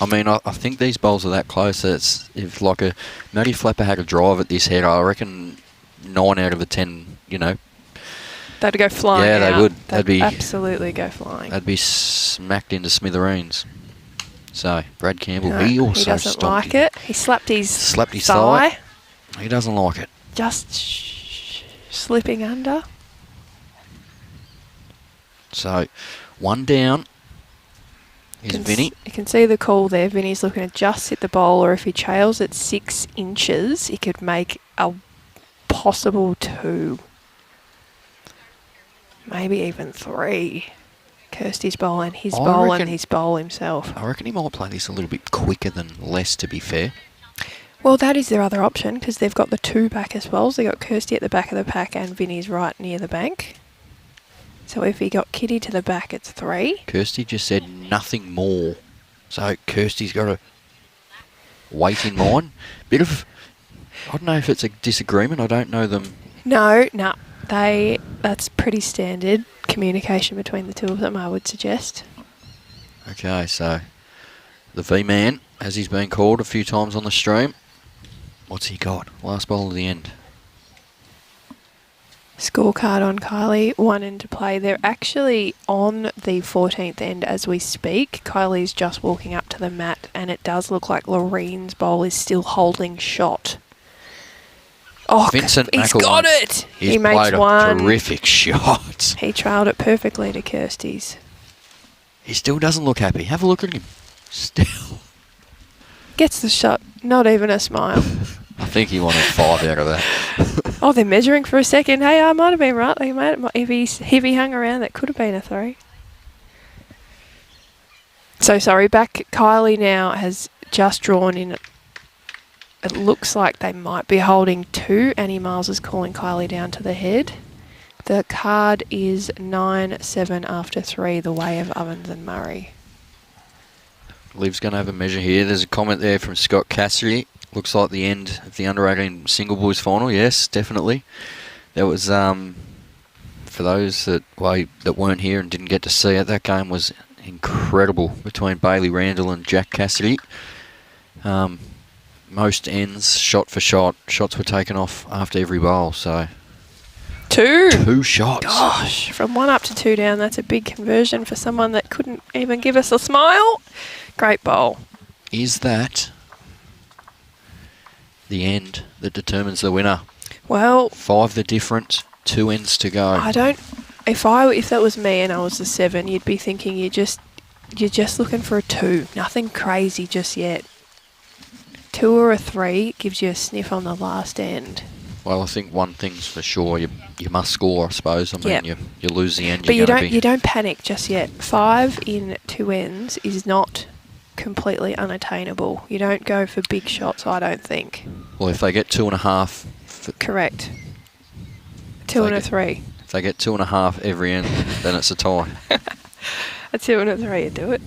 I mean, I think these bowls are that close. It's if like a Matty Flapper had a drive at this head, I reckon 9 out of the 10, you know. They'd go flying. Yeah, they would. They'd absolutely go flying. They'd be smacked into smithereens. So, Brad Campbell, No, he also he doesn't stomped like him. it. He slapped his thigh. He doesn't like it. Just slipping under. So, one down is Vinny. You can see the call there. Vinny's looking to just hit the bowl, or if he trails at 6 inches, he could make a possible 2. Maybe even 3. Kirsty's bowl and his bowl and his bowl himself. I reckon he might play this a little bit quicker than less, to be fair. Well, that is their other option, because they've got the 2 back as well. So they've got Kirsty at the back of the pack and Vinny's right near the bank. So if he got Kitty to the back, it's 3. Kirsty just said nothing more. So Kirsty's got to wait in mind. Bit of, I don't know if it's a disagreement. I don't know them. No. That's pretty standard communication between the two of them, I would suggest. Okay, so the V-man, as he's been called a few times on the stream. What's he got? Last bowl of the end. Scorecard on Kylie, 1 into play. They're actually on the 14th end as we speak. Kylie's just walking up to the mat, and it does look like Lorene's bowl is still holding shot. Oh, Vincent he's McIlwain. got it! He's He makes played a 1. terrific shot. He trailed it perfectly to Kirsty's. He still doesn't look happy. Have a look at him. Still. Gets the shot, not even a smile. I think he wanted 5 out of that. Oh, they're measuring for a second. Hey, I might have been right. They made it. If he hung around, that could have been a 3. So sorry, back. Kylie now has just drawn in. It looks like they might be holding 2. Annie Miles is calling Kylie down to the head. The card is 9-7 after 3, the way of Ovens and Murray. Liv's going to have a measure here. There's a comment there from Scott Cassidy. Looks like the end of the under-18 single boys final. Yes, definitely. That was, for those that weren't here and didn't get to see it, that game was incredible between Bailey Randall and Jack Cassidy. Most ends, shot for shot. Shots were taken off after every bowl, so... 2 shots. Gosh, from 1 up to 2 down, that's a big conversion for someone that couldn't even give us a smile. Great bowl. Is that the end that determines the winner? Well... 5 the different, 2 ends to go. I don't... If that was me and I was the 7, you'd be thinking you're just looking for a 2. Nothing crazy just yet. 2 or a 3 gives you a sniff on the last end. Well, I think one thing's for sure, you must score, I suppose. I mean, Yep. you lose the end, But you're you don't panic just yet. 5 in 2 ends is not completely unattainable. You don't go for big shots, I don't think. Well, if they get 2.5... Correct. 2 and a 3. If they get 2.5 every end, then it's a tie. A 2 and a 3, you do it.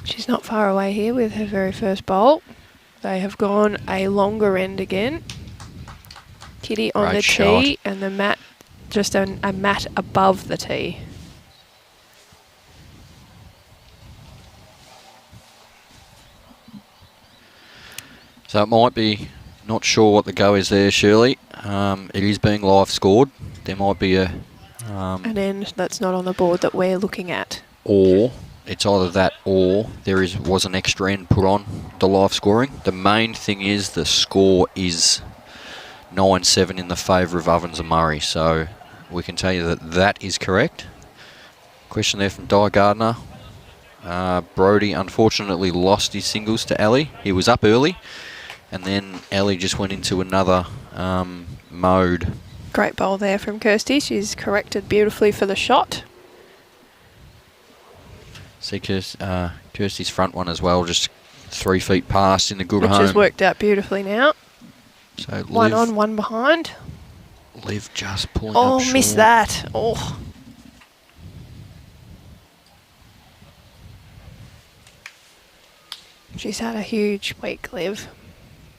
She's not far away here with her very first bowl. They have gone a longer end again. Kitty on Great the shot. tee and the mat, just a mat above the tee. So it might be, not sure what the go is there, Shirley. It is being live scored. There might be An end that's not on the board that we're looking at. or it's either that or there was an extra end put on the live scoring. The main thing is the score is 9-7 in the favour of Ovens and Murray, so we can tell you that is correct. Question there from Di Gardner. Brody unfortunately lost his singles to Ali. He was up early, and then Ali just went into another mode. Great bowl there from Kirsty. She's corrected beautifully for the shot. See Kirsty's front one as well, just 3 feet past in the good Which home. has worked out beautifully now. So One on, one behind. Liv just pulling Oh, up missed short. that. Oh. She's had a huge week, Liv.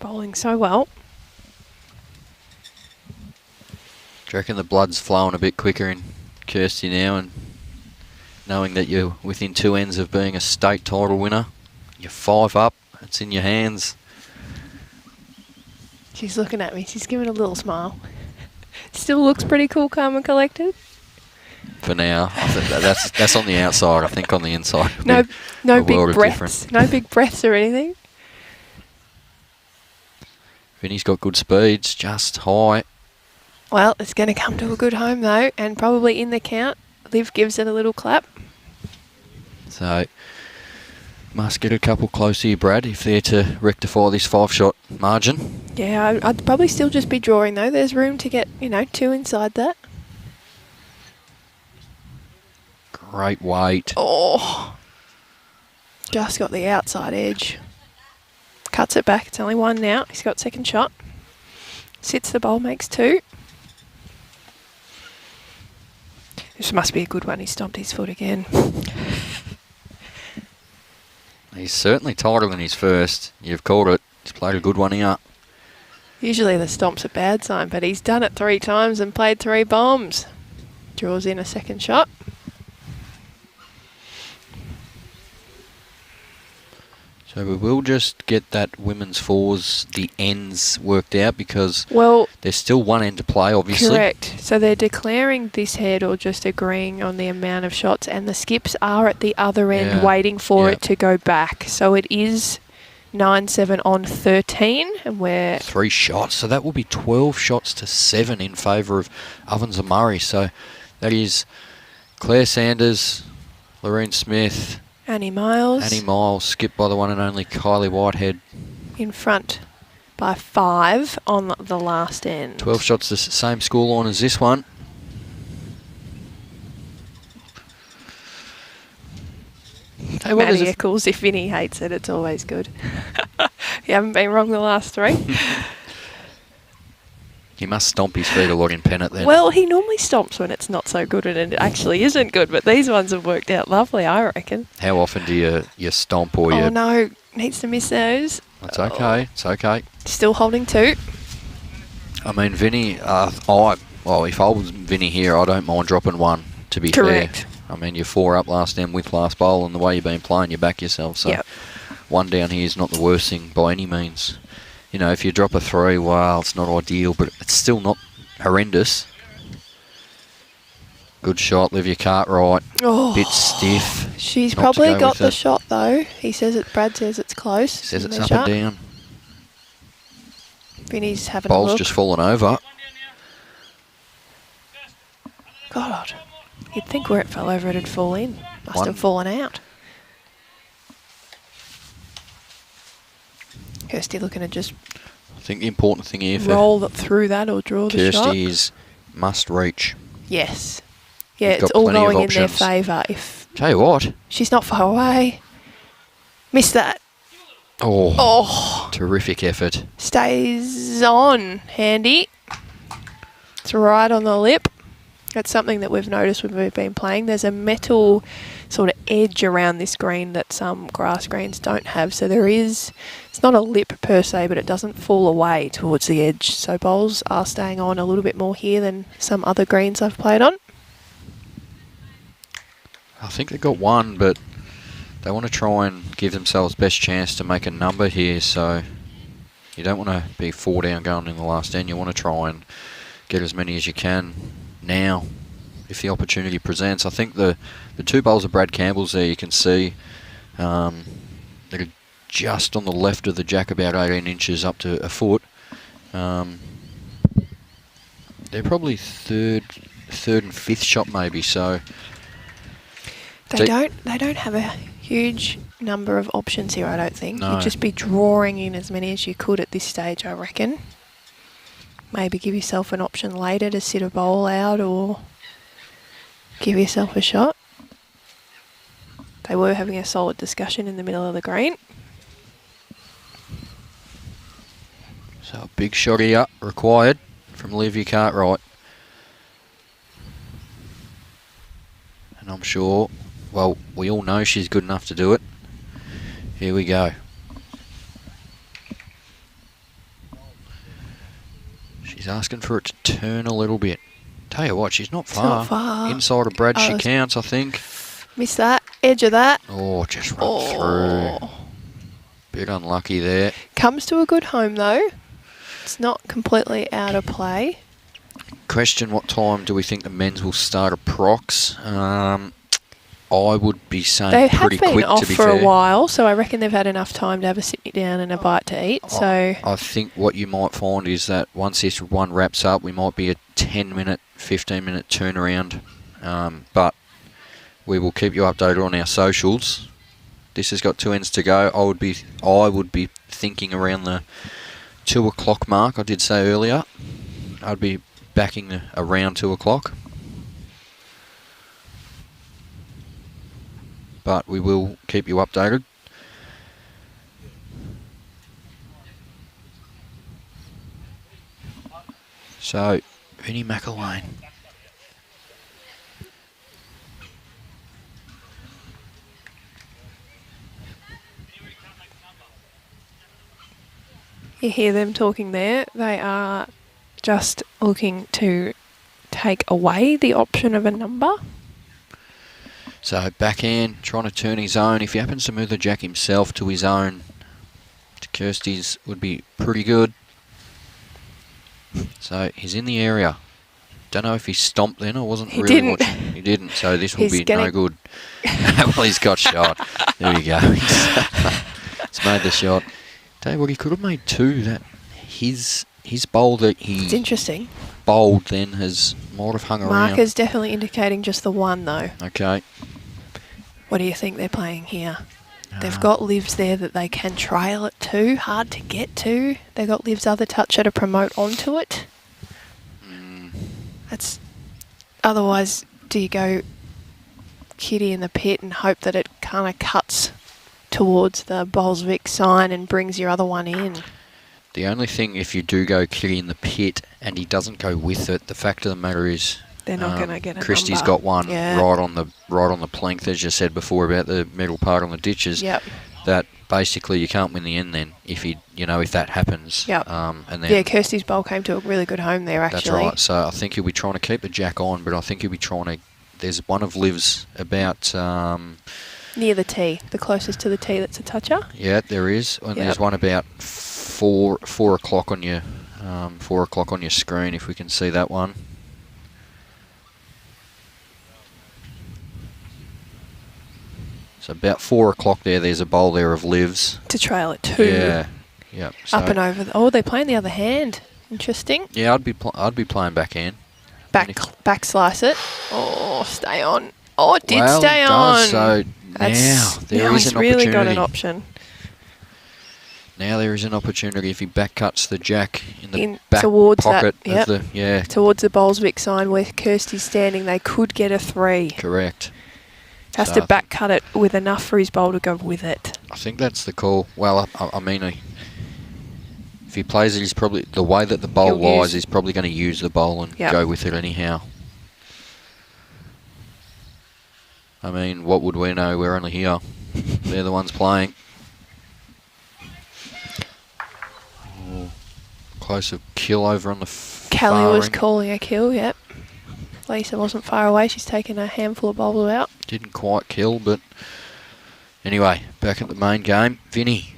Bowling so well. Do you reckon the blood's flowing a bit quicker in Kirsty now, and knowing that you're within 2 ends of being a state title winner. You're 5 up. It's in your hands. She's looking at me. She's giving a little smile. Still looks pretty cool, calm and collected. For now, I think that's on the outside. I think on the inside, No big breaths. Difference. No big breaths or anything. Vinny's got good speeds, just high. Well, it's going to come to a good home though, and probably in the count. Liv gives it a little clap. So, must get a couple close here, Brad, if they're to rectify this 5-shot margin. Yeah, I'd probably still just be drawing though. There's room to get, 2 inside that. Great weight. Oh, just got the outside edge. Cuts it back. It's only 1 now. He's got second shot. Sits the bowl, makes 2. This must be a good one. He stomped his foot again. He's certainly tighter than his first. You've called it. He's played a good one here. Usually the stomp's a bad sign, but he's done it 3 times and played 3 bombs. Draws in a second shot. So we will just get that women's fours, the ends worked out, because there's still 1 end to play, obviously. Correct. So they're declaring this head or just agreeing on the amount of shots, and the skips are at the other end waiting for it to go back. So it is 9-7 on 13, and we're 3 shots, so that will be 12 shots to 7 in favour of Ovens and Murray. So that is Claire Sanders, Lorraine Smith, Annie Miles skipped by the one and only Kylie Whitehead. In front by 5 on the last end. 12 shots, the same scoreline as this one. Matty Eccles, if Vinny hates it, it's always good. You haven't been wrong the last 3. He must stomp his feet a lot in Pennant then. Well, he normally stomps when it's not so good and it actually isn't good, but these ones have worked out lovely, I reckon. How often do you stomp or you... Oh no, needs to miss those. It's okay, it's okay. Still holding 2. I mean, Vinny, if I was Vinny here, I don't mind dropping 1, to be Correct. fair. I mean, you're 4 up last end with last bowl, and the way you've been playing, you back yourself. So 1 down here is not the worst thing by any means. If you drop a 3, well, it's not ideal, but it's still not horrendous. Good shot, Olivia Cartwright. Oh, bit stiff. She's probably got the shot though. Brad says it's close. Says it's up and down. Vinny's having a Bowl's look. just fallen over. God, you'd think where it fell over it'd fall in. Must have fallen out. Kirsty looking to just... I think the important thing here for roll through that or draw the shot. Kirsty is must reach. Yes. Yeah, it's all going in their favour. Tell you what. She's not far away. Missed that. Oh. Terrific effort. Stays on. Handy. It's right on the lip. That's something that we've noticed when we've been playing. There's a metal sort of edge around this green that some grass greens don't have. So it's not a lip per se, but it doesn't fall away towards the edge. So bowls are staying on a little bit more here than some other greens I've played on. I think they've got 1, but they want to try and give themselves best chance to make a number here. So you don't want to be 4 down going in the last end. You want to try and get as many as you can now, if the opportunity presents. I think the 2 bowls of Brad Campbell's there, you can see they're just on the left of the jack, about 18 inches up to a foot. They're probably third and 5th shot maybe. So they don't have a huge number of options here, I don't think. No. You'd just be drawing in as many as you could at this stage, I reckon. Maybe give yourself an option later to sit a bowl out or give yourself a shot. They were having a solid discussion in the middle of the green. So a big shot here required from Olivia Cartwright. And I'm sure, well, we all know she's good enough to do it. Here we go. She's asking for it to turn a little bit. Tell you what, she's not far. It's not far. Inside of Brad, she counts, I think. Missed that. Edge of that. Oh, just run through. Bit unlucky there. Comes to a good home though. It's not completely out of play. Question, what time do we think the men's will start at Prox? I would be saying They pretty have been quick, off to be for fair. a while, so I reckon they've had enough time to have a sit down and a bite to eat. So I think what you might find is that once this one wraps up, we might be a 10-minute, 15-minute turnaround. But we will keep you updated on our socials. This has got 2 ends to go. I would be thinking around the 2 o'clock mark. I did say earlier I'd be backing around 2 o'clock. But we will keep you updated. So, Vinnie McIlwain. you hear them talking there. They are just looking to take away the option of a number. So backhand, trying to turn his own. If he happens to move the jack himself to his own, to Kirsty's, would be pretty good. So he's in the area. Don't know if he stomped then or wasn't really watching. He didn't, so this will be no good. Well, he's got shot. There we go. He's made the shot. Tell you what, he could have made 2. That his bowl that he It's interesting. bowled then might have hung around. Marker's definitely indicating just the 1 though. Okay. What do you think they're playing here? They've got lives there that they can trail at 2. Hard to get to. They've got lives other toucher to promote onto it. That's otherwise. Do you go kitty in the pit and hope that it kind of cuts towards the Bolsvik sign and brings your other one in? The only thing, if you do go kitty in the pit and he doesn't go with it, the fact of the matter is they're not going to get a Christy's number. got one Yeah. right on the plinth, as you said before about the middle part on the ditches. Yep. That basically you can't win the end then if if that happens. Yep. And then Yeah, Kirsty's bowl came to a really good home there actually. that's right. So I think he'll be trying to keep the jack on, but I think he'll be trying to. There's one of Liv's about. Near the tee, the closest to the tee that's a toucher. Yeah, there is, and there's one about 4 o'clock on your 4 o'clock on your screen if we can see that one. So about 4 o'clock there. There's a bowl there of Liv's To trail at 2. Yeah, yeah. So Up and over. Oh, they're playing the other hand. Interesting. yeah, I'd be playing backhand. Back slice it. Oh, stay on. Oh, it did Well, stay it on. does, so now there is he's an really got opportunity. an option. Now there is an opportunity if he back cuts the jack in the In back towards pocket that, of the towards the Bolsvik sign where Kirsty's standing, they could get a 3. correct. Has So to back cut it with enough for his bowl to go with it. I think that's the call. Well, I mean, if he plays it, he's probably the way that the bowl He'll lies. He's probably going to use the bowl and go with it anyhow. I mean, what would we know? We're only here. They're the ones playing. Oh, close of kill over on the Callie was ring. calling a kill, yep. Lisa wasn't far away. She's taken a handful of bowls out. Didn't quite kill, but anyway, back at the main game. Vinny.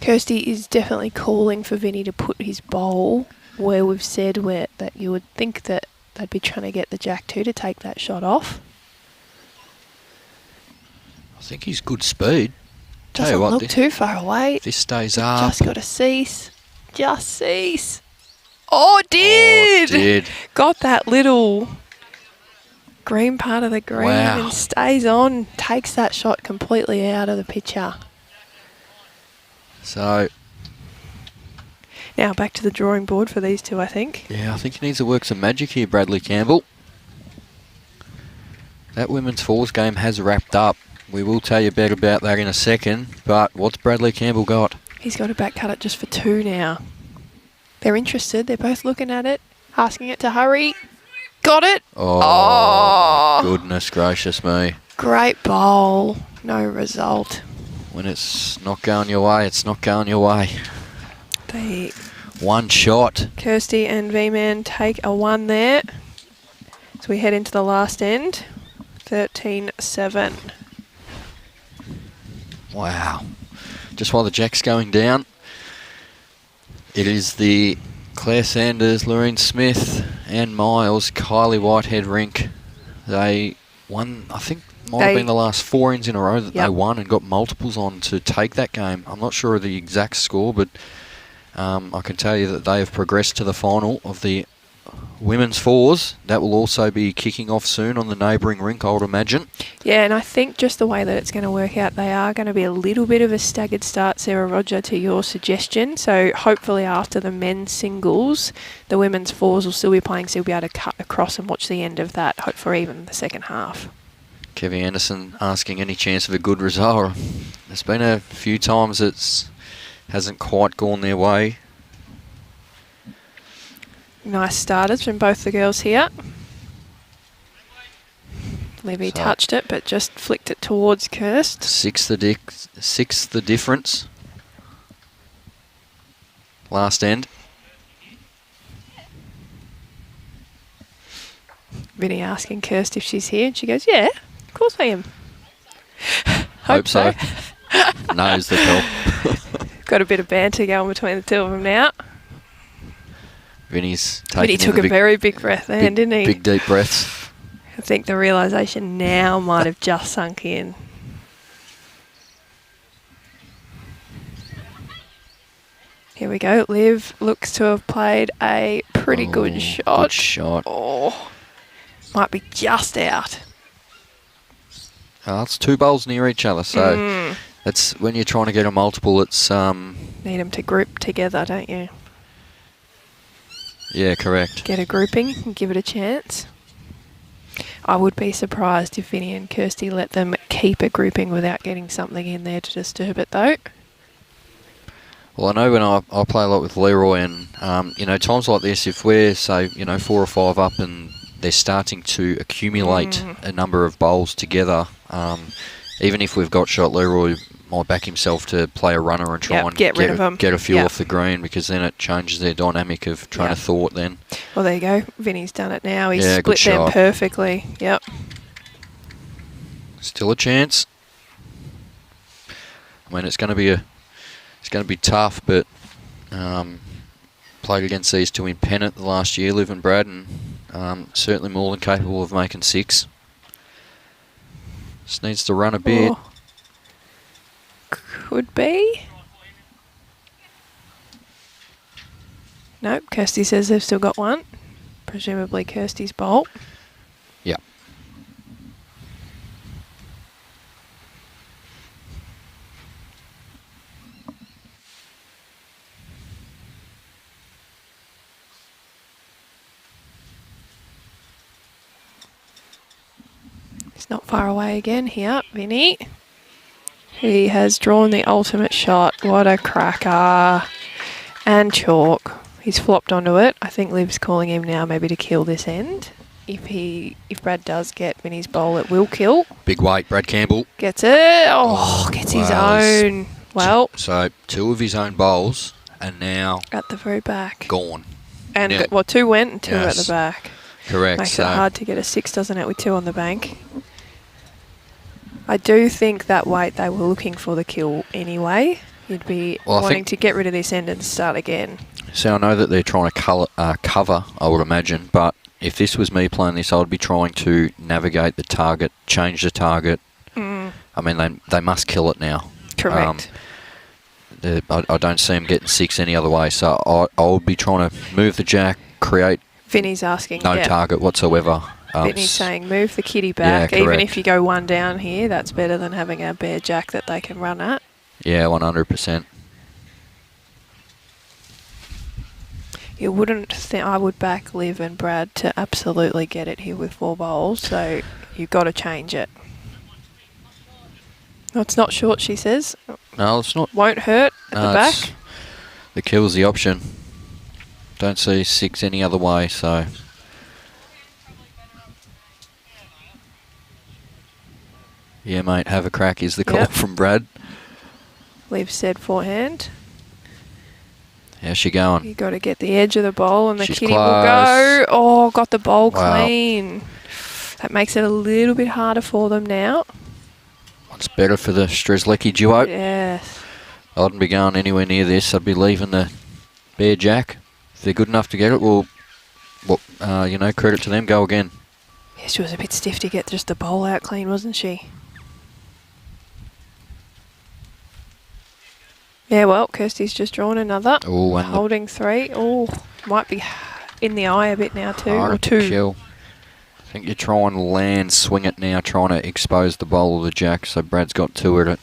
Kirsty is definitely calling for Vinny to put his bowl where we've said that you would think that they'd be trying to get the Jack 2 to take that shot off. I think he's good speed. Doesn't look too far away. This stays up. Just got to cease. Just cease. Oh, it did! Oh, it did. Got that little green part of the green and stays on. Takes that shot completely out of the picture. So now back to the drawing board for these two, I think. yeah, I think he needs to work some magic here, Bradley Campbell. That women's fours game has wrapped up. We will tell you a bit about that in a second, but what's Bradley Campbell got? He's got to back cut it just for 2 now. They're interested. They're both looking at it, asking it to hurry. Got it. Oh, goodness gracious me. Great bowl. No result. When it's not going your way, it's not going your way. They One shot. Kirsty and V-Man take a 1 there. So we head into the last end. 13-7. Wow. Just while the jack's going down, it is the Claire Sanders, Lorraine Smith and Miles, Kylie Whitehead rink. They won, I think, might have been the last 4 ends in a row that they won and got multiples on to take that game. I'm not sure of the exact score, but I can tell you that they have progressed to the final of the women's fours. That will also be kicking off soon on the neighbouring rink, I would imagine. Yeah, and I think just the way that it's going to work out, they are going to be a little bit of a staggered start, Sarah Roger, to your suggestion. So hopefully after the men's singles, the women's fours will still be playing, so you'll be able to cut across and watch the end of that, hopefully even the second half. Kevin Anderson asking any chance of a good result. There's been a few times it hasn't quite gone their way. Nice starters from both the girls here. Livy touched it, but just flicked it towards Kirst. Six the difference. Last end. Vinny asking Kirst if she's here, and she goes, yeah, of course I am. Hope so. Knows the help. Got a bit of banter going between the two of them now. Vinny took a very big breath then, didn't he? Big deep breaths. I think the realisation now might have just sunk in. Here we go. Liv looks to have played a pretty good shot. Good shot. Oh, might be just out. It's 2 bowls near each other, so that's when you're trying to get a multiple. It's need them to group together, don't you? Yeah, correct. Get a grouping and give it a chance. I would be surprised if Vinny and Kirsty let them keep a grouping without getting something in there to disturb it, though. Well, I know when I play a lot with Leroy, and times like this, if we're say 4 or 5 up and they're starting to accumulate a number of bowls together, even if we've got shot, Leroy might back himself to play a runner and try and get rid of them. Get a few off the green, because then it changes their dynamic of trying to thwart then. Well, there you go. Vinny's done it now. He's split them perfectly. Yep. Still a chance. I mean, it's going to be tough, but played against these two in Pennant the last year, Liv and Brad, and certainly more than capable of making 6. Just needs to run a bit. Oh. Could be. Nope, Kirsty says they've still got one. Presumably Kirsty's bolt. Yeah. It's not far away again here, Vinny. He has drawn the ultimate shot. What a cracker. And chalk. He's flopped onto it. I think Liv's calling him now maybe to kill this end. If Brad does get Vinny's bowl, it will kill. Big weight, Brad Campbell. Gets it. Gets his own. Well. So 2 of his own bowls, and now at the very back. Gone. And 2 went and 2 at the back. Correct. Makes it hard to get a 6, doesn't it, with 2 on the bank. I do think that weight they were looking for the kill anyway. You'd be wanting to get rid of this end and start again. So I know that they're trying to cover, I would imagine, but if this was me playing this, I would be trying to navigate the target, change the target. I mean, they must kill it now. Correct. I don't see them getting 6 any other way, so I would be trying to move the jack, create Vinny's asking no target whatsoever. Vinny's saying move the kitty back. Even if you go 1 down here, that's better than having a bare jack that they can run at. Yeah, 100%. You wouldn't think I would back Liv and Brad to absolutely get it here with 4 bowls, so you've got to change it. No, it's not short, she says. No, it's not. Won't hurt at the back. The kill's the option. Don't see 6 any other way, so... Yeah, mate, have a crack is the call from Brad. Liv said forehand. How's she going? You got to get the edge of the bowl and the She's kitty close. will go. Oh, got the bowl clean. That makes it a little bit harder for them now. It's better for the Strzelecki duo. Yes. I wouldn't be going anywhere near this. I'd be leaving the Bear Jack. If they're good enough to get it, well, you know, credit to them. Go again. Yeah, she was a bit stiff to get just the bowl out clean, wasn't she? Yeah, well, Kirsty's just drawn another. Oh, and holding 3. Oh, might be in the eye a bit now too. Or hard 2. to kill. I think you're trying to land, swing it now, trying to expose the bowl of the Jack. So Brad's got 2 at it.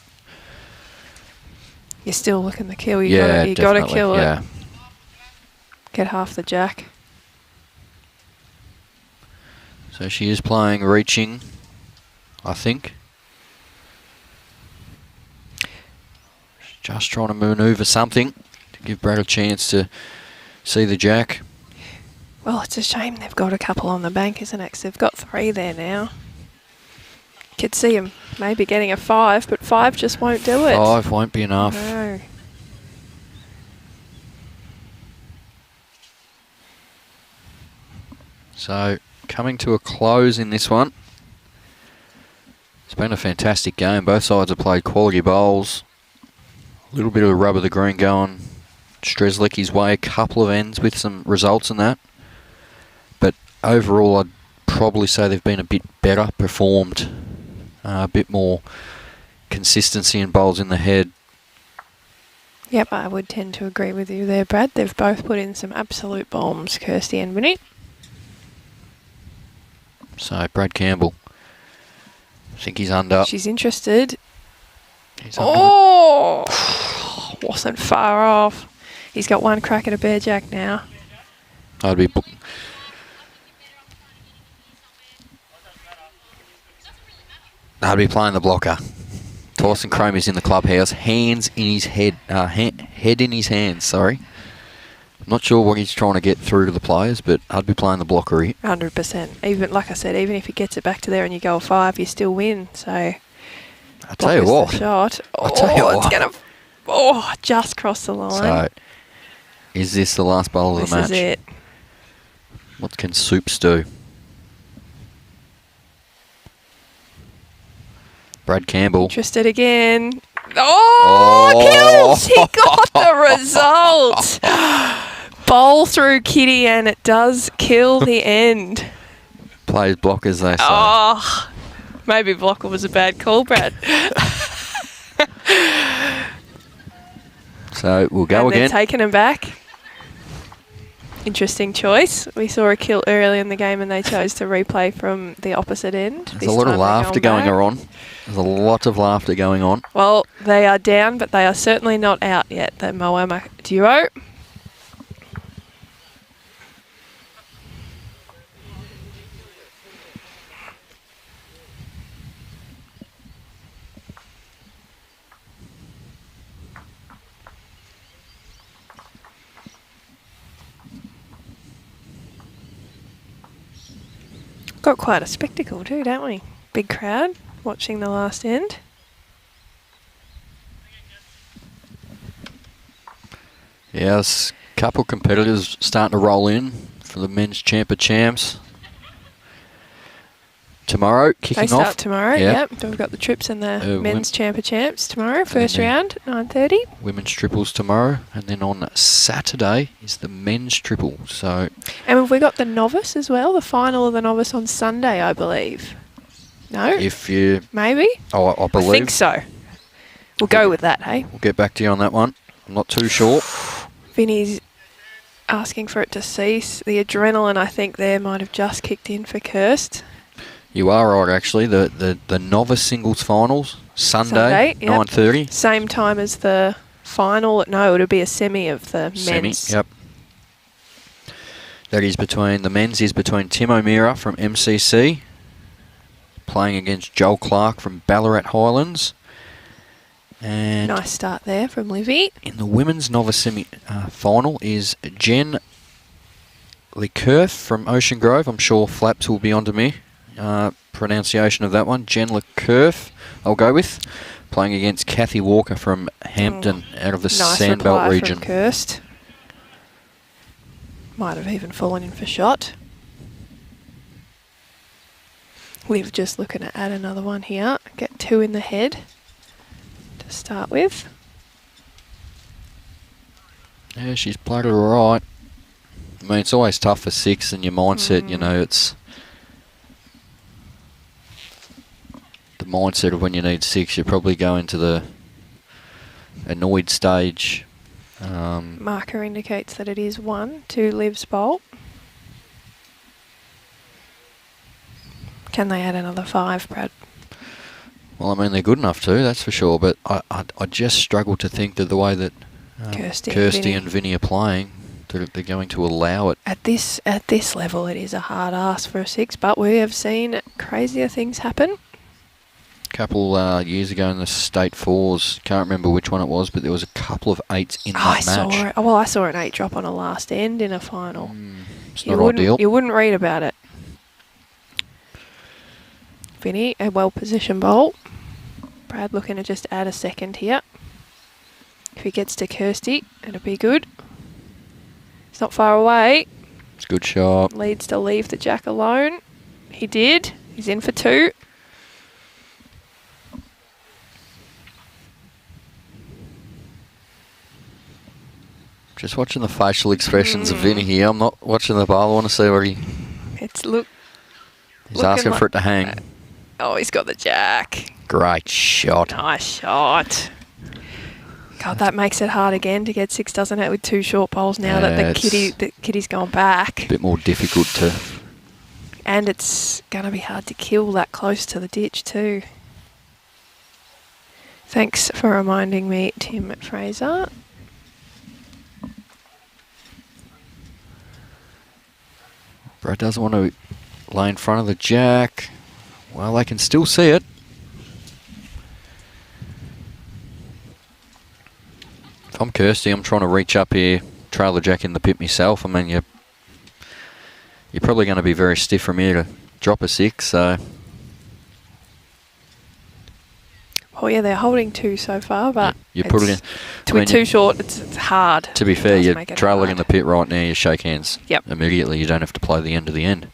You're still looking to kill. You got to kill it. Get half the Jack. So she is playing reaching, I think. Just trying to manoeuvre something to give Brad a chance to see the Jack. Well, it's a shame they've got a couple on the bank, isn't it? 'Cause they've got 3 there now. Could see them maybe getting a 5, but 5 just won't do it. 5 won't be enough. No. So, coming to a close in this one. It's been a fantastic game. Both sides have played quality bowls. A little bit of the rub of the green going Strzelecki's way, a couple of ends with some results in that. But overall, I'd probably say they've been a bit better performed. A bit more consistency in bowls in the head. Yep, I would tend to agree with you there, Brad. They've both put in some absolute bombs, Kirsty and Vinny. So, Brad Campbell. I think he's under. She's interested. He's under. Oh! Wasn't far off. He's got 1 crack at a Bear Jack now. I'd be playing the blocker. Tyson Cromer's in the clubhouse. Hands in his head. Head in his hands, sorry. I'm not sure what he's trying to get through to the players, but I'd be playing the blocker here. 100%. Even, like I said, even if he gets it back to there and you go a 5, you still win. So, I'll tell you what. Shot. I'll tell you what. It's going to just cross the line. So, is this the last bowl of the match? This is it. What can Soups do? Brad Campbell. Interested again. Oh, kills! He got the result. Bowl through Kitty and it does kill the end. Plays blockers, they say. Oh, maybe blocker was a bad call, Brad. So we'll go and again. They're taking him back. Interesting choice. We saw a kill early in the game and they chose to replay from the opposite end. There's a lot of laughter going on. There's a lot of laughter going on. Well, they are down, but they are certainly not out yet, the Moama duo. Got quite a spectacle too, don't we? Big crowd watching the last end. Yeah, there's a couple of competitors starting to roll in for the men's Champ of Champs. Tomorrow, kicking off. They start tomorrow, yep. We've got the trips and the men's Champ of Champs tomorrow, first round, 9:30. Women's triples tomorrow, and then on Saturday is the men's triple. So, and have we got the novice as well? The final of the novice on Sunday, I believe. No? If you... Maybe? Oh, I believe. I think so. We'll go with that, hey? We'll get back to you on that one. I'm not too sure. Vinny's asking for it to cease. The adrenaline, I think, there might have just kicked in for Kirst. You are right, actually. The novice singles finals, Sunday, 9:30. Yep. Same time as the final. No, it'll be a semi of the men's. Yep. That is between, the men's is between Tim O'Meara from MCC, playing against Joel Clark from Ballarat Highlands. And nice start there from Livy. In the women's novice semi final is Jen Lecourf from Ocean Grove. I'm sure Flaps will be onto me. Pronunciation of that one. Jen Lecourf, I'll go with. Playing against Kathy Walker from Hampton out of the Sandbelt region. Nice reply from Kirst. Might have even fallen in for shot. Liv just looking to add another one here. Get 2 in the head to start with. Yeah, she's played it all right. I mean, it's always tough for 6 and your mindset, you know, it's the mindset of when you need 6, you probably go into the annoyed stage. Marker indicates that it is 1 to Liv's bolt. Can they add another 5, Brad? Well, I mean, they're good enough to, that's for sure, but I just struggle to think that the way that Kirsty and Vinny are playing, they're going to allow it. At this level, it is a hard ask for a 6, but we have seen crazier things happen. A couple years ago in the state 4s, can't remember which one it was, but there was a couple of 8s in that match. I saw an 8 drop on a last end in a final. It's not ideal. You wouldn't read about it. Vinny, a well-positioned bolt. Brad looking to just add a second here. If he gets to Kirsty, it'll be good. It's not far away. It's a good shot. Leads to leave the jack alone. He did. He's in for 2. Just watching the facial expressions of Vinny here. I'm not watching the ball. I want to see where he's asking for it to hang. Oh, he's got the jack. Great shot. Nice shot. God, that makes it hard again to get 6, doesn't it, with 2 short bowls now that the kitty's gone back. A bit more difficult to... And it's going to be hard to kill that close to the ditch too. Thanks for reminding me, Tim Fraser. Brad doesn't want to lay in front of the jack. Well, they can still see it. If I'm Kirsty, I'm trying to reach up here, trail the jack in the pit myself. I mean, you're probably going to be very stiff from here to drop a 6, so... Oh yeah, they're holding 2 so far, but you put it in. With 2 short, it's hard. To be fair, you're trailing in the pit right now, you shake hands immediately. You don't have to play the end to the end.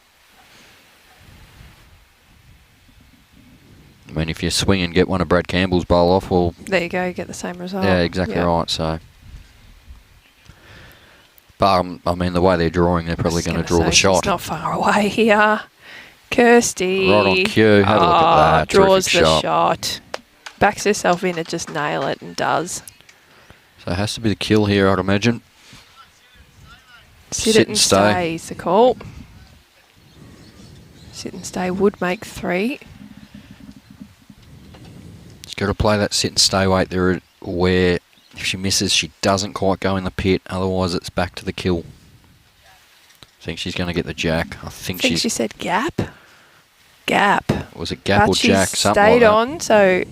I mean, if you swing and get one of Brad Campbell's bowl off, well... There you go, you get the same result. Yeah, exactly right, so... But, I mean, the way they're drawing, they're probably going to draw the shot. It's not far away here. Kirsty. Right on cue, have a look at that. Draws the shot. Backs herself in to just nail it and does. So it has to be the kill here, I'd imagine. Sit it and stay is the call. Sit and stay would make 3. She's got to play that sit and stay weight there where if she misses, she doesn't quite go in the pit. Otherwise, it's back to the kill. I think she's going to get the jack. I think she said gap. Gap. Was it gap or jack? Something stayed like that. on, so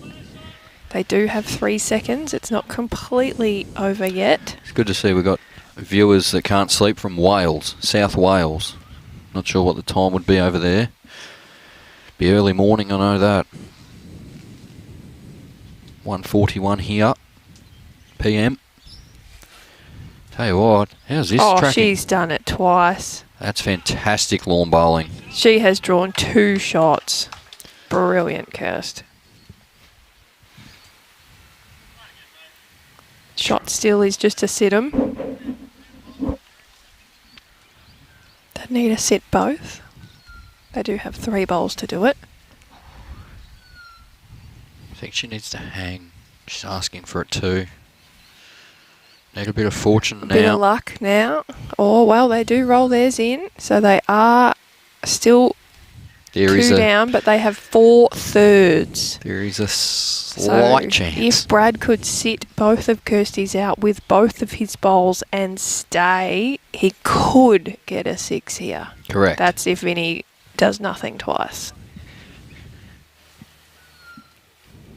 they do have 3 seconds. It's not completely over yet. It's good to see we've got viewers that can't sleep from Wales, South Wales. Not sure what the time would be over there. Be early morning, I know that. 1:41 here, PM. Tell you what, how's this tracking? She's done it twice. That's fantastic lawn bowling. She has drawn 2 shots. Brilliant, Kirst. Shot still is just to sit 'em. They need to sit both. They do have 3 bowls to do it. I think she needs to hang. She's asking for it too. Need a bit of fortune now. Bit of luck now. Oh, well, they do roll theirs in, so they are still 2 down, but they have 4 thirds. There is a slight chance. If Brad could sit both of Kirsty's out with both of his bowls and stay, he could get a 6 here. Correct. That's if Vinny does nothing twice.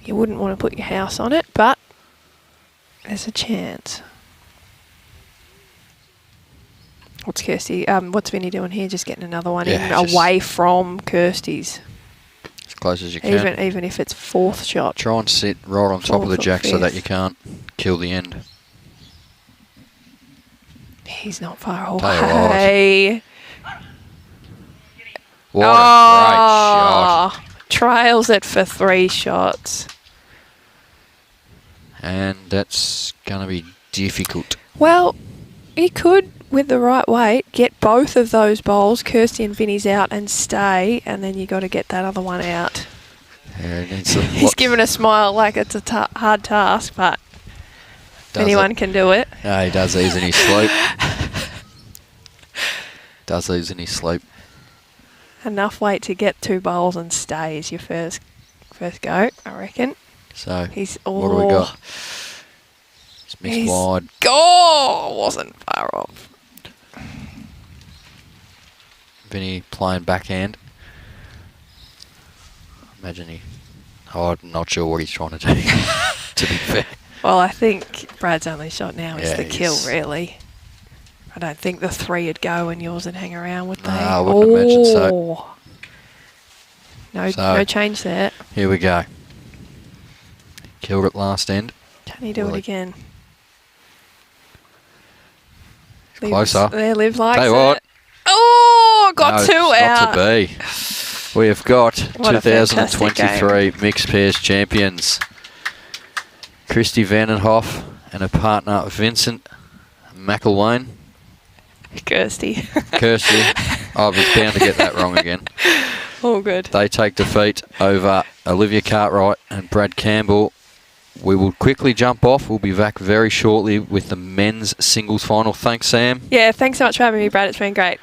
You wouldn't want to put your house on it, but there's a chance. What's Vinny doing here? Just getting another one in away from Kirsty's. As close as you can. Even if it's 4th shot. Try and sit right on top of the jack so that you can't kill the end. He's not far away. What a great shot. Trails it for 3 shots. And that's going to be difficult. Well, he could, with the right weight, get both of those bowls, Kirsty and Vinny's out, and stay, and then you got to get that other one out. Yeah, He's given a smile like it's a hard task, but anyone can do it. No, he does these in his sleep. Does these in his sleep. Enough weight to get 2 bowls and stay is your first go, I reckon. So, what do we got? It's mixed wide. Wasn't far off. Vinny playing backhand. Imagine I'm not sure what he's trying to do, to be fair. Well, I think Brad's only shot now is Yeah, the kill, really. I don't think the 3 would go and yours would hang around, would they? No, I wouldn't imagine so. No change there. Here we go. Killed it last end. Can he do it again? Closer. There, Liv likes Tell you what. it. Oh, got 2 out. Not to be. We have got What a 2023 Mixed Pairs Champions. Kirsty Van and Hoff and a partner, Vincent McIlwain. Kirsty. I was bound to get that wrong again. All good. They take defeat over Olivia Cartwright and Brad Campbell. We will quickly jump off. We'll be back very shortly with the men's singles final. Thanks, Sam. Yeah, thanks so much for having me, Brad. It's been great.